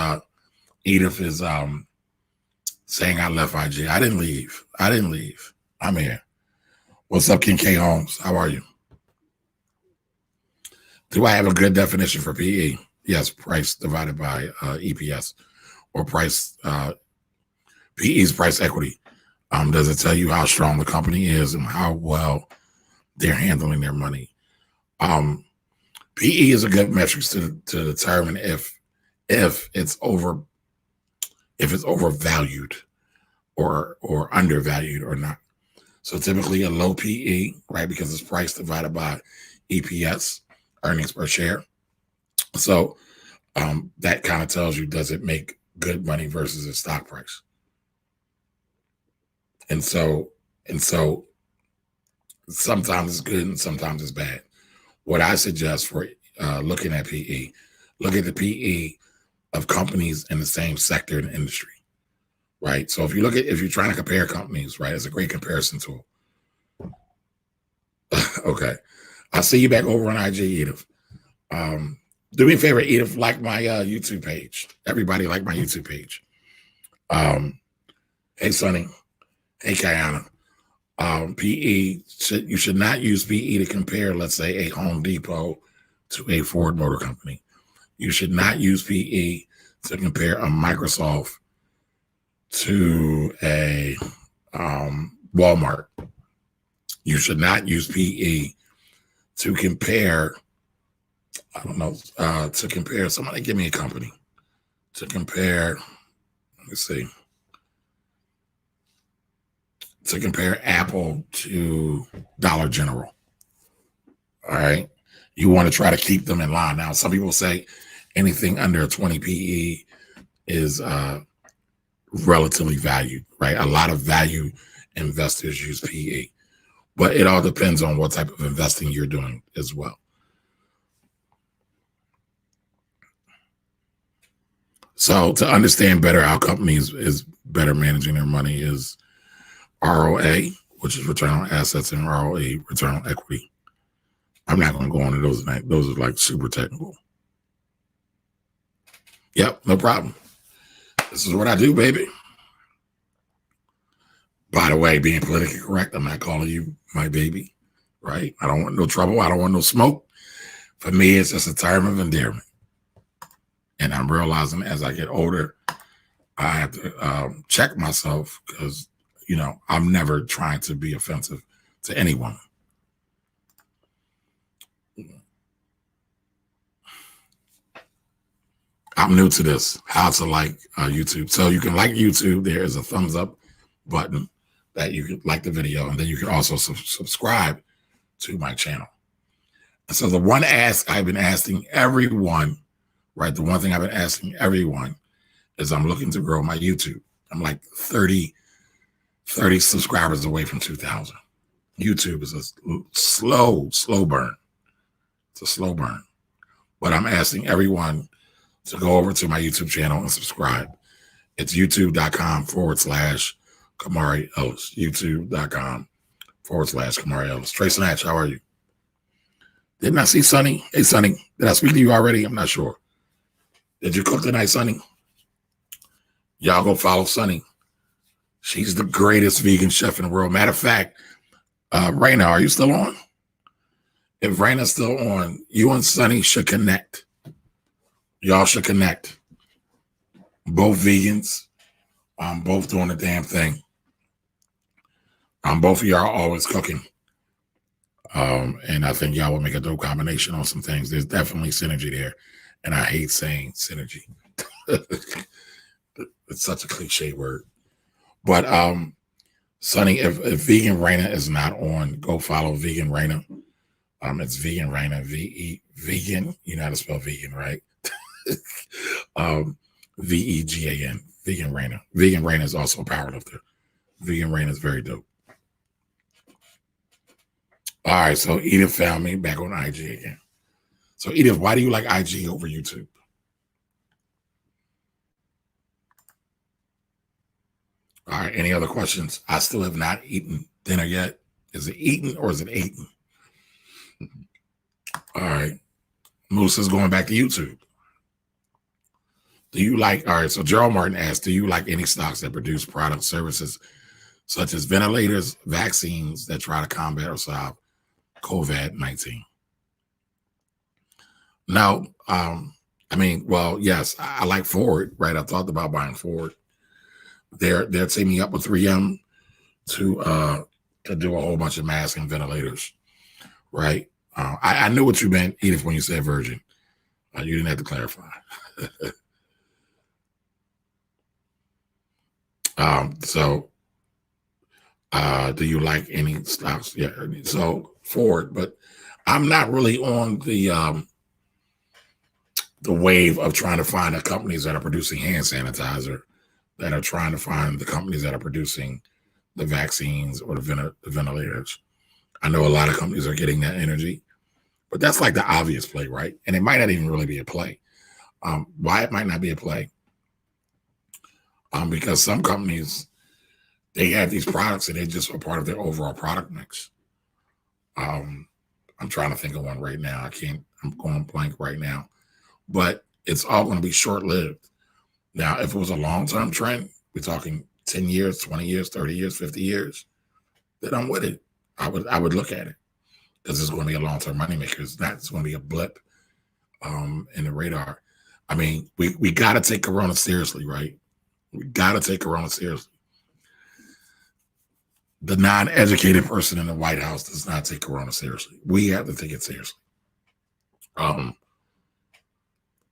saying I left IG. I didn't leave. I'm here. What's up, King K Holmes? How are you? Do I have a good definition for PE? Yes, price divided by EPS, or price. PE is price equity. Does it tell you how strong the company is and how well they're handling their money? PE is a good metric to determine if it's overvalued or undervalued or not. So typically a low PE, right, because it's price divided by EPS, earnings per share. So that kind of tells you, does it make good money versus its stock price? And so sometimes it's good and sometimes it's bad. What I suggest for looking at PE, look at the PE of companies in the same sector and industry, right? So if you're trying to compare companies, right, it's a great comparison tool. Okay. I'll see you back over on IG, Edith. Do me a favor, Edith, like my YouTube page. Everybody like my YouTube page. Hey, Sonny. Hey, Kiana. PE, you should not use PE to compare, let's say, a Home Depot to a Ford Motor Company. You should not use PE to compare a Microsoft to a Walmart. You should not use PE to compare, to compare, somebody give me a company. To compare, let's see. To compare Apple to Dollar General. All right. You want to try to keep them in line. Now, some people say anything under a 20 PE is relatively valued, right? A lot of value investors use PE, but it all depends on what type of investing you're doing as well. So to understand better how companies is better managing their money is ROA, which is return on assets, and ROE, return on equity. I'm not going to go into those tonight. Those are like super technical. Yep, no problem. This is what I do, baby. By the way, being politically correct, I'm not calling you my baby, right? I don't want no trouble. I don't want no smoke. For me, it's just a term of endearment. And I'm realizing as I get older, I have to check myself because, I'm never trying to be offensive to anyone. I'm new to this, how to like YouTube. So you can like YouTube. There is a thumbs up button that you can like the video. And then you can also subscribe to my channel. And so the one ask I've been asking everyone, right? The one thing I've been asking everyone is I'm looking to grow my YouTube. I'm like 30 subscribers away from 2,000. YouTube is a slow burn. It's a slow burn. But I'm asking everyone to go over to my YouTube channel and subscribe. It's youtube.com/Kamari Ellis. youtube.com/Kamari Ellis. Trace Natch, how are you? Didn't I see Sonny? Hey, Sonny, did I speak to you already? I'm not sure. Did you cook tonight, Sonny? Y'all go follow Sonny. She's the greatest vegan chef in the world. Matter of fact, Raina, are you still on? If Raina's still on, you and Sonny should connect. Y'all should connect. Both vegans. Both doing the damn thing. Both of y'all are always cooking. And I think y'all will make a dope combination on some things. There's definitely synergy there. And I hate saying synergy. It's such a cliche word. But Sonny, if Vegan Raina is not on, go follow Vegan Raina. It's Vegan Raina, vegan. You know how to spell vegan, right? VEGAN, Vegan Raina. Vegan Raina is also a powerlifter. Vegan Raina is very dope. All right, so Edith found me back on IG again. So Edith, why do you like IG over YouTube? All right, any other questions? I still have not eaten dinner yet. Is it eaten or is it eaten? All right, Moose is going back to YouTube. Do you like, all right, so Gerald Martin asked, do you like any stocks that produce product services such as ventilators, vaccines that try to combat or solve COVID-19? No, I mean, well, yes, I like Ford, right? I thought about buying Ford. They're teaming up with 3M to do a whole bunch of masks and ventilators, right? I knew what you meant, Edith, when you said Virgin. You didn't have to clarify. So do you like any stocks? Yeah, so Ford, but I'm not really on the wave of trying to find the companies that are producing hand sanitizer, that are trying to find the companies that are producing the vaccines or the ventilators. I know a lot of companies are getting that energy, but that's like the obvious play, right? And it might not even really be a play. Why it might not be a play? Because some companies, they have these products and they just are part of their overall product mix. I'm trying to think of one right now. I'm going blank right now, but it's all going to be short-lived. Now, if it was a long-term trend, we're talking 10 years, 20 years, 30 years, 50 years, then I'm with it. I would look at it because it's going to be a long-term moneymaker. It's not going to be a blip in the radar. I mean, we got to take Corona seriously, right? We got to take Corona seriously. The non-educated person in the White House does not take Corona seriously. We have to take it seriously.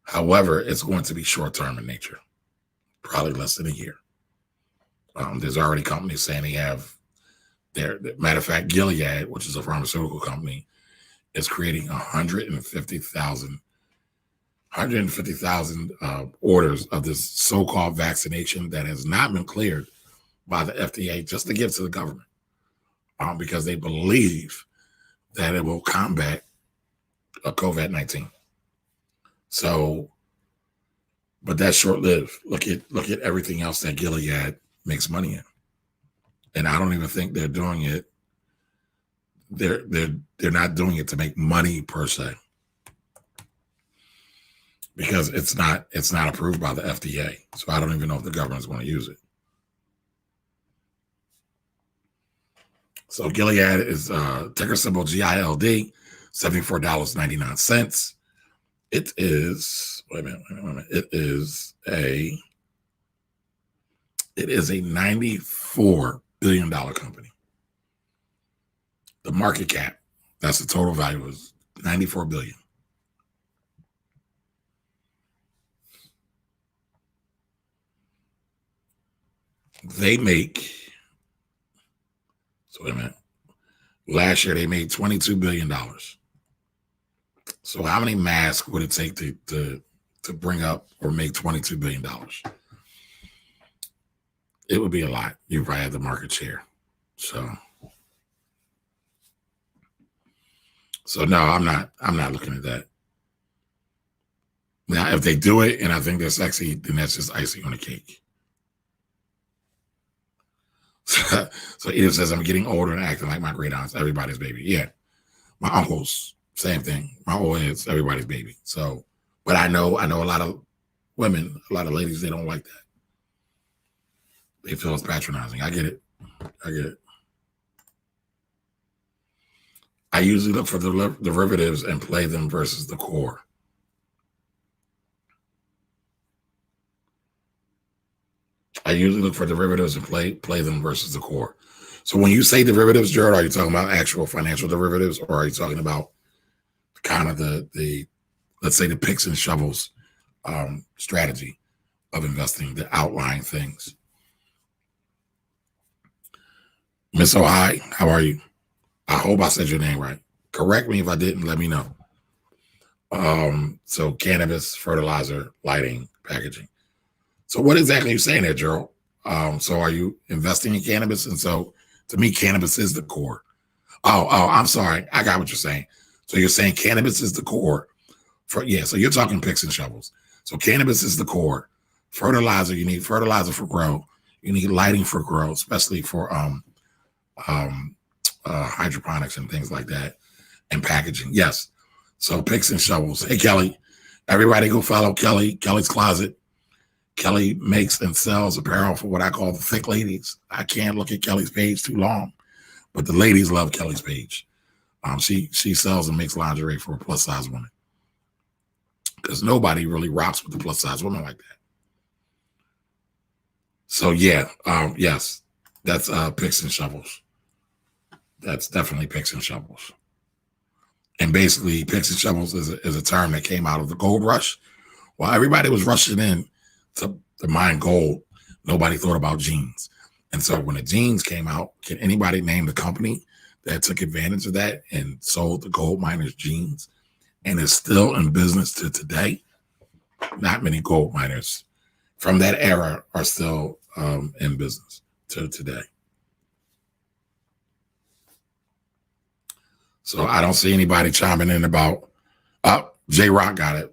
However, it's going to be short-term in nature, probably less than a year. There's already companies saying they have their, matter of fact, Gilead, which is a pharmaceutical company, is creating 150,000 orders of this so-called vaccination that has not been cleared by the FDA just to give to the government because they believe that it will combat COVID-19. So, but that's short-lived. Look at everything else that Gilead makes money in, and I don't even think they're doing it. They're not doing it to make money per se, because it's not approved by the FDA. So I don't even know if the government's going to use it. So Gilead is ticker symbol GILD, $74.99. It is, wait a minute. It is a $94 billion company. The market cap, that's the total value, is $94 billion. They make, so wait a minute. Last year they made $22 billion. So how many masks would it take to bring up or make $22 billion? It would be a lot. You probably have the market share. So no, I'm not looking at that. Now, if they do it and I think they're sexy, then that's just icing on the cake. So Edith says, I'm getting older and acting like my great aunts, everybody's baby. Yeah. My uncles, same thing. My old heads, everybody's baby. So, but I know a lot of women, a lot of ladies, they don't like that. They feel it's patronizing. I get it. I usually look for the derivatives and play them versus the core. I usually look for derivatives and play them versus the core. So when you say derivatives, Jared, are you talking about actual financial derivatives, or are you talking about kind of the let's say the picks and shovels strategy of investing, the outlying things? Miss Ohio, how are you? I hope I said your name right. Correct me if I didn't, let me know. So cannabis, fertilizer, lighting, packaging. So what exactly are you saying there, Gerald? So are you investing in cannabis? And so to me, cannabis is the core. I'm sorry. I got what you're saying. So you're saying cannabis is the core for, yeah. So you're talking picks and shovels. So cannabis is the core. Fertilizer, you need fertilizer for grow. You need lighting for grow, especially for hydroponics and things like that, and packaging. Yes. So picks and shovels. Hey, Kelly, everybody go follow Kelly, Kelly's Closet. Kelly makes and sells apparel for what I call the thick ladies. I can't look at Kelly's page too long, but the ladies love Kelly's page. She sells and makes lingerie for plus size women because nobody really rocks with the plus size women like that. So yeah, yes, that's picks and shovels. That's definitely picks and shovels. And basically, picks and shovels is a term that came out of the gold rush. While everybody was rushing in to mine gold, nobody thought about jeans. And so when the jeans came out, can anybody name the company that took advantage of that and sold the gold miners jeans and is still in business to today? Not many gold miners from that era are still in business to today. So I don't see anybody chiming in about, J Rock got it.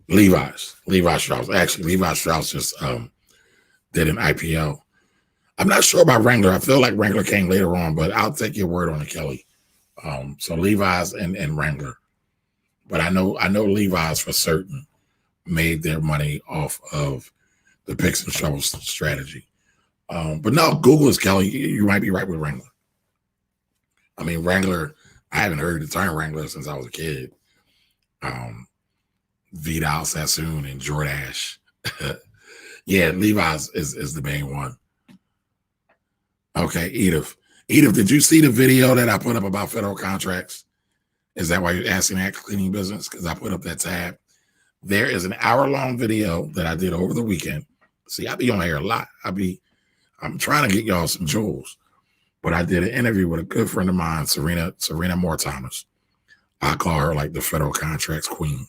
Levi Strauss. Actually, Levi Strauss just did an IPO. I'm not sure about Wrangler. I feel like Wrangler came later on, but I'll take your word on it, Kelly. So Levi's and Wrangler. But I know Levi's for certain made their money off of the picks and shovels strategy. But no, Google is Kelly. You might be right with Wrangler. I mean, Wrangler, I haven't heard the term Wrangler since I was a kid. Vidal Sassoon and Jordache. Yeah, Levi's is the main one. Okay, Edith. Edith, did you see the video that I put up about federal contracts? Is that why you're asking that cleaning business? Because I put up that tab. There is an hour-long video that I did over the weekend. See, I be on here a lot. I'm trying to get y'all some jewels. But I did an interview with a good friend of mine, Serena Moore Thomas. I call her like the federal contracts queen.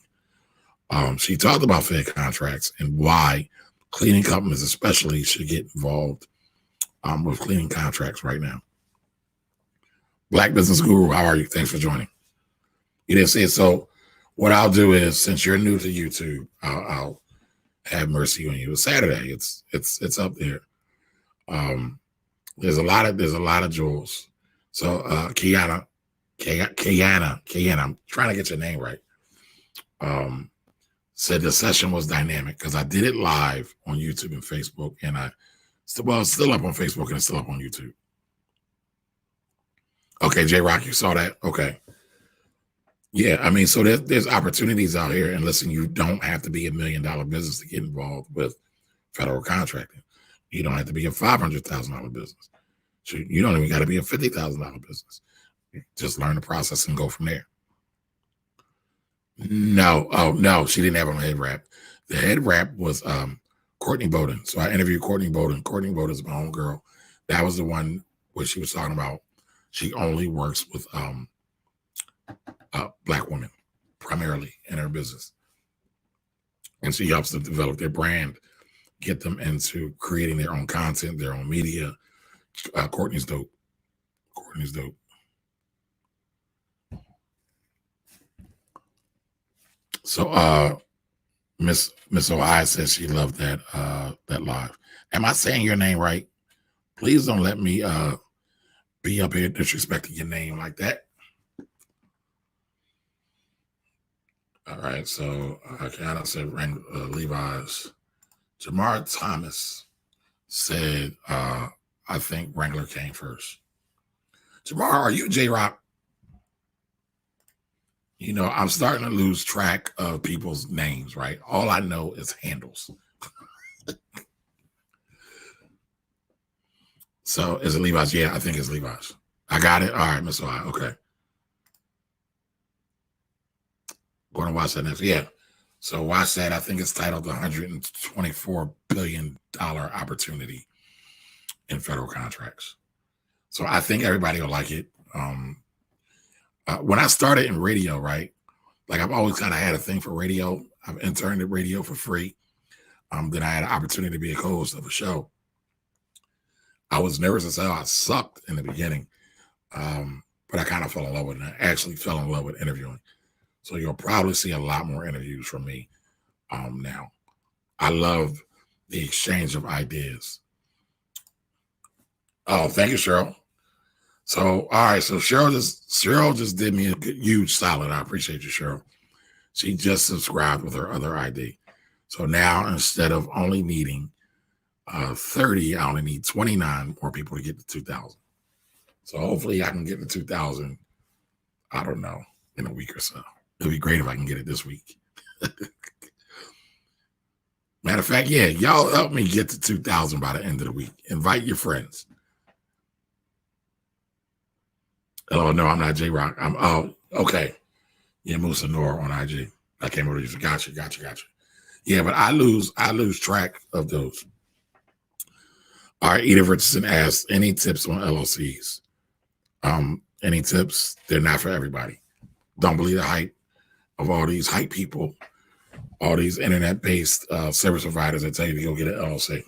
She talked about Fed contracts and why cleaning companies especially should get involved with cleaning contracts right now. Black Business Guru, how are you? Thanks for joining. You didn't see it. So what I'll do is, since you're new to YouTube, I'll have mercy on you. It's Saturday. It's up there. There's a lot of jewels. So Kiana, I'm trying to get your name right. Said the session was dynamic because I did it live on YouTube and Facebook, and it's still up on Facebook and it's still up on YouTube. Okay, J Rock, you saw that? Okay. Yeah, I mean, so there's opportunities out here, and listen, you don't have to be $1 million business to get involved with federal contracting. You don't have to be a $500,000 business. So you don't even got to be a $50,000 business. Just learn the process and go from there. No, no, she didn't have on head wrap. The head wrap was Courtney Bowden. So I interviewed Courtney Bowden. Courtney Bowden is my own girl. That was the one where she was talking about she only works with Black women primarily in her business. And she helps them develop their brand, get them into creating their own content, their own media. Courtney's dope. Courtney's dope. So Miss Ohio says she loved that live. Am I saying your name right? Please don't let me be up here disrespecting your name like that. All right, so Kiana said Levi's. Jamar Thomas said I think Wrangler came first. Jamar, are you J-Rock? You know, I'm starting to lose track of people's names, right? All I know is handles. So is it Levi's? Yeah, I think it's Levi's. I got it. All right, Miss Ohio. Okay. Going to watch that next. Yeah. So watch that. I think it's titled the $124 billion opportunity in federal contracts. So I think everybody will like it. When I started in radio, right, like I've always kind of had a thing for radio. I've interned at radio for free. Then I had an opportunity to be a co-host of a show. I was nervous as hell. I sucked in the beginning. But but I kind of fell in love with it. I actually fell in love with interviewing. So you'll probably see a lot more interviews from me now. I love the exchange of ideas. Oh, thank you, Cheryl. So, all right. So Cheryl just did me a huge solid. I appreciate you, Cheryl. She just subscribed with her other ID. So now instead of only needing 30, I only need 29 more people to get to 2,000. So hopefully I can get to 2,000, I don't know, in a week or so. It'll be great if I can get it this week. Matter of fact, yeah, y'all help me get to 2,000 by the end of the week. Invite your friends. Oh, no, I'm not J-Rock. Oh, okay. Yeah, Musa Nora on IG. I came over to you. Gotcha. Yeah, but I lose track of those. All right, Edith Richardson asks, any tips on LLCs? Any tips? They're not for everybody. Don't believe the hype of all these hype people, all these internet-based service providers that tell you to go get an LLC.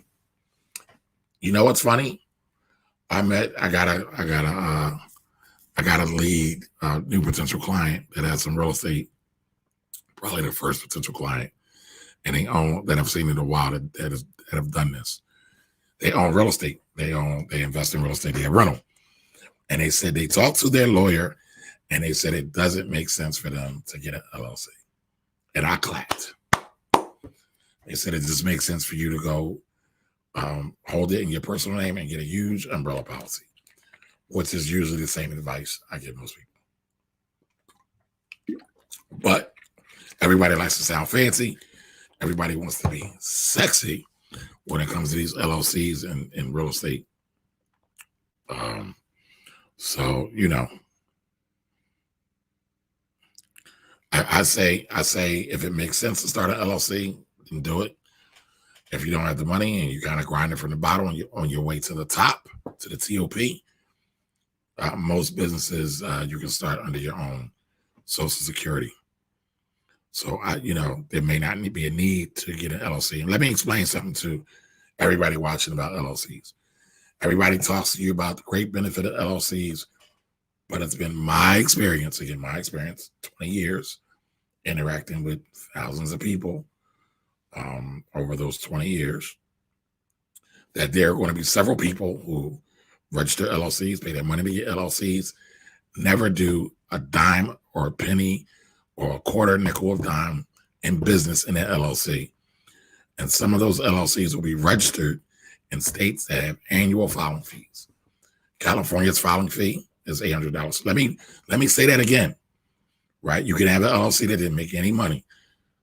You know what's funny? I got a lead new potential client that has some real estate, probably the first potential client, and they own, that I've seen in a while that have done this. They own real estate. They invest in real estate. They have rental. And they said they talked to their lawyer and they said it doesn't make sense for them to get an LLC. And I clapped. They said it just makes sense for you to go hold it in your personal name and get a huge umbrella policy, which is usually the same advice I give most people. But everybody likes to sound fancy. Everybody wants to be sexy when it comes to these LLCs and real estate. So, you know, I say if it makes sense to start an LLC, then do it. If you don't have the money and you kind of grind it from the bottom on your way to the top, to the TOP, most businesses you can start under your own Social Security. So there may not be a need to get an LLC. And let me explain something to everybody watching about LLCs. Everybody talks to you about the great benefit of LLCs, but it's been my experience, 20 years interacting with thousands of people over those 20 years, that there are going to be several people who register LLCs, pay their money to get LLCs, never do a dime or a penny or a quarter nickel of dime in business in an LLC. And some of those LLCs will be registered in states that have annual filing fees. California's filing fee is $800. Let me say that again, right? You can have an LLC that didn't make any money.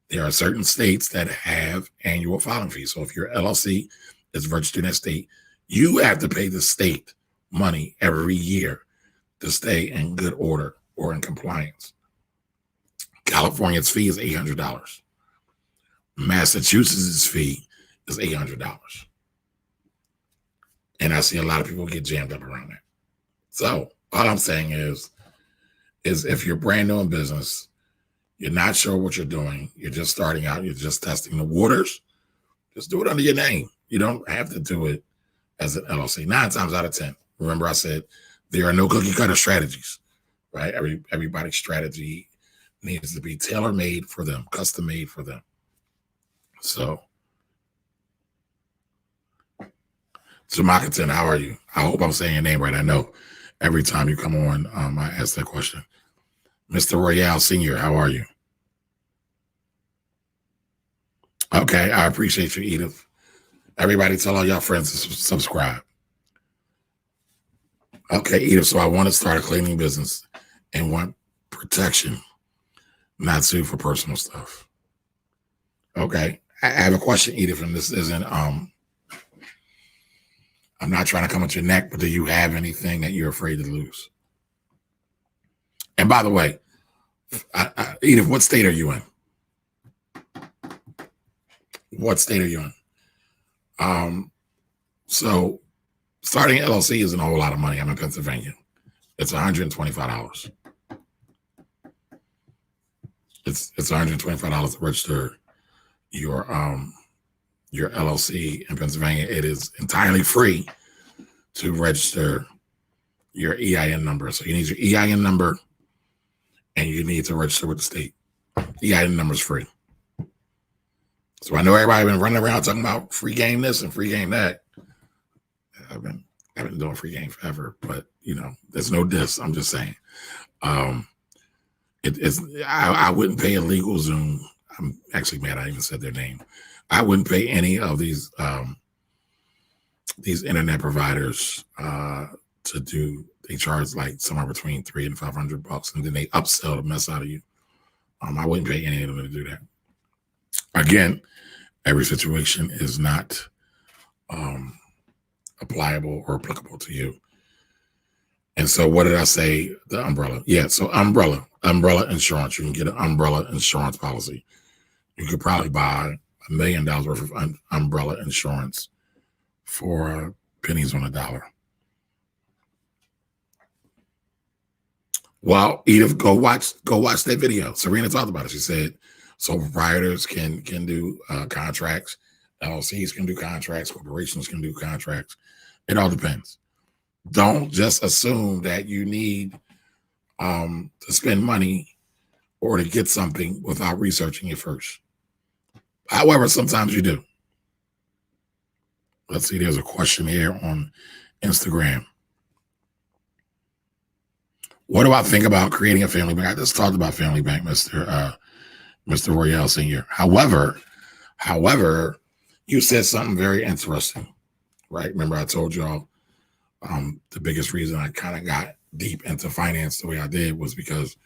There are certain states that have annual filing fees. So if your LLC is registered in a state, you have to pay the state money every year to stay in good order or in compliance. California's fee is $800. Massachusetts' fee is $800. And I see a lot of people get jammed up around that. So all I'm saying is if you're brand new in business, you're not sure what you're doing, you're just starting out, you're just testing the waters, just do it under your name. You don't have to do it as an LLC. 9 times out of 10. Remember I said there are no cookie cutter strategies, right? Everybody's strategy needs to be tailor-made for them, custom-made for them. So, Jamaican, how are you? I hope I'm saying your name right. I know every time you come on, I ask that question. Mr. Royale Sr., how are you? Okay, I appreciate you, Edith. Everybody tell all y'all friends to subscribe. Okay, Edith, so I want to start a cleaning business and want protection, not sue for personal stuff. Okay, I have a question, Edith, and this isn't, I'm not trying to come at your neck, but do you have anything that you're afraid to lose? And by the way, Edith, what state are you in? What state are you in? So starting an LLC isn't a whole lot of money. I'm in Pennsylvania. It's $125. It's $125 to register your LLC in Pennsylvania. It is entirely free to register your EIN number. So you need your EIN number, and you need to register with the state. EIN number is free. So I know everybody been running around talking about free game this and free game that. I've been doing free game forever, but there's no diss. I'm just saying. I wouldn't pay a LegalZoom. I'm actually mad I even said their name. I wouldn't pay any of these internet providers to do. They charge like somewhere between $300 and $500, and then they upsell the mess out of you. I wouldn't pay any of them to do that. Again, every situation is not applicable or applicable to you. And so what did I say? The umbrella. Yeah, so umbrella insurance. You can get an umbrella insurance policy. You could probably buy $1 million worth of umbrella insurance for pennies on a dollar. Well, Edith, go watch that video. Serena talked about it. She said sole proprietors can do contracts. LLCs can do contracts. Corporations can do contracts. It all depends. Don't just assume that you need to spend money or to get something without researching it first. However, sometimes you do. Let's see, there's a question here on Instagram. What do I think about creating a family bank? I just talked about family bank, Mr. Royale Sr. However, you said something very interesting, right? Remember I told y'all the biggest reason I kind of got deep into finance the way I did was because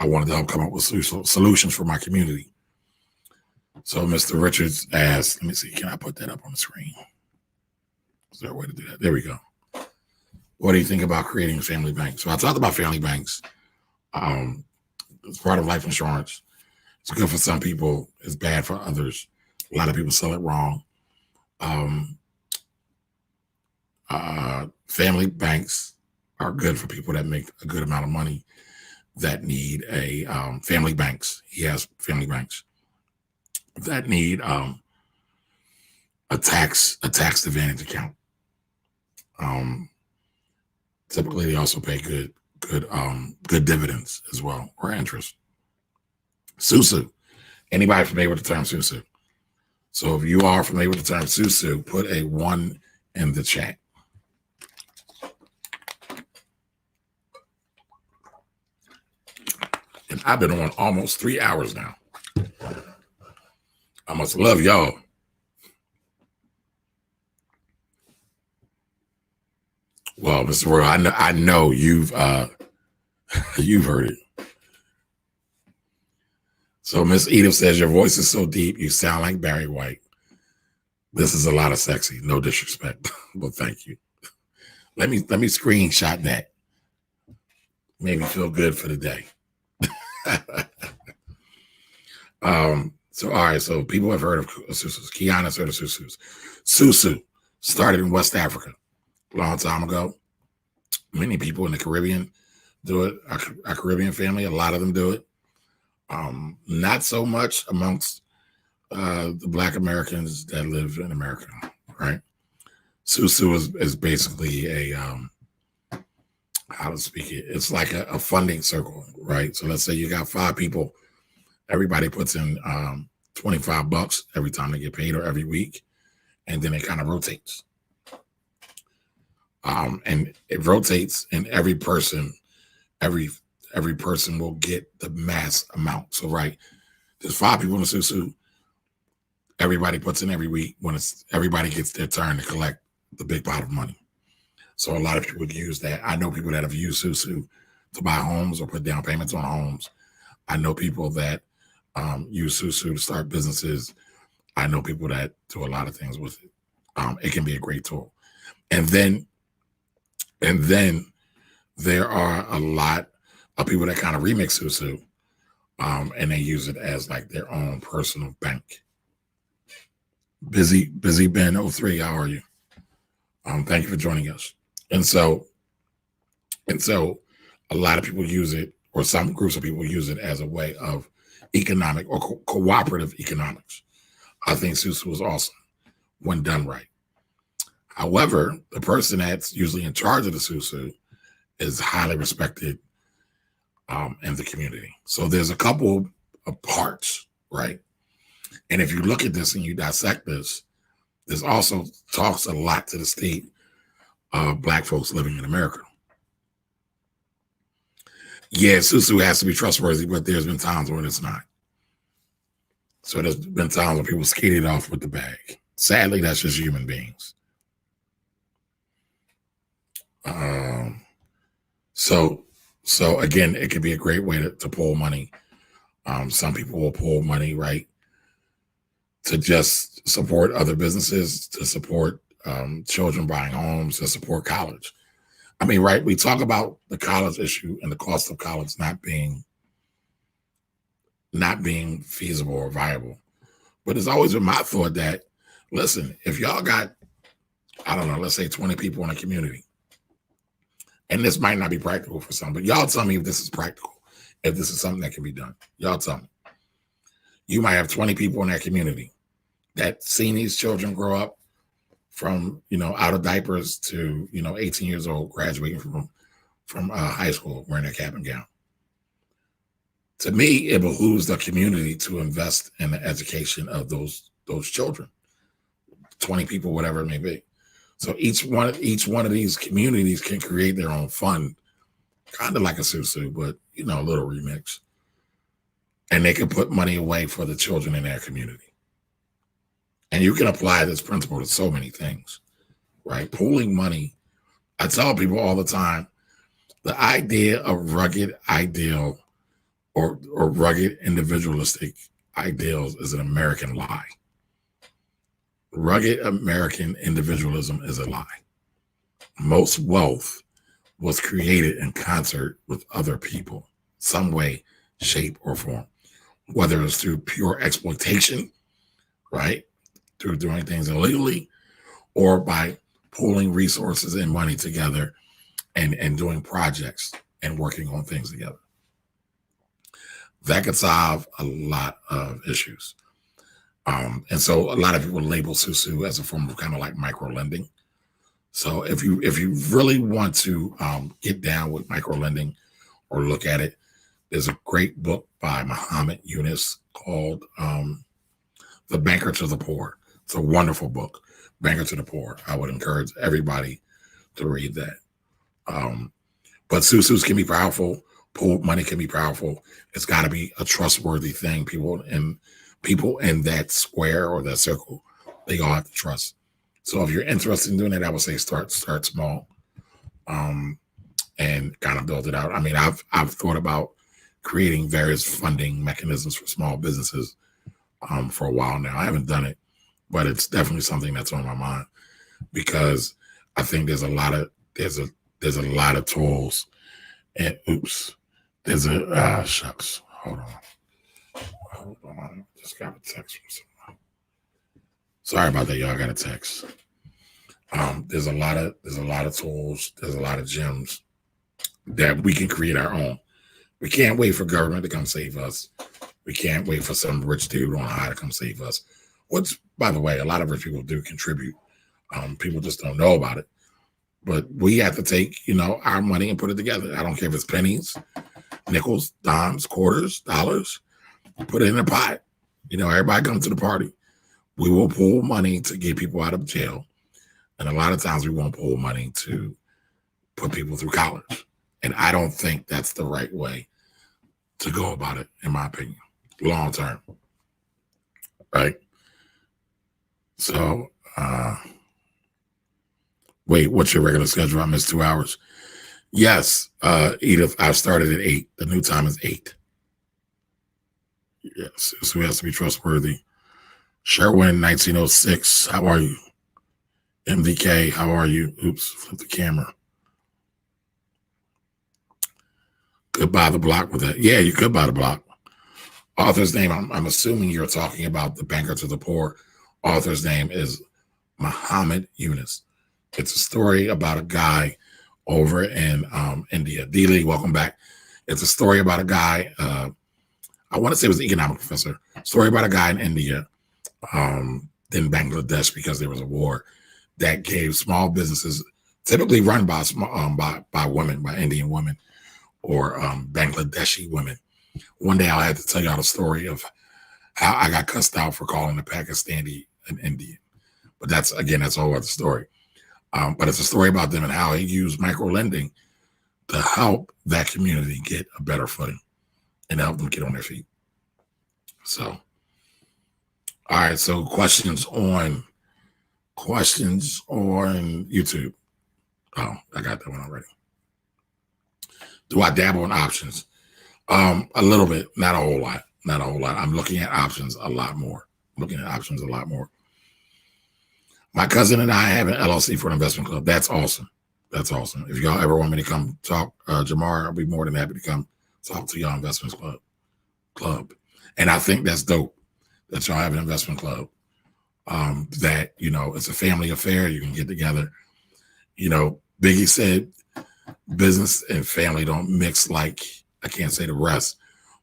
I wanted to help come up with solutions for my community. So Mr. Richards asked, let me see, can I put that up on the screen? Is there a way to do that? There we go. What do you think about creating a family bank? So I talked about family banks. It's part of life insurance. It's good for some people. It's bad for others. A lot of people sell it wrong. Family banks are good for people that make a good amount of money that need a family banks. He has family banks that need a tax advantage account. Typically, they also pay good dividends as well, or interest. SUSU. Anybody familiar with the term SUSU? So if you are familiar with the term SUSU, put a 1 in the chat. And I've been on almost 3 hours now. I must love y'all. Well, Mr. Royal, I know you've heard it. So Miss Edith says, your voice is so deep, you sound like Barry White. This is a lot of sexy, no disrespect. Well, thank you. Let me screenshot that. Made me feel good for the day. So all right, so people have heard of Susus. Kiana's heard of Susus. Susu started in West Africa a long time ago. Many people in the Caribbean do it. Our Caribbean family, a lot of them do it. Not so much amongst the Black Americans that live in America, right? Susu is basically a how to speak it. It's like a funding circle, right? So let's say you got 5 people. Everybody puts in $25 every time they get paid or every week, and then it kind of rotates. And it rotates, and every person will get the mass amount. So right, there's 5 people in the SUSU. Everybody puts in every week when everybody gets their turn to collect the big pot of money. So a lot of people use that. I know people that have used SUSU to buy homes or put down payments on homes. I know people that use SUSU to start businesses. I know people that do a lot of things with it. It can be a great tool. And then there are a lot of people that kind of remix SUSU, and they use it as like their own personal bank. Busy Ben 03, how are you? Thank you for joining us. And so a lot of people use it, or some groups of people use it as a way of economic or cooperative economics. I think SUSU is awesome when done right. However, the person that's usually in charge of the SUSU is highly respected in the community. So there's a couple of parts, right? And if you look at this and you dissect this, this also talks a lot to the state of Black folks living in America. Yeah, Susu has to be trustworthy, but there's been times when it's not. So there's been times when people skated off with the bag. Sadly, that's just human beings. So again, it could be a great way to pull money. Some people will pull money, right, to just support other businesses, to support children buying homes, to support college. I mean, right, we talk about the college issue and the cost of college not being feasible or viable. But it's always been my thought that, listen, if y'all got, I don't know, let's say 20 people in a community, and this might not be practical for some, but y'all tell me if this is practical, if this is something that can be done. Y'all tell me. You might have 20 people in that community that seen these children grow up from, out of diapers to, 18 years old, graduating from high school, wearing their cap and gown. To me, it behooves the community to invest in the education of those children, 20 people, whatever it may be. So each one of these communities can create their own fund, kind of like a Susu, but a little remix. And they can put money away for the children in their community. And you can apply this principle to so many things, right? Pooling money. I tell people all the time, the idea of rugged ideal or rugged individualistic ideals is an American lie. Rugged American individualism is a lie. Most wealth was created in concert with other people, some way, shape, or form, whether it's through pure exploitation, right, through doing things illegally, or by pooling resources and money together and doing projects and working on things together. That could solve a lot of issues. And so a lot of people label Susu as a form of kind of like micro lending. So if you really want to get down with micro lending or look at it, there's a great book by Muhammad Yunus called The Banker to the Poor. It's a wonderful book, Banker to the Poor. I would encourage everybody to read that. But Susus can be powerful. Pooled money can be powerful. It's got to be a trustworthy thing. People in that square or that circle, they all have to trust. So if you're interested in doing that, I would say start small, and kind of build it out. I mean, I've thought about creating various funding mechanisms for small businesses for a while now. I haven't done it, but it's definitely something that's on my mind because I think there's a lot of tools. And shucks. Hold on. Just got a text from someone. Sorry about that, y'all. I got a text. There's a lot of tools. There's a lot of gems that we can create our own. We can't wait for government to come save us. We can't wait for some rich dude on high to come save us. Which, by the way, a lot of rich people do contribute. People just don't know about it. But we have to take, our money and put it together. I don't care if it's pennies, nickels, dimes, quarters, dollars. Put it in a pot. Everybody come to the party. We will pool money to get people out of jail. And a lot of times we won't pool money to put people through college. And I don't think that's the right way to go about it, in my opinion, long term. Right? So, wait, what's your regular schedule? I missed 2 hours. Yes, Edith, I started at 8. The new time is 8. Yes, so we have to be trustworthy. Sherwin, 1906, how are you? MDK, how are you? Oops, flip the camera. Could buy the block with that. Yeah, you could buy the block. Author's name, I'm assuming you're talking about The Banker to the Poor. Author's name is Muhammad Yunus. It's a story about a guy over in India. D-Lee, welcome back. It's a story about a guy, I want to say it was an economic professor. Story about a guy in India, in Bangladesh, because there was a war, that gave small businesses typically run by women, by Indian women or Bangladeshi women. One day I'll have to tell y'all the story of how I got cussed out for calling a Pakistani an Indian. But that's a whole other story. But it's a story about them and how he used micro lending to help that community get a better footing and help them get on their feet. So, all right. So questions on YouTube. Oh, I got that one already. Do I dabble in options? A little bit, not a whole lot. I'm looking at options a lot more. My cousin and I have an LLC for an investment club. That's awesome. If y'all ever want me to come talk, Jamar, I'll be more than happy to come talk to y'all investments club. And I think that's dope that y'all have an investment club. That, it's a family affair. You can get together. Biggie said business and family don't mix like, I can't say the rest,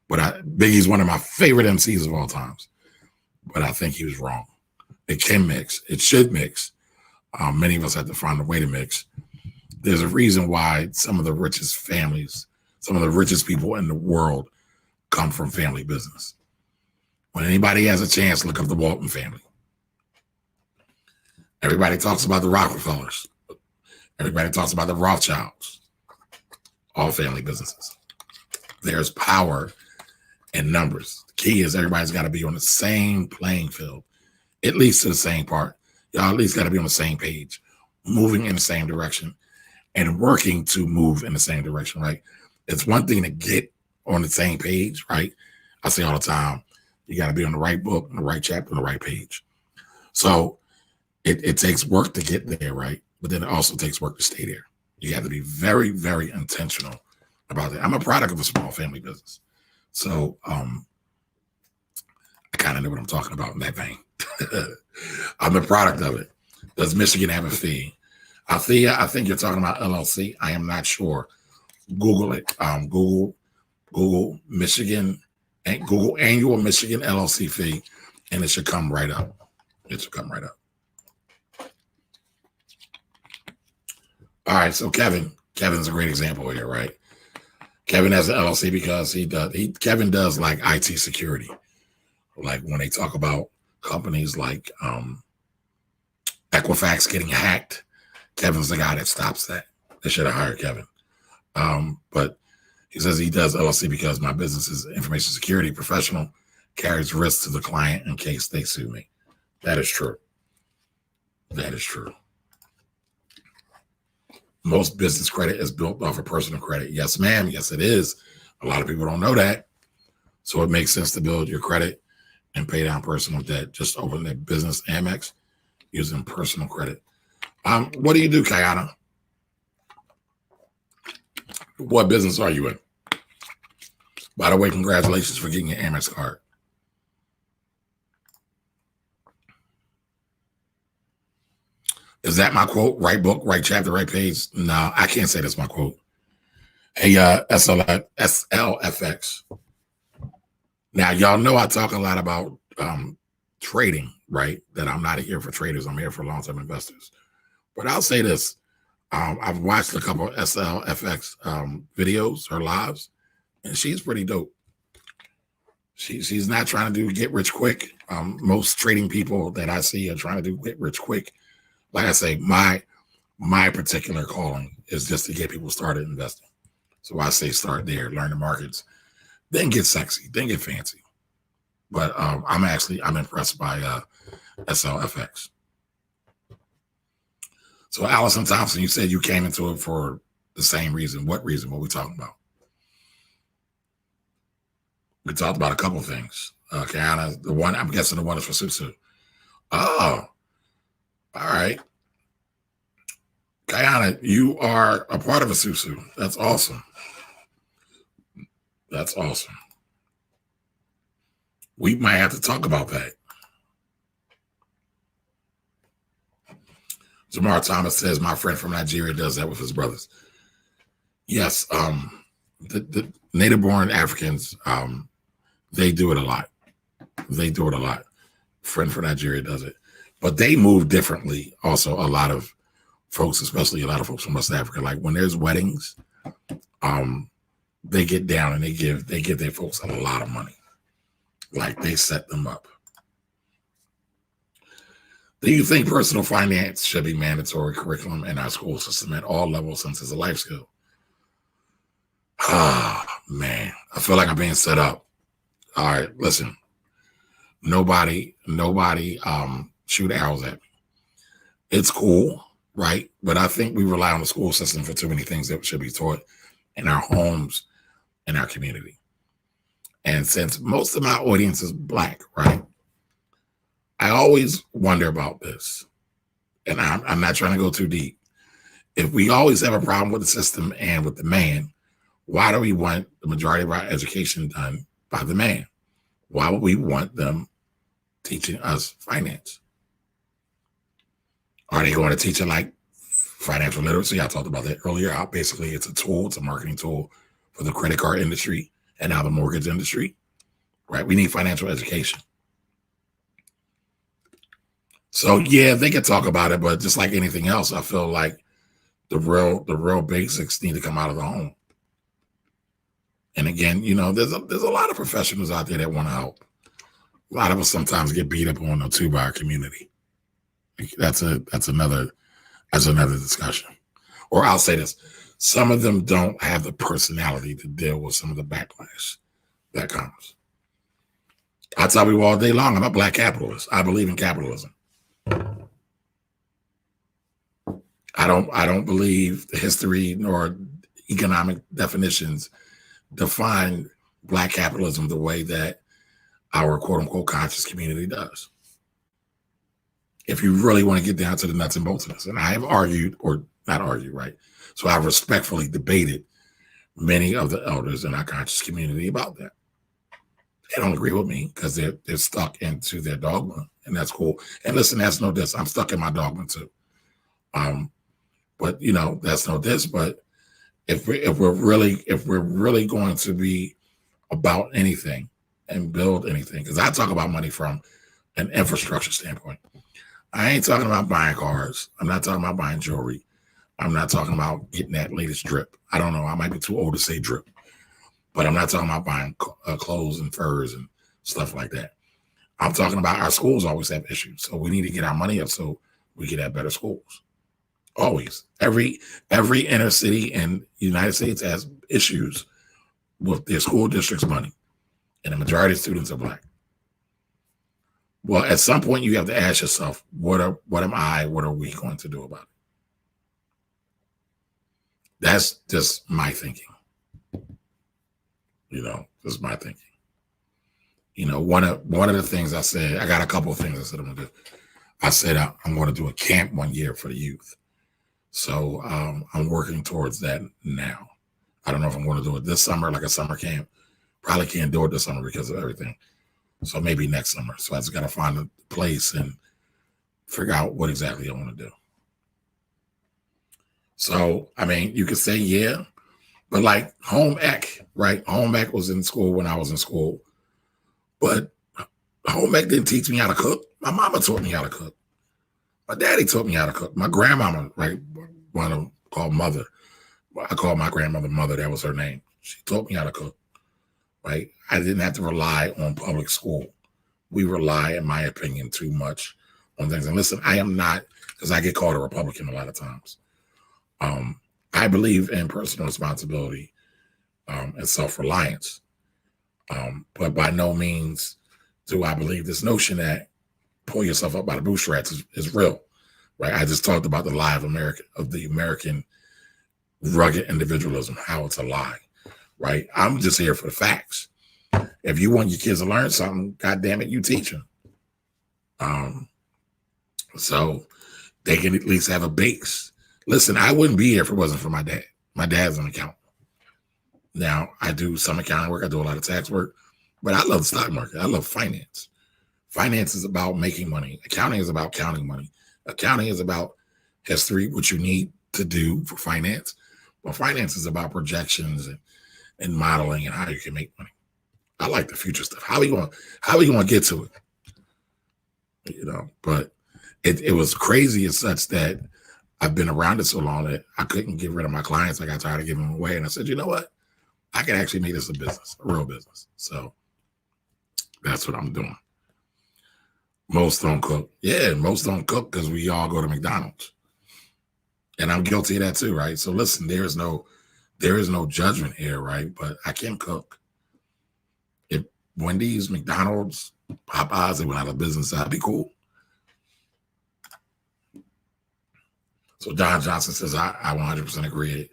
but Biggie's one of my favorite MCs of all times. But I think he was wrong. It can mix. It should mix. Many of us have to find a way to mix. There's a reason why some of the richest families, some of the richest people in the world come from family business. When anybody has a chance, look up the Walton family. Everybody talks about the Rockefellers. Everybody talks about the Rothschilds. All family businesses. There's power in numbers. The key is everybody's got to be on the same playing field, at least to the same part. Y'all at least got to be on the same page, moving in the same direction and working to move in the same direction, right? It's one thing to get on the same page, right? I say all the time, you got to be on the right book, on the right chapter, on the right page. So it takes work to get there, right? But then it also takes work to stay there. You have to be very, very intentional about that. I'm a product of a small family business. So I kind of know what I'm talking about in that vein. I'm a product of it. Does Michigan have a fee? Althea, I think you're talking about LLC. I am not sure. Google it. Google Michigan, Google annual Michigan LLC fee, and it should come right up. All right, so Kevin's a great example here, right? Kevin has an LLC because Kevin does like IT security. Like when they talk about companies like Equifax getting hacked, Kevin's the guy that stops that. They should have hired Kevin. But he says he does LLC because my business is information security professional, carries risk to the client in case they sue me. That is true. Most business credit is built off of personal credit. Yes, ma'am. Yes, it is. A lot of people don't know that. So it makes sense to build your credit and pay down personal debt. Just open the business Amex using personal credit. What do you do, Kayana? What business are you in? By the way, congratulations for getting your Amex card. Is that my quote? Right book, right chapter, right page? No, I can't say that's my quote. Hey, SLFX. Now, y'all know I talk a lot about trading, right? That I'm not here for traders. I'm here for long-term investors. But I'll say this. I've watched a couple of SLFX videos, her lives, and she's pretty dope. She's not trying to get rich quick. Most trading people that I see are trying to get rich quick. Like I say, my particular calling is just to get people started investing. So I say start there, learn the markets, then get sexy, then get fancy. But I'm impressed by SLFX. So Allison Thompson, you said you came into it for the same reason. What reason? What are we talking about? We talked about a couple of things. Kiana, I'm guessing the one is for Susu. Oh, all right. Kiana, you are a part of a Susu. That's awesome. We might have to talk about that. Jamar Thomas says, my friend from Nigeria does that with his brothers. Yes, the native-born Africans, they do it a lot. Friend from Nigeria does it. But they move differently. Also, a lot of folks, especially a lot of folks from West Africa, like when there's weddings, they get down and they give their folks a lot of money. Like they set them up. Do you think personal finance should be mandatory curriculum in our school system at all levels since it's a life skill? Ah, man, I feel like I'm being set up. All right, listen. Nobody shoot arrows at me. It's cool, right? But I think we rely on the school system for too many things that should be taught in our homes, in our community. And since most of my audience is Black, right? I always wonder about this. And I'm not trying to go too deep. If we always have a problem with the system and with the man, why do we want the majority of our education done by the man? Why would we want them teaching us finance? Are they going to teach it like financial literacy? I talked about that earlier. How basically it's a tool, it's a marketing tool for the credit card industry and now the mortgage industry, right? We need financial education. So yeah, they can talk about it, but just like anything else, I feel like the real basics need to come out of the home. And again, you know, there's a lot of professionals out there that want to help. A lot of us sometimes get beat up on too by our community. That's another discussion. Or I'll say this: some of them don't have the personality to deal with some of the backlash that comes. I tell people all day long, I'm a Black capitalist. I believe in capitalism. I don't believe the history nor economic definitions define Black capitalism the way that our quote unquote conscious community does. If you really want to get down to the nuts and bolts of this, and I have argued, or not argued, right? So I've respectfully debated many of the elders in our conscious community about that. They don't agree with me because they're stuck into their dogma, and that's cool. And listen, that's no diss. I'm stuck in my dogma too. But you know, that's no diss. But if we're really going to be about anything and build anything, because I talk about money from an infrastructure standpoint. I ain't talking about buying cars. I'm not talking about buying jewelry. I'm not talking about getting that latest drip. I don't know. I might be too old to say drip, but I'm not talking about buying clothes and furs and stuff like that. I'm talking about our schools always have issues. So we need to get our money up so we can have better schools. Always. Every inner city in the United States has issues with their school district's money. And the majority of students are Black. Well, at some point you have to ask yourself, what are we going to do about it? That's just my thinking. You know, just my thinking. You know, one of the things I said, I got a couple of things I said I'm gonna do. I said I'm going to do a camp one year for the youth. So I'm working towards that now. I don't know if I'm going to do it this summer, like a summer camp. Probably can't do it this summer because of everything. So maybe next summer. So I just got to find a place and figure out what exactly I want to do. So, I mean, you could say, yeah, but like home ec, right? Home ec was in school when I was in school, but home ec didn't teach me how to cook. My mama taught me how to cook. My daddy taught me how to cook. My grandmama, right, one of them called mother. I called my grandmother mother. That was her name. She taught me how to cook, right? I didn't have to rely on public school. We rely, in my opinion, too much on things. And listen, I am not, because I get called a Republican a lot of times. I believe in personal responsibility and self-reliance. But by no means do I believe this notion that pull yourself up by the bootstraps is real, right? I just talked about the lie of the American rugged individualism, how it's a lie, right? I'm just here for the facts. If you want your kids to learn something, God damn it, you teach them. So they can at least have a base. Listen, I wouldn't be here if it wasn't for my dad. My dad's an accountant. Now, I do some accounting work. I do a lot of tax work, but I love the stock market. I love finance. Finance is about making money. Accounting is about counting money. Accounting is about history, what you need to do for finance. But finance is about projections and modeling and how you can make money. I like the future stuff. How are we going to get to it? You know, but it was crazy as such that I've been around it so long that I couldn't get rid of my clients. I got tired of giving them away. And I said, you know what? I can actually make this a business, a real business. So that's what I'm doing. Most don't cook. Yeah, most don't cook because we all go to McDonald's. And I'm guilty of that too, right? So listen, there is no judgment here, right? But I can cook. If Wendy's, McDonald's, Popeyes, they went out of business, that'd be cool. So Don Johnson says, I 100% agree.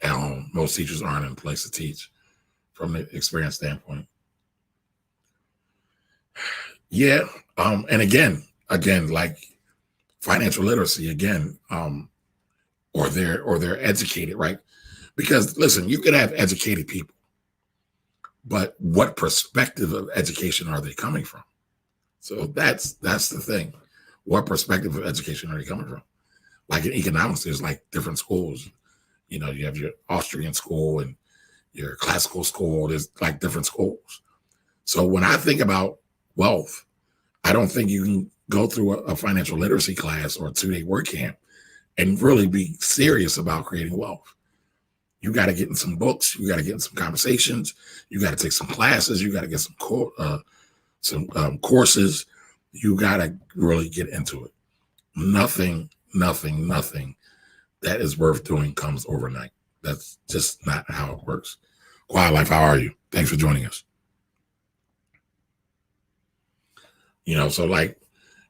At home, most teachers aren't in a place to teach from the experience standpoint. Yeah. And again, like financial literacy, again, or they're educated, right? Because listen, you could have educated people, but what perspective of education are they coming from? So that's the thing. What perspective of education are they coming from? Like in economics, there's like different schools. You know, you have your Austrian school and your classical school. There's like different schools. So when I think about wealth, I don't think you can go through a financial literacy class or a 2-day work camp and really be serious about creating wealth. You got to get in some books. You got to get in some conversations. You got to take some classes. You got to get some courses. You got to really get into it. Nothing that is worth doing comes overnight. That's just not how it works. Quiet Life, how are you? Thanks for joining us. You know, so like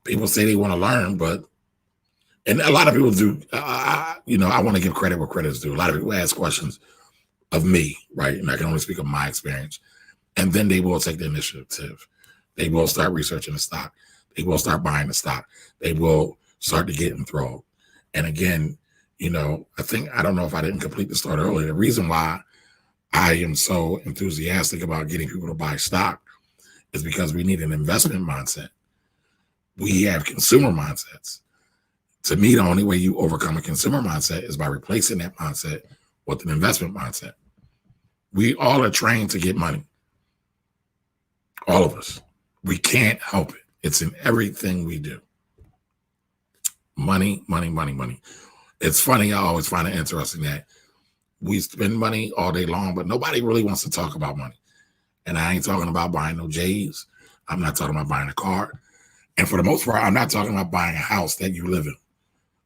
people say they want to learn, and a lot of people do. You know, I want to give credit where credit is due. A lot of people ask questions of me, right? And I can only speak of my experience. And then they will take the initiative. They will start researching the stock. They will start buying the stock. They will start to get enthralled. And again, you know, I don't know if I didn't complete the start earlier. The reason why I am so enthusiastic about getting people to buy stock is because we need an investment mindset. We have consumer mindsets. To me, the only way you overcome a consumer mindset is by replacing that mindset with an investment mindset. We all are trained to get money. All of us. We can't help it. It's in everything we do. Money, money, money, money. It's funny. I always find it interesting that we spend money all day long, but nobody really wants to talk about money. And I ain't talking about buying no J's. I'm not talking about buying a car. And for the most part, I'm not talking about buying a house that you live in.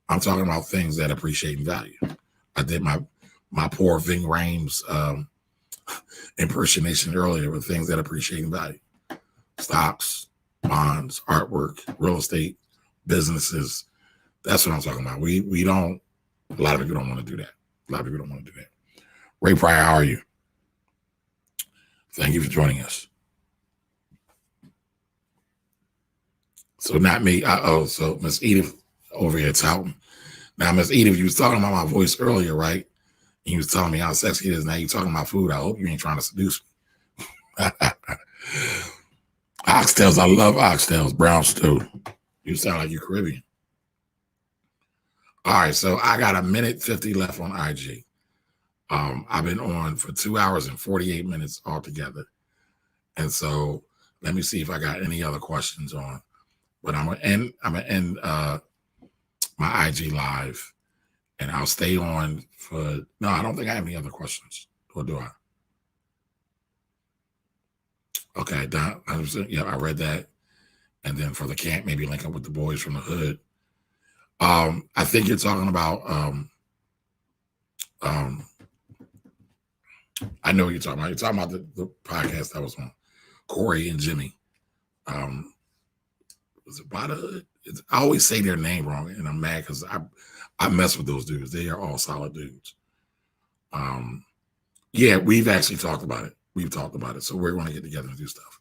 I'm talking about things that appreciate in value. I did my poor Ving Rhames impersonation earlier with things that appreciate in value. Stocks, bonds, artwork, real estate, businesses. That's what I'm talking about. We don't, a lot of people don't want to do that. A lot of people don't want to do that. Ray Pryor, how are you? Thank you for joining us. So not me. So Miss Edith over here touting. Now, Miss Edith, you was talking about my voice earlier, right? And you was telling me how sexy it is. Now you're talking about food. I hope you ain't trying to seduce me. Oxtails. I love oxtails. Brown stew. You sound like you're Caribbean. All right. So I got 1:50 left on IG. I've been on for 2 hours and 48 minutes altogether. And so let me see if I got any other questions on. But I'm gonna end my IG live, and I'll stay on for. No, I don't think I have any other questions. Or do I? Okay, Don. Yeah, I read that. And then for the camp, maybe link up with the boys from the hood. I think you're talking about. I know what you're talking about. You're talking about the podcast that was on Corey and Jimmy. Was it By the Hood? I always say their name wrong, and I'm mad because I mess with those dudes. They are all solid dudes. Yeah, we've actually talked about it. We've talked about it. So we're going to get together and do stuff.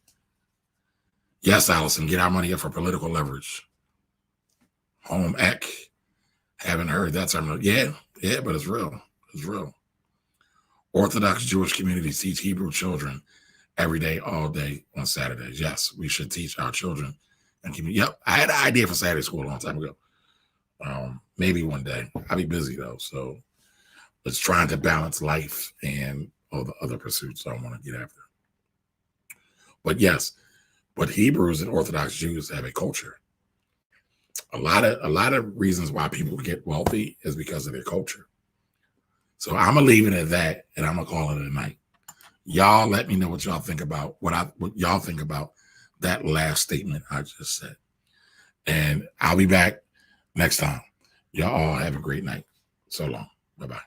Yes, Allison, get our money up for political leverage. Home ec. Haven't heard that term. Yeah, but it's real. It's real. Orthodox Jewish communities teach Hebrew children every day, all day on Saturdays. Yes, we should teach our children. And yep, I had an idea for Saturday school a long time ago. Maybe one day. I'll be busy though, so it's trying to balance life and all the other pursuits I want to get after. But yes, but Hebrews and Orthodox Jews have a culture. A lot of reasons why people get wealthy is because of their culture. So I'm gonna leave it at that, and I'm gonna call it a night. Y'all let me know what y'all think about what y'all think about that last statement I just said. And I'll be back next time. Y'all all have a great night. So long. Bye-bye.